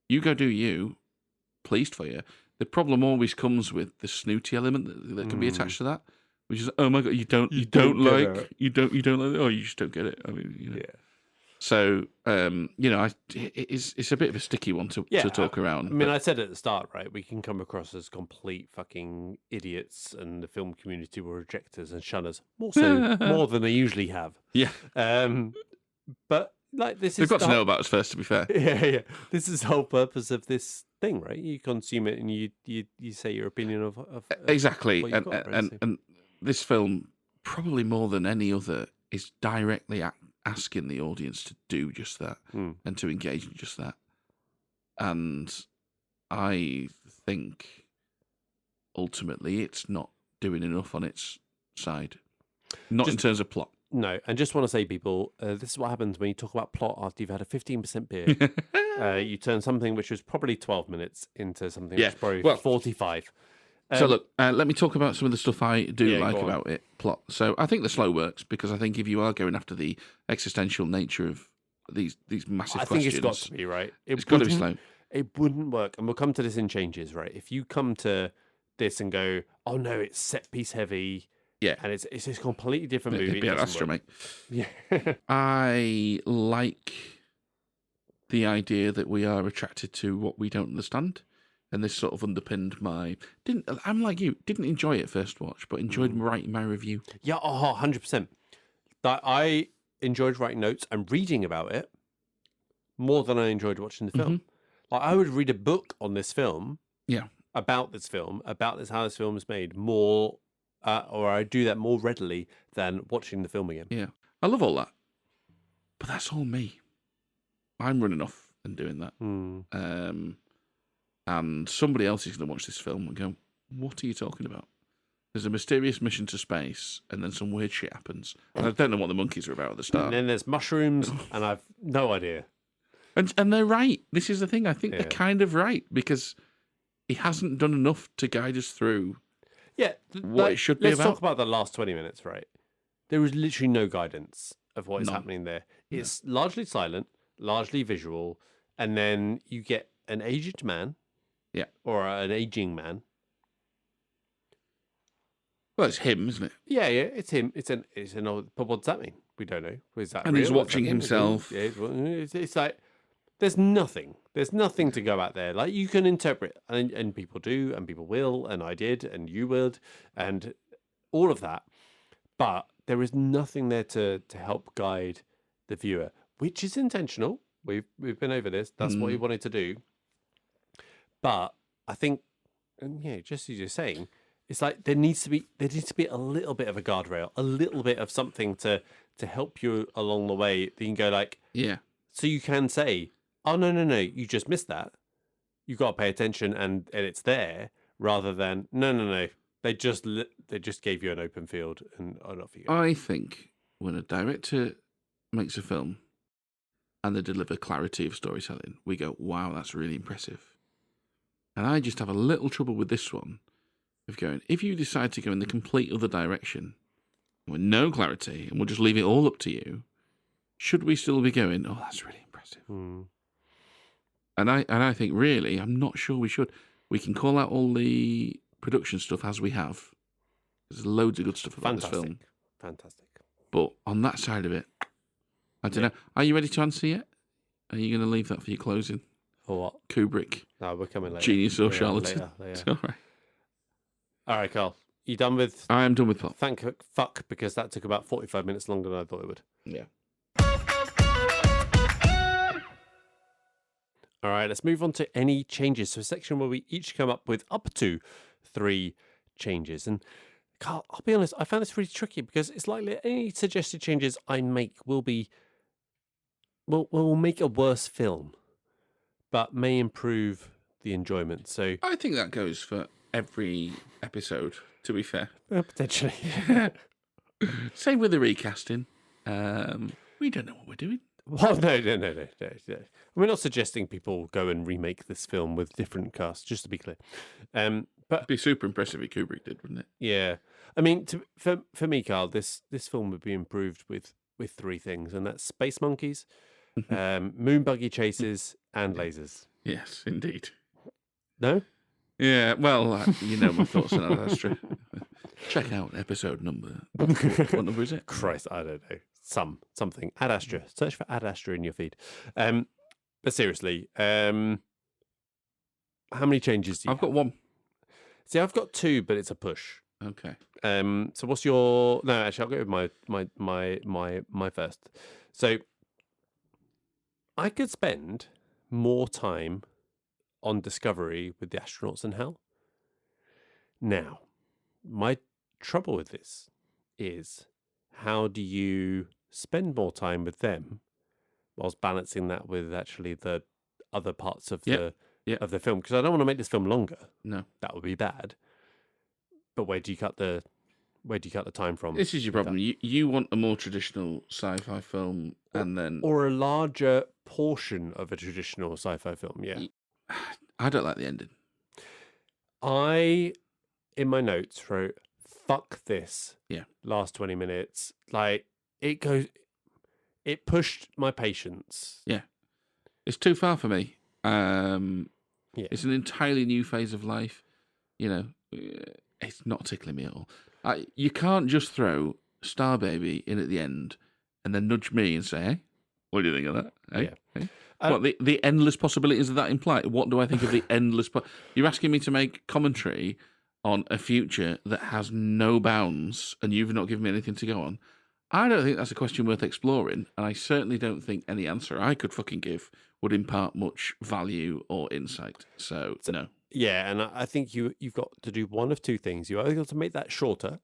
You go do you, pleased for you. The problem always comes with the snooty element that can be attached to that, which is, oh my god, you don't like it. Oh, you just don't get it. I mean,
Yeah.
So, it's a bit of a sticky one to talk around.
I mean, I said at the start, right? We can come across as complete fucking idiots, and the film community will reject us and shun us more than they usually have.
Yeah.
But like this
They've
is
got to know about us first, to be fair.
Yeah. This is the whole purpose of this thing, right? You consume it and you say your opinion of
exactly.
what you've got,
and this film, probably more than any other, is directly asking the audience to do just that and to engage in just that. And I think ultimately it's not doing enough on its side, in terms of plot.
No, and just want to say, people, this is what happens when you talk about plot after you've had a 15% beer. You turn something which was probably 12 minutes into something which was probably 45.
So look, let me talk about some of the stuff I do like about it. Plot. So I think the slow works because I think if you are going after the existential nature of these massive questions,
I think it's got to be right.
It's got to be slow.
It wouldn't work, and we'll come to this in changes, right? If you come to this and go, oh no, it's set piece heavy, and it's a completely different movie.
Yeah, that's true, mate.
Yeah,
I like the idea that we are attracted to what we don't understand. And this sort of underpinned I'm like you, didn't enjoy it first watch, but enjoyed writing my review.
Yeah, 100%. That I enjoyed writing notes and reading about it more than I enjoyed watching the film. Like I would read a book on this film, about this film, how this film is made more, or I do that more readily than watching the film again.
Yeah, I love all that, but that's all me. I'm running off and doing that. And somebody else is going to watch this film and go, what are you talking about? There's a mysterious mission to space, and then some weird shit happens. And I don't know what the monkeys are about at the start.
And then there's mushrooms, and I've no idea.
And they're right. This is the thing. I think they're kind of right, because he hasn't done enough to guide us through what it should be about.
Let's talk about the last 20 minutes, right? There is literally no guidance of what is happening there. It's largely silent, largely visual, and then you get an aged man.
Yeah.
Or an aging man.
Well, it's him, isn't it?
Yeah, it's him. It's an old. But what does that mean? We don't know. Is that?
And
real?
he's watching himself.
Yeah, it's like there's nothing. There's nothing to go out there. Like you can interpret, and people do, and people will, and I did, and you would, and all of that. But there is nothing there to help guide the viewer, which is intentional. We've been over this. That's what he wanted to do. But I think, just as you're saying, it's like there needs to be a little bit of a guardrail, a little bit of something to help you along the way. That you can go like, so you can say, oh no, you just missed that. You got to pay attention, and it's there, rather than no, they just gave you an open field and off you go.
I think when a director makes a film and they deliver clarity of storytelling, we go, wow, that's really impressive. And I just have a little trouble with this one of going, if you decide to go in the complete other direction with no clarity and we'll just leave it all up to you, should we still be going, oh, that's really impressive? And I think, really, I'm not sure we should. We can call out all the production stuff as we have. There's loads of good stuff about this film.
Fantastic.
But on that side of it, I don't know. Are you ready to answer yet? Are you going to leave that for your closing?
For what?
Kubrick.
No, we're coming later.
Genius or
Yeah,
charlatan.
later.
It's all right.
All right, Carl. You done with...
I am done with plot.
Thank fuck, because that took about 45 minutes longer than I thought it would.
Yeah.
All right, let's move on to any changes. So a section where we each come up with up to 3 changes. And Carl, I'll be honest, I found this really tricky because it's likely any suggested changes I make will make a worse film, but may improve the enjoyment. So
I think that goes for every episode, to be fair.
Potentially.
Same with the recasting. We don't know what we're doing.
Well, no. We're not suggesting people go and remake this film with different casts, just to be clear. But
It'd be super impressive if Kubrick did, wouldn't it?
yeah, I mean, for me, Carl, this film would be improved with 3 things, and that's space monkeys, moon buggy chases, and lasers.
Yes, indeed.
No?
Yeah, well, you know my thoughts on Ad Astra. Check out episode number. What number is it?
Christ, I don't know. Something. Ad Astra. Search for Ad Astra in your feed. But seriously, how many changes do you
I've got 1.
See, I've got 2, but it's a push.
Okay.
So what's your... No, actually, I'll go with my first. So I could spend more time on Discovery with the astronauts in Hell. Now, my trouble with this is, how do you spend more time with them whilst balancing that with actually the other parts of the film? Because I don't want to make this film longer.
No,
that would be bad. But where do you cut the time from?
This is your problem. You want a more traditional sci-fi film, and then
or a larger portion of a traditional sci-fi film. Yeah,
I don't like the ending.
I, in my notes, wrote "fuck this."
Yeah,
last 20 minutes, like it pushed my patience.
Yeah, it's too far for me.
Yeah.
It's an entirely new phase of life. You know, it's not tickling me at all. You can't just throw Star Baby in at the end and then nudge me and say, "Hey, what do you think of that?" Hey?
Yeah.
Hey? What the endless possibilities of that imply? What do I think of the endless? You're asking me to make commentary on a future that has no bounds, and you've not given me anything to go on. I don't think that's a question worth exploring, and I certainly don't think any answer I could fucking give would impart much value or insight. So no.
Yeah, and I think you've got to do one of 2 things. You either got to make that shorter,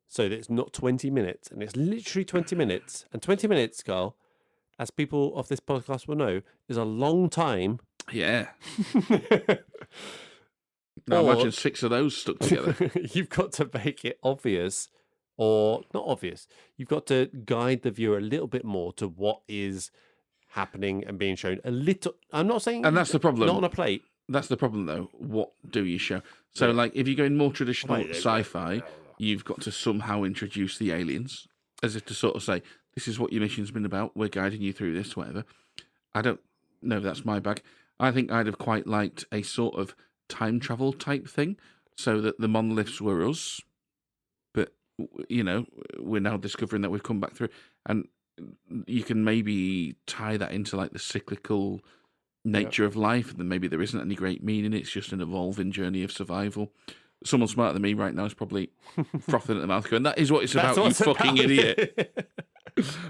so that it's not 20 minutes, and it's literally 20 minutes. And 20 minutes, Carl, as people of this podcast will know, is a long time.
Yeah. Now imagine 6 of those stuck together.
You've got to make it obvious, or not obvious. You've got to guide the viewer a little bit more to what is happening and being shown a little. I'm not saying,
and that's the problem.
Not on a plate.
That's the problem, though. What do you show? So, like, if you go in more traditional sci-fi, you've got to somehow introduce the aliens, as if to sort of say, "This is what your mission's been about. We're guiding you through this, whatever." I don't know if that's my bag. I think I'd have quite liked a sort of time travel type thing, so that the monoliths were us, but you know, we're now discovering that we've come back through, and you can maybe tie that into like the cyclical nature of life, and then maybe there isn't any great meaning. It's just an evolving journey of survival. Someone smarter than me right now is probably frothing at the mouth, going, "That is what it's about, you fucking idiot."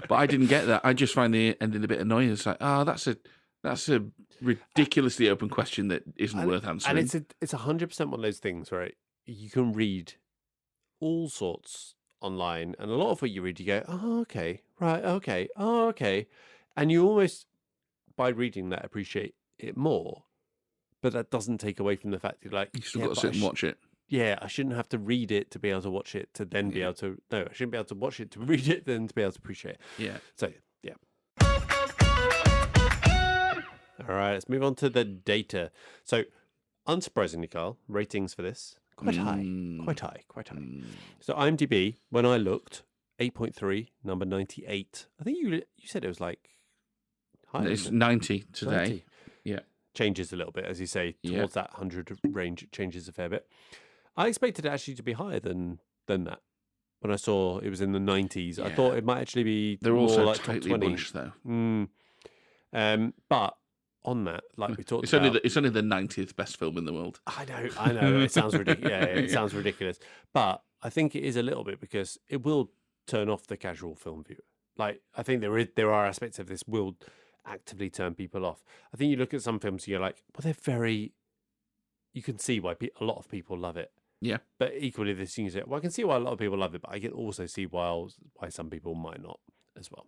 But I didn't get that. I just find the ending a bit annoying. It's like, that's a ridiculously open question that isn't worth answering.
And it's 100% one of those things, right? You can read all sorts online, and a lot of what you read, you go, "Oh, okay, right, okay, oh, okay," and you almost, by reading that, appreciate it more. But that doesn't take away from the fact that, like,
you still got to sit and watch it.
Yeah, I shouldn't have to read it to be able to watch it to then be able to. No, I shouldn't be able to watch it to read it then to be able to appreciate it.
Yeah.
So yeah. All right, let's move on to the data. So, unsurprisingly, Carl, ratings for this quite high. So IMDb, when I looked, 8.3, number 98. I think you said it was like higher.
It's 90 today.
90.
Yeah.
Changes a little bit, as you say, towards that 100 range. It changes a fair bit. I expected it actually to be higher than that. When I saw it was in the 90s, I thought it might actually be
They're
more
also
like
tightly
top 20.
bunched, though.
But on that, like we talked
It's
about,
only the 90th best film in the world.
I know. It sounds ridiculous. Yeah, it sounds ridiculous. But I think it is a little bit because it will turn off the casual film viewer. Like, I think there are aspects of this will actively turn people off. I think you look at some films and you're like, well, they're very. You can see why a lot of people love it.
Yeah.
But equally, this thing is, well, I can see why a lot of people love it, but I can also see why some people might not as well.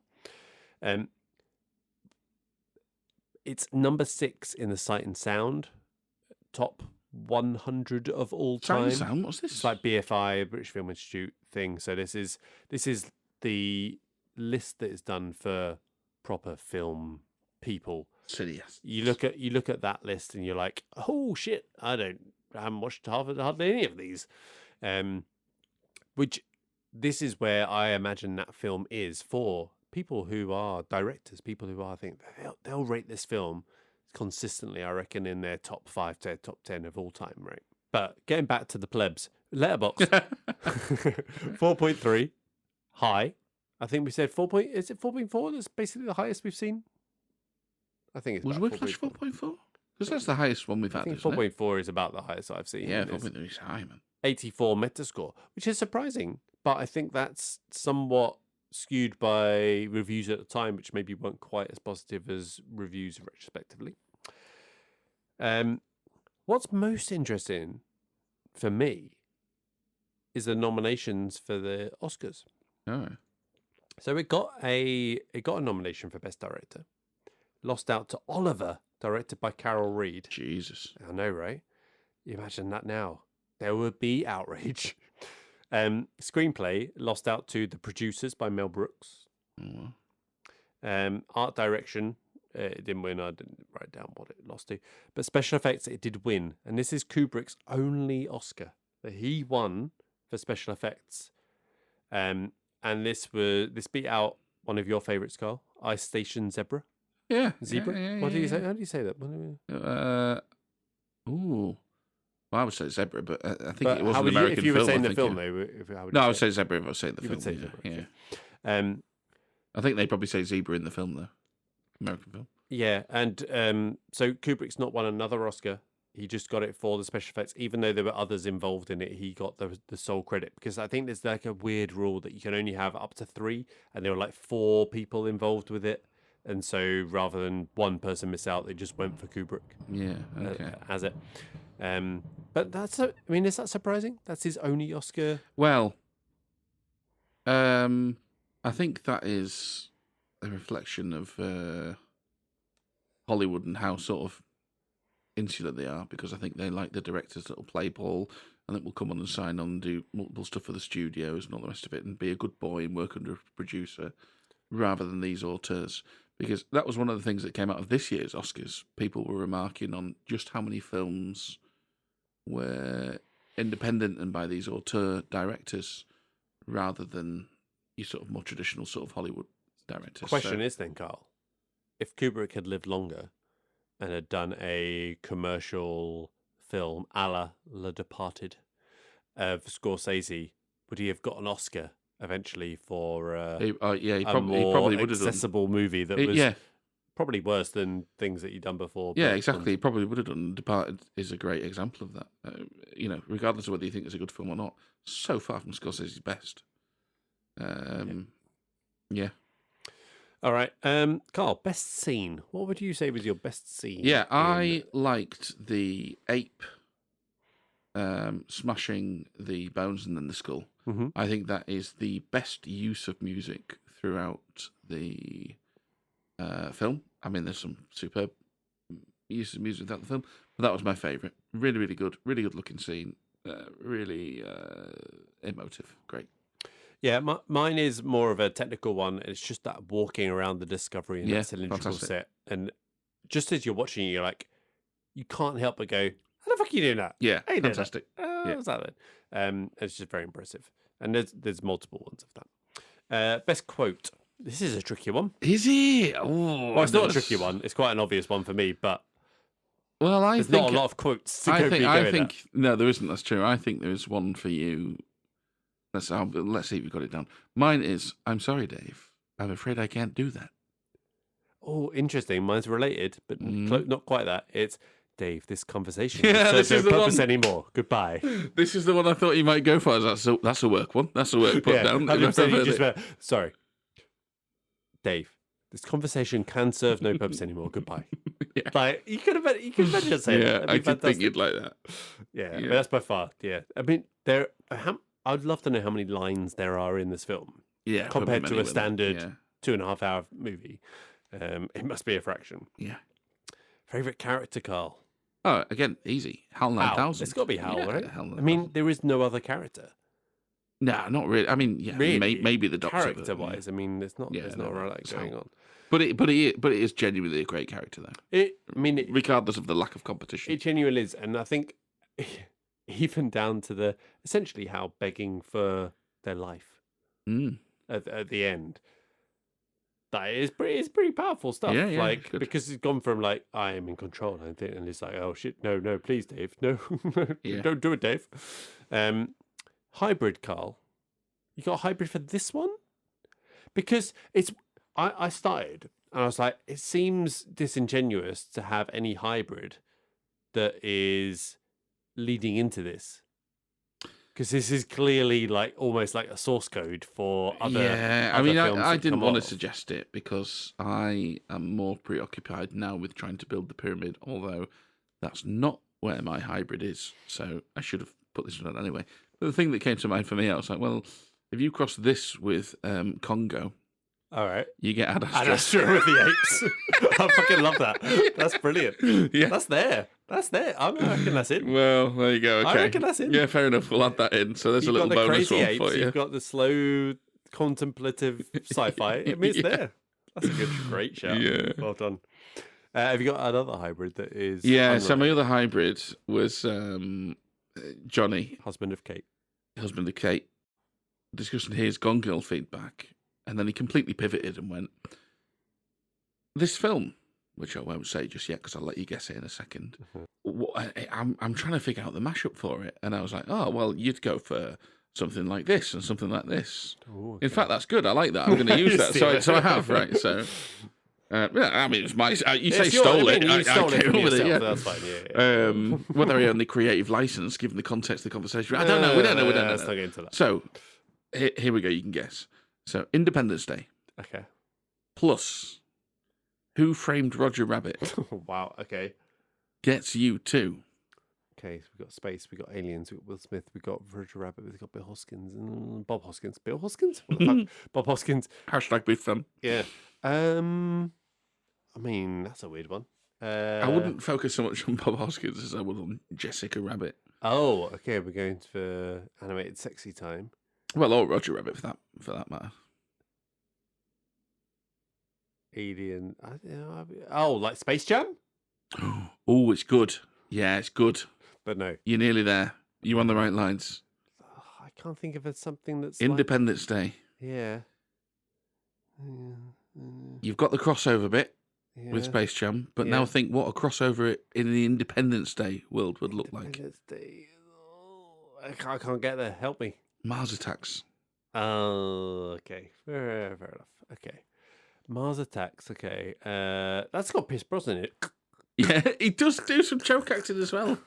It's number 6 in the Sight and Sound top 100 of all time.
Sight and Sound, what's this?
It's like BFI, British Film Institute thing. So this is the list that is done for proper film people.
Yes.
You look at that list and you're like, oh shit, I haven't watched hardly any of these. Which this is where I imagine that film is for people who are directors, people who I think they'll rate this film consistently, I reckon, in their top 5 to top 10 of all time, right? But getting back to the plebs, Letterboxd 4.3 high. I think we said 4. Is it 4.4? That's basically the highest we've seen. I think it's
was Whiplash 4.4? Because that's the highest one we've had.
I think 4.4 is about the highest I've seen.
Yeah, 4.3 is high, man.
84 Metascore, which is surprising, but I think that's somewhat skewed by reviews at the time, which maybe weren't quite as positive as reviews retrospectively. What's most interesting for me is the nominations for the Oscars.
Oh.
So it got a nomination for Best Director, lost out to Oliver, directed by Carol Reed.
Jesus.
I know, right? You imagine that now. There would be outrage. Screenplay lost out to The Producers by Mel Brooks.
Oh.
Art direction, it didn't win. I didn't write down what it lost to. But special effects, it did win. And this is Kubrick's only Oscar that he won for special effects. And this beat out one of your favourites, Carl, Ice Station Zebra.
Yeah.
Zebra?
Yeah,
What do you say? How do you say that?
Ooh. Well, I would say Zebra, but I think
But
it was
how
an
would you,
American
if you were
film.
saying
I
the
think,
film,
yeah.
though? How would
No,
you
I would
say
say Zebra if I was saying the
You
film.
would say
Yeah.
Zebra.
Yeah. I think they probably say Zebra in the film, though. American film.
Yeah, and so Kubrick's not won another Oscar. He just got it for the special effects, even though there were others involved in it. He got the sole credit because I think there's like a weird rule that you can only have up to 3, and there were like 4 people involved with it, and so rather than one person miss out, they just went for Kubrick.
Yeah. Okay.
As it. But is that surprising? That's his only Oscar.
Well, I think that is a reflection of Hollywood and how sort of insular they are, because I think they like the directors that will play ball and that will come on and sign on and do multiple stuff for the studios and all the rest of it and be a good boy and work under a producer rather than these auteurs. Because that was one of the things that came out of this year's Oscars. People were remarking on just how many films were independent and by these auteur directors rather than your sort of more traditional sort of Hollywood directors.
Question is then, Carl, if Kubrick had lived longer and had done a commercial film a la Le Departed of Scorsese, would he have got an Oscar eventually for
he
a
probably
more
would have done.
accessible movie that was probably worse than things that he'd done before?
Yeah, exactly. He probably would have done. Departed is a great example of that. Regardless of whether you think it's a good film or not, so far from Scorsese's best. Yeah.
All right. Carl, best scene. What would you say was your best scene?
Yeah, I liked the ape smashing the bones and then the skull.
Mm-hmm.
I think that is the best use of music throughout the film. I mean, there's some superb use of music throughout the film, but that was my favourite. Really, really good looking scene. Really emotive. Great.
Yeah, mine is more of a technical one. It's just that walking around the Discovery in that cylindrical set. And just as you're watching it, you're like, you can't help but go, how the fuck are you doing that?
Yeah,
how you doing
fantastic.
That? What's that then? It's just very impressive. And there's multiple ones of that. Best quote. This is a tricky one.
Is it? Oh,
well, it's not a tricky one. It's quite an obvious one for me, but there's not a lot of quotes to go at.
No, there isn't. That's true. I think there is one for you. Let's see if you got it down. Mine is, I'm sorry, Dave. I'm afraid I can't do that.
Oh, interesting. Mine's related, but not quite that. It's Dave. This conversation
this
serves
is
no
the
purpose
one.
anymore. Goodbye.
This is the one I thought you might go for. That's a work one. That's a work put down.
100% you just went, sorry, Dave. This conversation can serve no purpose anymore. Goodbye.
Yeah.
Like you could imagine saying
Yeah,
that.
I could think you'd like that.
Yeah,
Yeah.
but that's by far. Yeah, I mean, I'd love to know how many lines there are in this film
Yeah,
compared
probably
to
many
a
with it.
standard 2.5 hour movie. It must be a fraction.
Yeah.
Favorite character, Carl?
Oh, again, easy. HAL 9000.
It's got to be Hal,
Yeah,
right?
HAL
I mean,
9000.
there is no other character.
No, not really. I mean, yeah,
Really,
maybe the Doctor.
character-wise, I mean, there's not a lot going on.
But it is genuinely a great character, though. Regardless of the lack of competition.
It genuinely is, and I think even down to essentially Hal begging for their life at the end. That is pretty powerful stuff.
Yeah,
like because it's gone from like I am in control, and it's like, oh shit, no, please, Dave, no, don't do it, Dave. Hybrid, Carl, you got a hybrid for this one? Because I started and I was like, it seems disingenuous to have any hybrid that is leading into this. Because this is clearly like almost like a source code for other.
Yeah,
other films
I
that
didn't
come
want to
off.
suggest it because I am more preoccupied now with trying to build the pyramid, although that's not where my hybrid is. So I should have put this one on anyway. But the thing that came to mind for me, I was like, well, if you cross this with Congo,
All right.
you get Ad Astra.
Ad Astra with the apes. I fucking love that. That's brilliant.
Yeah.
That's there. I reckon that's it.
Well, there you go. Okay.
I reckon that's it.
Yeah, fair enough. We'll add that in. So there's
You've
a little
got the
bonus
crazy
one
apes,
for you.
You've got the slow, contemplative sci-fi. I mean, it's there. That's a great shout.
Yeah.
Well done. Have you got another hybrid that is?
Yeah, so my
unrelated?
other hybrid was Johnny,
Husband of Kate.
husband of Kate, discussing his Gone Girl feedback, and then he completely pivoted and went, this film, which I won't say just yet because I'll let you guess it in a second. I'm trying to figure out the mashup for it, and I was like, oh, well, you'd go for something like this and something like this.
Ooh, okay.
In fact, that's good. I like that. I'm going to use that. So I have, right? So, yeah, I mean, it's my. You say stole it.
You stole it
came
from
up with
yourself.
yeah.
That's fine. Yeah.
Whether he owned the creative license, given the context of the conversation, I don't know. We don't know.
Let's not get into that.
So, here we go. You can guess. So, Independence Day
Okay.
plus Who Framed Roger Rabbit
Wow. Okay.
gets you to.
Okay, so we've got space, we've got aliens, we've got Will Smith, we've got Roger Rabbit, we've got Bill Hoskins, and Bob Hoskins. Bill Hoskins? What the fuck? Bob Hoskins.
Hashtag beef them.
Yeah. I mean, that's a weird one.
I wouldn't focus so much on Bob Hoskins as I would on Jessica Rabbit.
Oh, okay, we're going for animated sexy time.
Well, or Roger Rabbit for that matter.
Alien. Oh, like Space Jam?
Oh, it's good. Yeah, it's good.
But no.
You're nearly there. You're on the right lines.
I can't think of something that's
Independence Day.
Yeah.
You've got the crossover bit with
Yeah.
Space Jam, but
Yeah.
now think what a crossover in the Independence Day world would look like.
Independence Day. Oh, I can't get there. Help me.
Mars Attacks.
Oh, okay. Fair enough. Okay. Mars Attacks. Okay. That's got Pierce Brosnan in it.
Yeah, he does do some choke acting as well.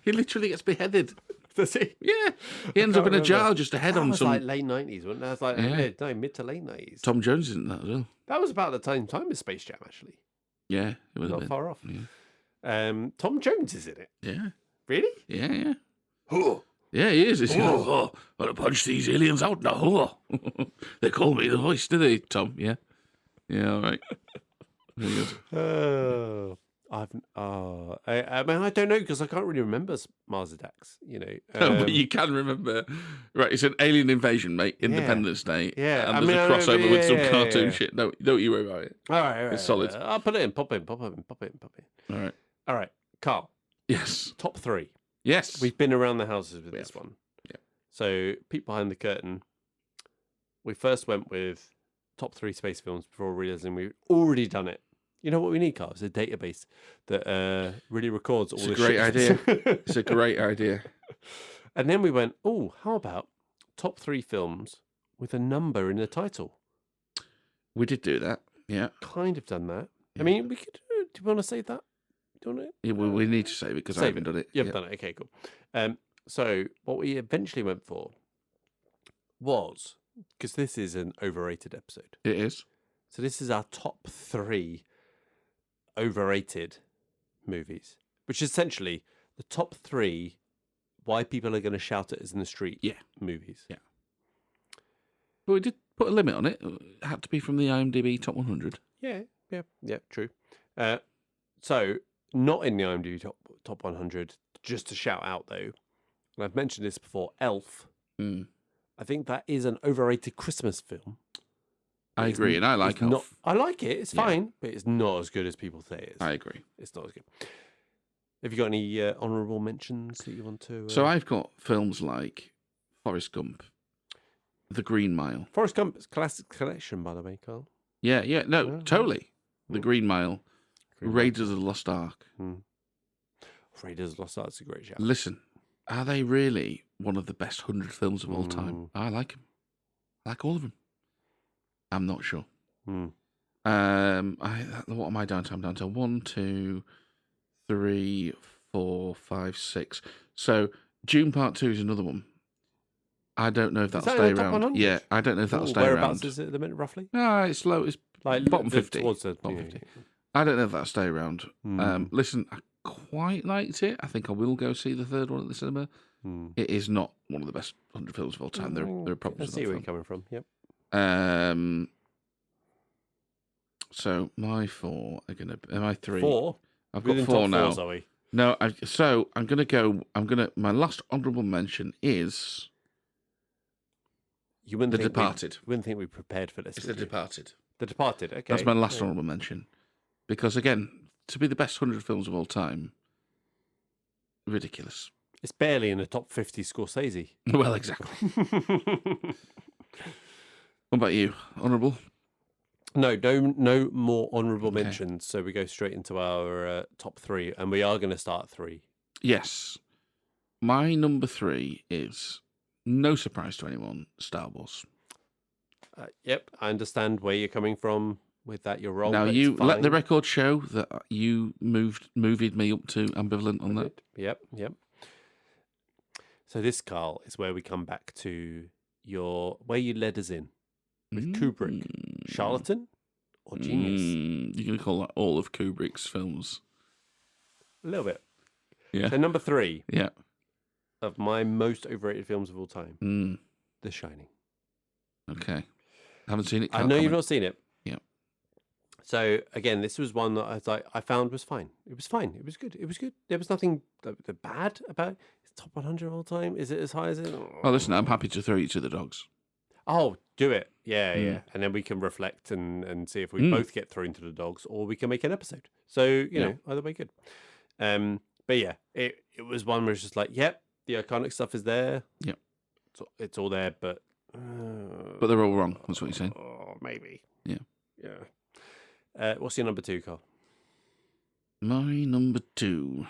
He literally gets beheaded.
Does he?
Yeah, he ends up in a jar just a head
That
on
was
some.
like late 90s, wasn't it? That was like
Yeah.
mid to late 90s.
Tom Jones isn't that as well.
That was about the time as Space Jam, actually.
Yeah, it would have
Not
been.
far off.
Yeah.
Tom Jones is in it.
Yeah,
Really?
yeah.
Oh.
Yeah, he is. I'm gonna punch these aliens out now. They call me the voice, do they, Tom? Yeah. Yeah, all right. Very good.
I mean, I don't know because I can't really remember Mars Attacks. You know,
No, but you can remember. Right, it's an alien invasion, mate. Independence Day.
Yeah,
And
I
there's
mean,
a
I
crossover
remember-
with some
yeah,
cartoon
yeah.
shit. No, don't you worry about it.
all right,
It's solid.
I'll put it in. Pop in.
All right.
All right, Carl.
Yes.
Top 3.
Yes.
We've been around the houses with this
have.
one.
Yeah.
So, peek behind the curtain. We first went with top 3 space films before realizing we'd already done it. You know what we need, Carl? It's a database that really records all
It's a
this
great
shit.
idea. It's a great idea.
And then we went, oh, how about top 3 films with a number in the title?
We did do that. Yeah.
kind of done that.
Yeah.
I mean, we could. Do you want to say that? Do you want to?
Yeah, we need to say because I
Save
haven't done it.
You've done it. Okay, cool. So what we eventually went for was, because this is an overrated episode.
It is.
So this is our top 3 overrated movies, which is essentially the top 3 why people are going to shout at us in the street movies.
Yeah. But we did put a limit on it. It had to be from the IMDb top 100.
Yeah, true. So not in the IMDb top 100, just to shout out though, and I've mentioned this before, Elf. I think that is an overrated Christmas film.
I agree, and I like Elf.
I like it. It's fine, but it's not as good as people say it is.
I agree.
It's not as good. Have you got any honourable mentions that you want to...
So I've got films like Forrest Gump, The Green Mile.
Forrest Gump is a classic collection, by the way, Carl.
Yeah, no, totally. The Green Mile, Raiders of the Lost Ark.
Raiders of the Lost Ark is a great shout.
Listen, are they really one of the best 100 films of all time? I like them. I like all of them. I'm not sure. What am I down to? I'm down to 1, 2, 3, 4, 5, 6. So June Part 2 is another one. I don't know if that'll stay around. Yeah, I don't know if that'll stay around.
Whereabouts is it at the minute, roughly?
No, it's low. It's
like
bottom 50.
Towards the,
bottom 50. I don't know if that'll stay around. Listen, I quite liked it. I think I will go see the third one at the cinema. It is not one of the best 100 films of all time. There are problems with that
I see where
film.
you're coming from. Yep.
So my 4 are gonna. Am I 3?
4.
I've got 4 now.
Are we?
No. I'm gonna go. My last honourable mention is.
You wouldn't
The
think
Departed.
We wouldn't think we prepared for this.
It's The Departed.
The Departed. Okay.
That's my last honourable mention, because again, to be the best 100 films of all time, ridiculous.
It's barely in the top 50 Scorsese.
Well, exactly. What about you? Honourable?
No more honourable mentions. So we go straight into our top 3, and we are going to start at 3.
Yes. My number 3 is, no surprise to anyone, Star Wars.
Yep, I understand where you're coming from with that. You're wrong.
Now,
but
you
it's fine.
let the record show that you movied me up to ambivalent on that.
Yep. So this, Carl, is where we come back to where you led us in with Kubrick. Charlatan or genius?
You're going to call that all of Kubrick's films?
A little bit.
Yeah.
So number 3
Yeah.
of my most overrated films of all time, The Shining.
Okay. Haven't seen it.
I know you've not seen it.
Yeah.
So again, this was one that I found was fine. It was fine. It was good. There was nothing bad about it. It's top 100 of all time. Is it as high as it?
Well, listen, I'm happy to throw you to the dogs.
Oh, do it. Yeah. And then we can reflect and see if we both get thrown to the dogs, or we can make an episode. So, you know, either way, good. But yeah, it was one where it's just like, yep, the iconic stuff is there.
Yep.
It's all there, but
they're all wrong. That's what you're saying.
Oh, maybe.
Yeah.
What's your number 2, Carl?
My number 2.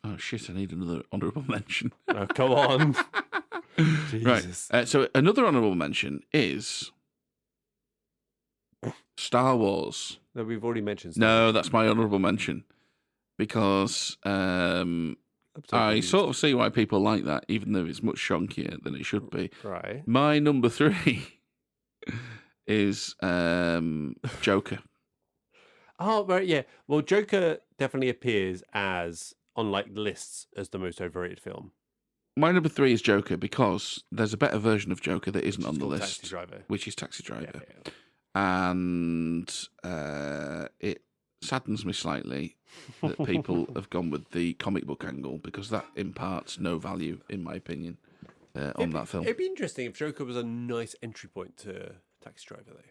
Oh, shit, I need another honourable mention.
Oh, come on.
Jesus. Right. So another honourable mention is Star Wars.
No, we've already mentioned.
No, that's my honourable mention. Because I sort of see why people like that, even though it's much chunkier than it should be.
Right.
My number 3 is Joker.
Oh, right, yeah. Well, Joker definitely appears on like lists as the most overrated film.
My number 3 is Joker because there's a better version of Joker that isn't on the list,
Taxi Driver.
which is Taxi Driver.
Yeah.
And it saddens me slightly that people have gone with the comic book angle, because that imparts no value, in my opinion, on that film.
It'd be interesting if Joker was a nice entry point to Taxi Driver, though.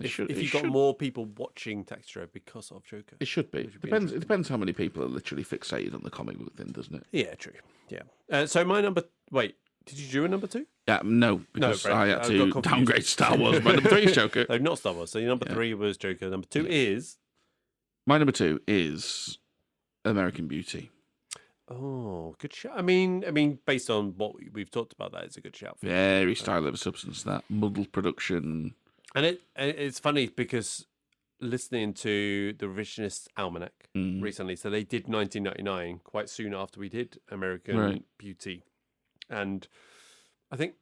If you got
should.
more people watching Taxi Driver because of Joker.
It should be. It depends how many people are literally fixated on the comic book thing, doesn't it?
Yeah, true. Yeah. So my number... Wait, did you do a number 2?
Yeah, no, because
Brent,
I had to downgrade Star Wars. My number 3 is Joker.
No, not Star Wars. So your number 3 was Joker. Number 2 is...
My number 2 is American Beauty.
Oh, good shout. I mean, based on what we've talked about, that it's a good shout.
Very Style Over Substance, that muddled production.
And it's funny because listening to the Revisionist Almanac recently, so they did 1999 quite soon after we did American Beauty, and I think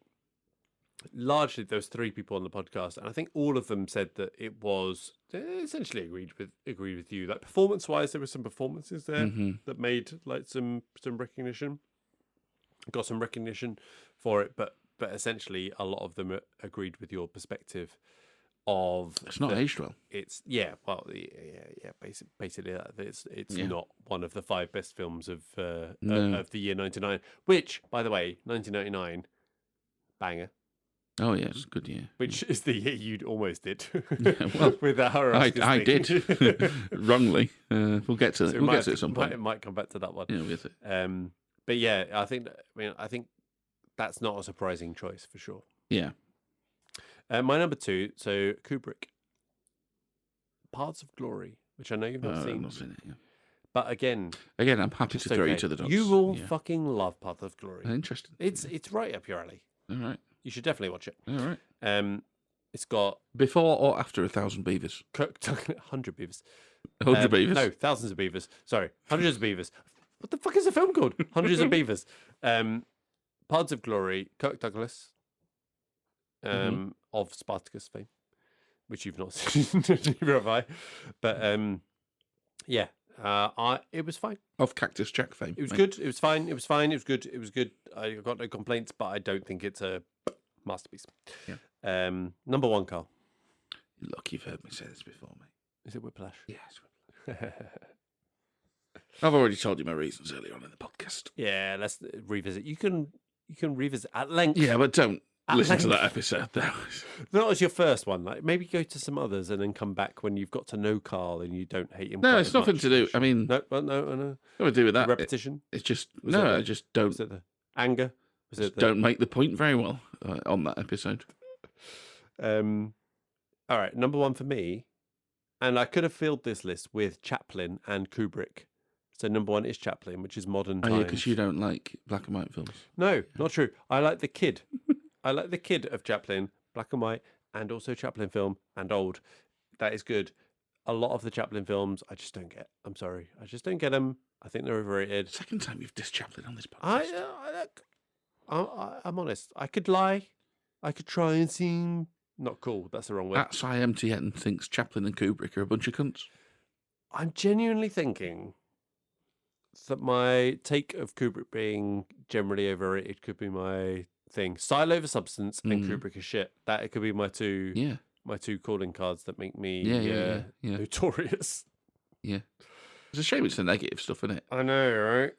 largely there was 3 people on the podcast, and I think all of them said that it was essentially agreed with you. Like performance wise, there were some performances there that made like some recognition, got some recognition for it, but essentially a lot of them agreed with your perspective of
It's not aged well.
It's basically that it's not one of the 5 best films of the year 99, which by the way 1999 banger.
Oh yeah, it's a good year.
Which is the year you'd almost did.
Well,
with the horror.
I did wrongly. We'll get to it. We'll get to it at some point.
It might come back to that one.
Yeah, with it.
But yeah, I think that's not a surprising choice for sure.
Yeah.
My number 2, so Kubrick, Parts of Glory, which I know you've not seen.
I've not seen it. Yeah.
But again,
I'm happy to throw you to the dogs.
You will fucking love Path of Glory.
Interesting.
It's right up your alley.
All right.
You should definitely watch it.
All right.
It's got
before or after 1,000 beavers.
100 beavers.
100 beavers.
No, thousands of beavers. Sorry, hundreds of beavers. What the fuck is the film called? Hundreds of beavers. Parts of Glory. Kirk Douglas. Of Spartacus fame, which you've not seen, neither have I. But yeah. It was fine.
Of Cactus Jack fame.
It was good. It was fine. It was fine. It was good. It was good. I got no complaints, but I don't think it's a masterpiece.
Yeah.
Number 1, Carl.
Look, you've heard me say this before, mate.
Is it Whiplash?
Yes. I've already told you my reasons earlier on in the podcast.
Yeah, let's revisit. You can revisit at length.
Yeah, but don't listen to that episode.
Not as your first one. Like maybe go to some others and then come back when you've got to know Carl and you don't hate him.
No, it's nothing to do. I mean,
no.
Nothing to do with that.
Repetition.
It's just I just don't.
Was it the anger? Was it
don't make the point very well on that episode.
All right, number 1 for me, and I could have filled this list with Chaplin and Kubrick. So number 1 is Chaplin, which is Modern Times.
Oh yeah, because you don't like black and white films.
No, not true. I like The Kid. I like The Kid of Chaplin, black and white, and also Chaplin film and old. That is good. A lot of the Chaplin films, I just don't get. I'm sorry, I just don't get them. I think they're overrated.
Second time you've dissed Chaplin on this podcast.
I'm honest. I could lie. I could try and seem not cool. That's the wrong word.
At SiMTN thinks Chaplin and Kubrick are a bunch of cunts.
I'm genuinely thinking that my take of Kubrick being generally overrated could be my thing. Style over substance and Kubrick is shit. That it could be my two calling cards that make me notorious.
Yeah. It's a shame it's the negative stuff, isn't it?
I know, right?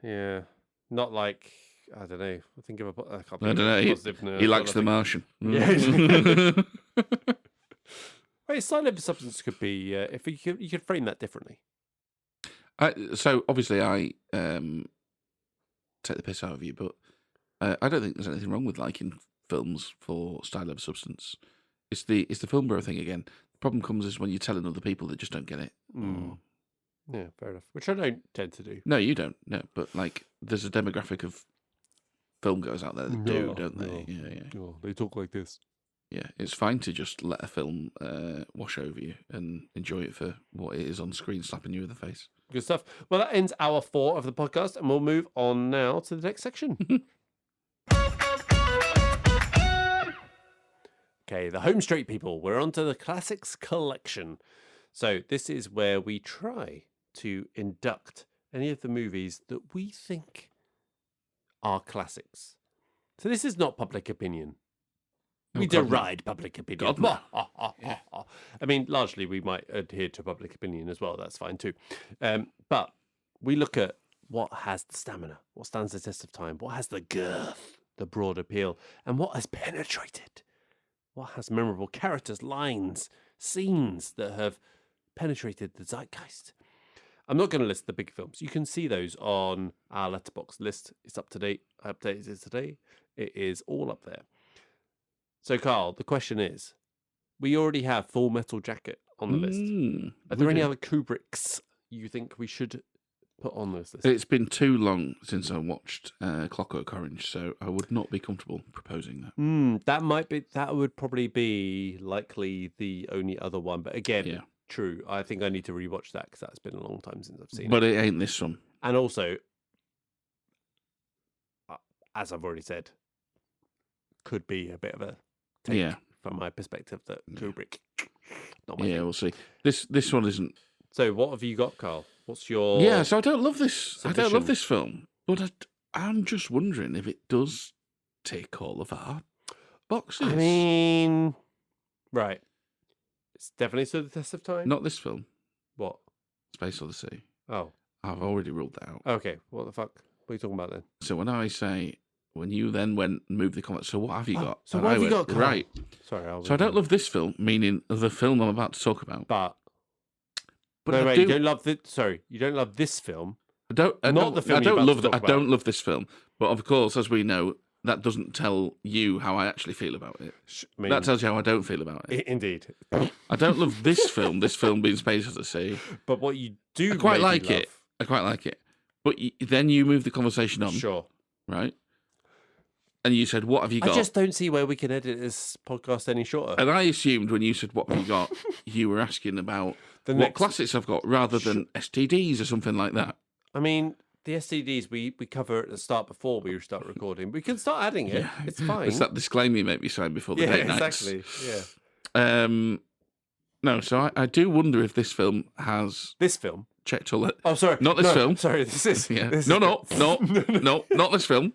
Yeah. Not like, I don't know. I think of I don't
know. He likes The Martian.
Yeah. Wait, style over substance could be, if you could frame that differently.
So obviously I take the piss out of you, but I don't think there's anything wrong with liking films for style over substance. It's the film bro thing again. The problem comes is when you're telling other people that just don't get it.
Yeah, fair enough. Which I don't tend to do.
No, you don't. No, but like there's a demographic of film goers out there that do, don't they? Yeah.
Oh, they talk like this.
Yeah, it's fine to just let a film wash over you and enjoy it for what it is on screen, slapping you in the face.
Good stuff. Well, that ends hour 4 of the podcast, and we'll move on now to the next section. Okay, the home straight people. We're on to the classics collection. So this is where we try to induct any of the movies that we think are classics. So this is not public opinion. We deride public opinion. I mean, largely we might adhere to public opinion as well. That's fine too. But we look at what has the stamina, what stands the test of time, what has the girth, the broad appeal, and what has penetrated. What has memorable characters, lines, scenes that have penetrated the zeitgeist. I'm not going to list the big films. You can see those on our Letterboxd list. It's up to date. I updated it today. It is all up there. So, Carl, the question is, we already have Full Metal Jacket on the list. Are there any other Kubricks you think we should put on this list?
It's been too long since I watched Clockwork Orange, so I would not be comfortable proposing that.
That would probably be likely the only other one. But again, true. I think I need to rewatch that because that's been a long time since I've seen it.
But it ain't this one.
And also, as I've already said, could be a bit of a take from my perspective that Kubrick, not my thing.
We'll see. This one isn't.
So what have you got, Carl? What's your...
Yeah, so I don't love this.
submission?
I don't love this film, but I'm just wondering if it does tick all of our boxes.
I mean, right. It's definitely stood the test of time.
Not this film.
What?
Space Odyssey.
Oh.
I've already ruled that out.
Okay, what the fuck? What are you talking about then?
So when you then went and moved the comments, so what have you got?
So
And
what
I
have you
went,
got, Carl?
Right.
Sorry.
So I don't love this film, meaning the film I'm about to talk about.
But
But
no,
I
wait, you don't love the... Sorry, you don't love this film.
I don't love this film, but of course, as we know, that doesn't tell you how I actually feel about it.
I mean,
That tells you how I don't feel about it.
Indeed.
I don't love this film. This film being Space Odyssey.
But what you do
I quite
maybe
like
love...
it. I quite like it. But then you move the conversation on,
Sure.
right? And you said, "What have you got?"
I just don't see where we can edit this podcast any shorter.
And I assumed when you said, "What have you got?" you were asking about what classics I've got, rather than STDs or something like that.
I mean, the STDs we cover at the start before we start recording. We can start adding it. It's fine.
It's that disclaimer you make me sign before the date nights.
Exactly. Yeah.
No, so I do wonder if this film has
This film.
checked all that.
Oh, sorry.
Not this film.
Sorry, this is.
Yeah.
This
No,
is...
no, not this film.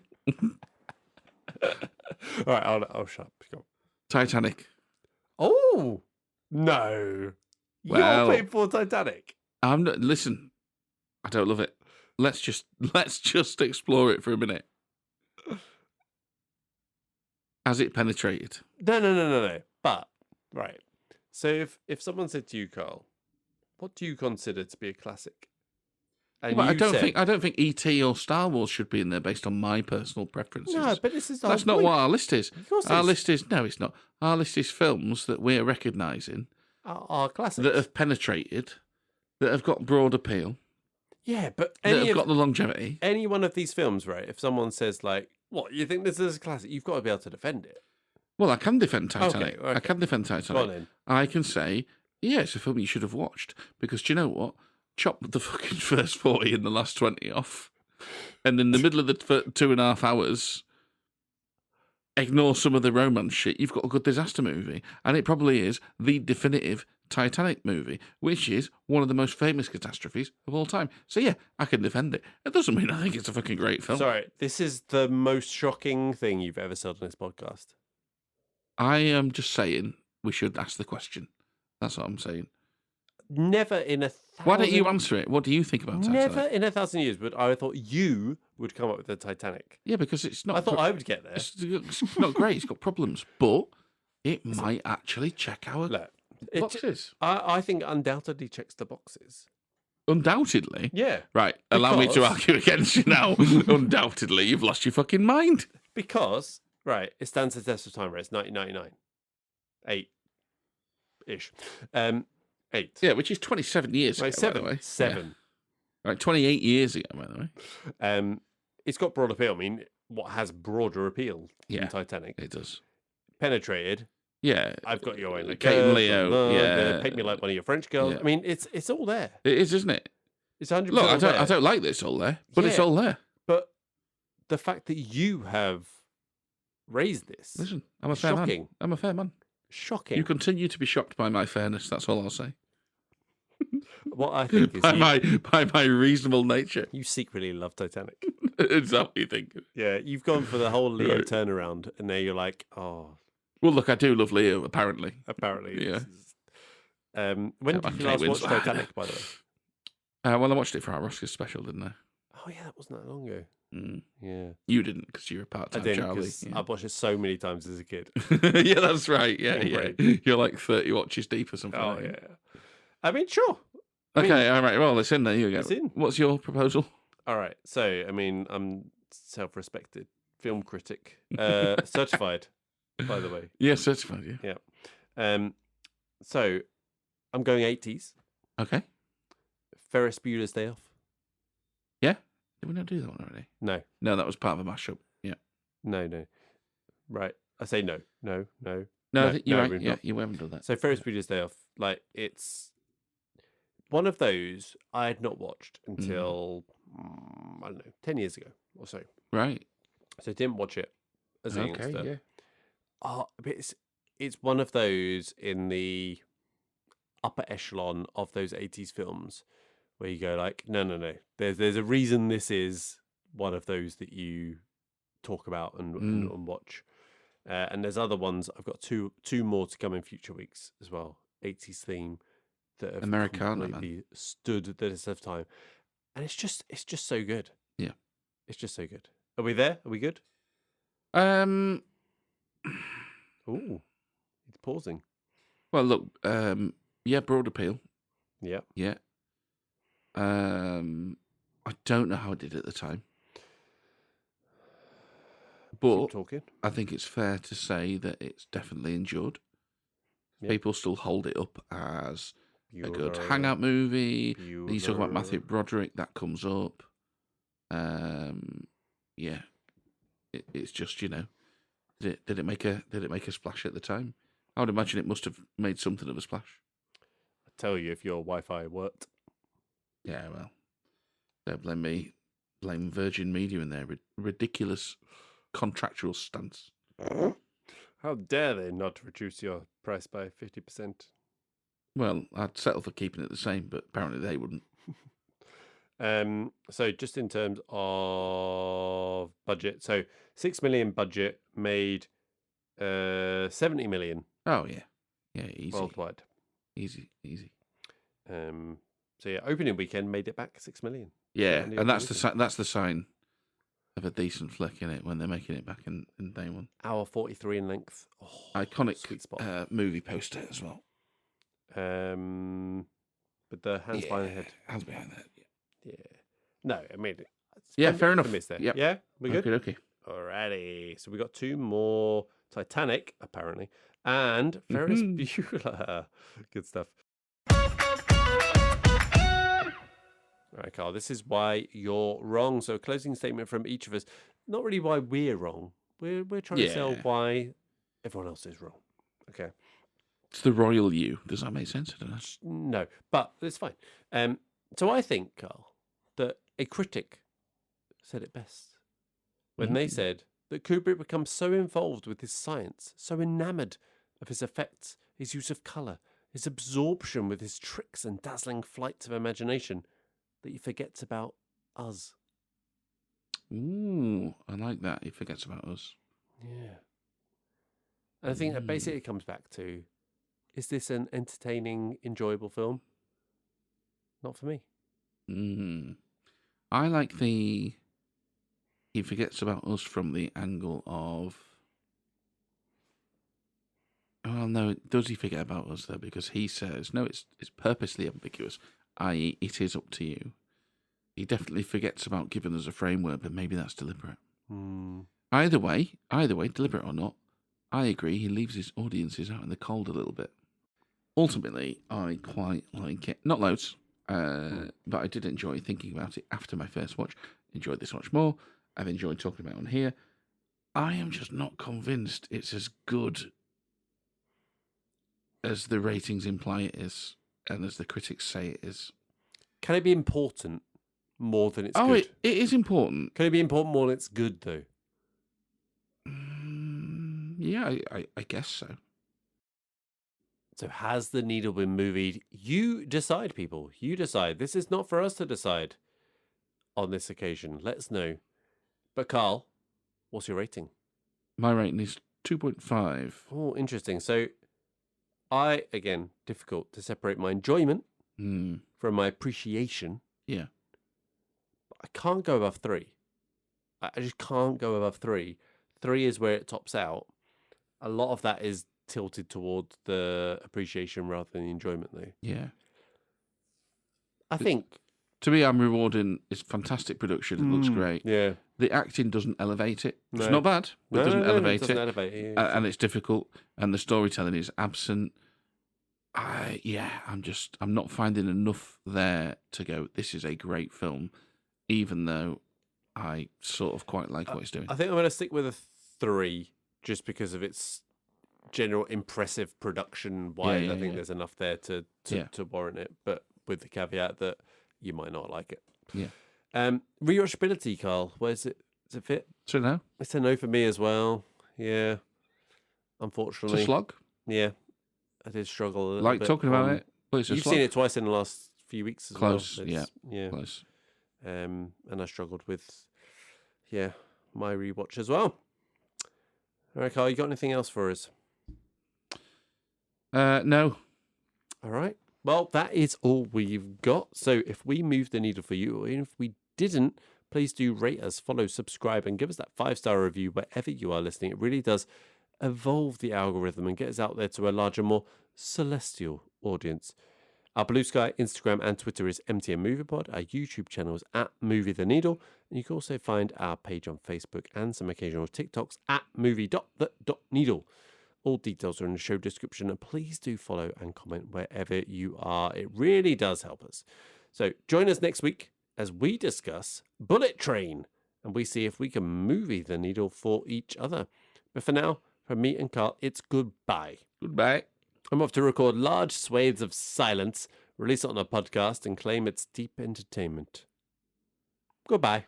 All right, I'll shut up. Go on.
Titanic.
Oh no!
Well,
You're paying for Titanic.
I'm not, listen. I don't love it. Let's just explore it for a minute. Has it penetrated?
No. But right. So if someone said to you, Carl, what do you consider to be a classic? And
Well,
you
I don't think E.T. or Star Wars should be in there based on my personal preferences.
No, but this is the
That's
whole
not
point.
what our list is.
Of course it
Our
is.
list is no, it's not. Our list is films that we're recognising
Our classics.
that have penetrated, that have got broad appeal,
Yeah, but
that have got the longevity.
any one of these films, right? If someone says like, "What you think this is a classic?" You've got to be able to defend it.
Well, I can defend Titanic.
Okay.
I can defend
Go on
Titanic.
then.
I can say, yeah, it's a film you should have watched because do you know what? Chop the fucking first 40 and the last 20 off, and in the middle of the 2.5 hours, ignore some of the romance shit. You've got a good disaster movie, and it probably is the definitive Titanic movie, which is one of the most famous catastrophes of all time. So yeah, I can defend it. It doesn't mean I think it's a fucking great film.
Sorry, this is the most shocking thing you've ever said on this podcast.
I am just saying we should ask the question. That's what I'm saying.
Never in a thousand...
Why don't you answer it? What do you think about Titanic?
Never in 1,000 years would I thought you would come up with the Titanic.
Yeah, because it's not.
I thought I would get there.
It's not great. It's got problems, but it might actually check our boxes.
I think undoubtedly checks the boxes.
Undoubtedly.
Yeah.
Right. Allow me to argue against you now. Undoubtedly, you've lost your fucking mind.
Because, right, it stands the test of time, right? It's 1999. 8-ish. 8.
Yeah, which is 27 years ago, by the way.
7.
Yeah. Right, 28 years ago, by the way.
It's got broad appeal. I mean, what has broader appeal than Titanic?
It does.
Penetrated.
Yeah.
I've got your own.
Kate and Leo. Yeah.
Paint me like one of your French girls.
Yeah.
I mean, it's all there.
It is, isn't it?
It's 100%
Look,
all there.
I don't like that it's all there, but it's all there.
But the fact that you have raised this...
Listen, I'm a fair man. I'm a fair man.
Shocking.
You continue to be shocked by my fairness, that's all I'll say.
What I think is...
by my reasonable nature.
You secretly love Titanic.
Is that what you think?
Yeah, you've gone for the whole Leo turnaround, and now you're like, oh...
Well, look, I do love Leo, apparently.
Apparently.
Yeah.
When did you last watch Titanic, by the way?
Well, I watched it for our Oscars special, didn't I?
Oh, yeah, that wasn't that long ago.
Mm.
Yeah.
You didn't, because you're a part-time Charlie.
Yeah. I've watched it so many times as a kid.
Yeah, that's right. Yeah. You're like 30 watches deep or something.
Oh, yeah. I mean, sure.
All right. Well, it's in there. You go.
It's in.
What's your proposal?
All right. So, I mean, I'm self-respected film critic. Certified, by the way.
Yeah, certified, yeah.
Yeah. So, I'm going 80s.
Okay.
Ferris Bueller's Day Off.
Did we not do that one already?
No.
No, that was part of a mashup. Yeah.
No. Right. I say no.
No, I think you're right.
we've
Yeah,
not.
you haven't done that.
So Ferris Bueller's Day Off, like it's one of those I had not watched until I don't know, 10 years ago or so.
Right.
So I didn't watch it as a
Okay,
youngster.
yeah.
Oh, but it's one of those in the upper echelon of those 80s films where you go like, no. There's a reason this is one of those that you talk about and watch. And there's other ones. I've got two more to come in future weeks as well. 80s theme that have
Americana,
completely stood the test of time. And it's just so good.
Yeah.
It's just so good. Are we there? Are we good? Ooh. It's pausing.
Well, look, yeah, broad appeal.
Yeah.
Yeah. I don't know how I did at the time. But
Keep talking.
I think it's fair to say that it's definitely endured.
Yeah.
People still hold it up as a good
Bueller.
hangout movie. You talk about Matthew Broderick, that comes up. Yeah. It's just, did it make a splash at the time? I would imagine it must have made something of a splash.
I tell you, if your Wi-Fi worked.
Yeah, well, don't blame Virgin Media in their ridiculous contractual stance.
How dare they not reduce your price by 50%?
Well, I'd settle for keeping it the same, but apparently they wouldn't.
So just in terms of budget, so 6 million budget made 70 million.
Oh yeah, easy
worldwide.
Easy.
So yeah, opening weekend made it back 6 million.
Yeah, and that's the sign of a decent flick in it when they're making it back in day one.
Hour 43 in length. Oh,
iconic
sweet spot.
Movie poster as well.
But the hands behind the head.
Hands behind the head.
Yeah. No, I mean,
fair enough.
Miss there.
Yep.
Yeah, we good.
Okay.
Alrighty. So we got two more: Titanic, apparently, and Ferris Bueller. Good stuff. All right, Carl, this is why you're wrong. So a closing statement from each of us. Not really why we're wrong. We're trying to sell why everyone else is wrong. Okay.
It's the royal you. Does that make sense? I don't know.
No, but it's fine. So I think, Carl, that a critic said it best when they said that Kubrick becomes so involved with his science, so enamoured of his effects, his use of colour, his absorption with his tricks and dazzling flights of imagination, that he forgets about us.
Ooh, I like that. He forgets about us.
Yeah. And I think that basically comes back to, is this an entertaining, enjoyable film? Not for me.
I like he forgets about us from the angle of, well, no, does he forget about us though? Because he says, no, it's purposely ambiguous, i.e. it is up to you. He definitely forgets about giving us a framework, but maybe that's deliberate. Either way, deliberate or not, I agree, he leaves his audiences out in the cold a little bit. Ultimately, I quite like it. Not loads, but I did enjoy thinking about it after my first watch. Enjoyed this much more. I've enjoyed talking about it on here. I am just not convinced it's as good as the ratings imply it is, and as the critics say it is.
Can it be important more than it's good?
It is important.
Can it be important more than it's good, though?
Yeah, I guess so.
So has the needle been moved? You decide, people. You decide. This is not for us to decide on this occasion. Let us know. But Carl, what's your rating?
My rating is 2.5.
Oh, interesting. So again, difficult to separate my enjoyment from my appreciation.
Yeah.
I can't go above 3. I just can't go above 3. 3 is where it tops out. A lot of that is tilted towards the appreciation rather than the enjoyment, though.
Yeah.
I think.
To me, I'm rewarding it's fantastic production. It looks great.
Yeah.
The acting doesn't elevate it.
No.
It's not bad, but it doesn't elevate
it. Yeah.
And it's difficult. And the storytelling is absent. I'm not finding enough there to go, this is a great film, even though I sort of quite like what he's doing.
I think I'm going to stick with a 3 just because of its general impressive production wise. I think there's enough there to warrant it, but with the caveat that you might not like it.
Yeah.
Rewatchability, Carl. Where is it? Does it fit?
So no?
It's a no for me as well. Yeah. Unfortunately.
It's a slog?
Yeah. I did struggle a little
like
bit.
talking about it, but it's a
You've
slog.
seen it twice in the last few weeks as
Close,
well.
yeah. Close.
And I struggled with, my rewatch as well. All right, Carl, you got anything else for us?
No.
All right. Well, that is all we've got. So if we move the needle for you, or even if we didn't, please do rate us, follow, subscribe, and give us that 5-star review wherever you are listening. It really does evolve the algorithm and get us out there to a larger, more celestial audience. Our Bluesky, Instagram, and Twitter is MTN MoviePod. Our YouTube channel is at Movie the Needle. And you can also find our page on Facebook and some occasional TikToks at movie.the.needle. All details are in the show description, and please do follow and comment wherever you are. It really does help us. So join us next week as we discuss Bullet Train, and we see if we can movie the needle for each other. But for now, from me and Carl, it's goodbye.
Goodbye.
I'm off to record large swathes of silence, release it on a podcast, and claim it's deep entertainment. Goodbye.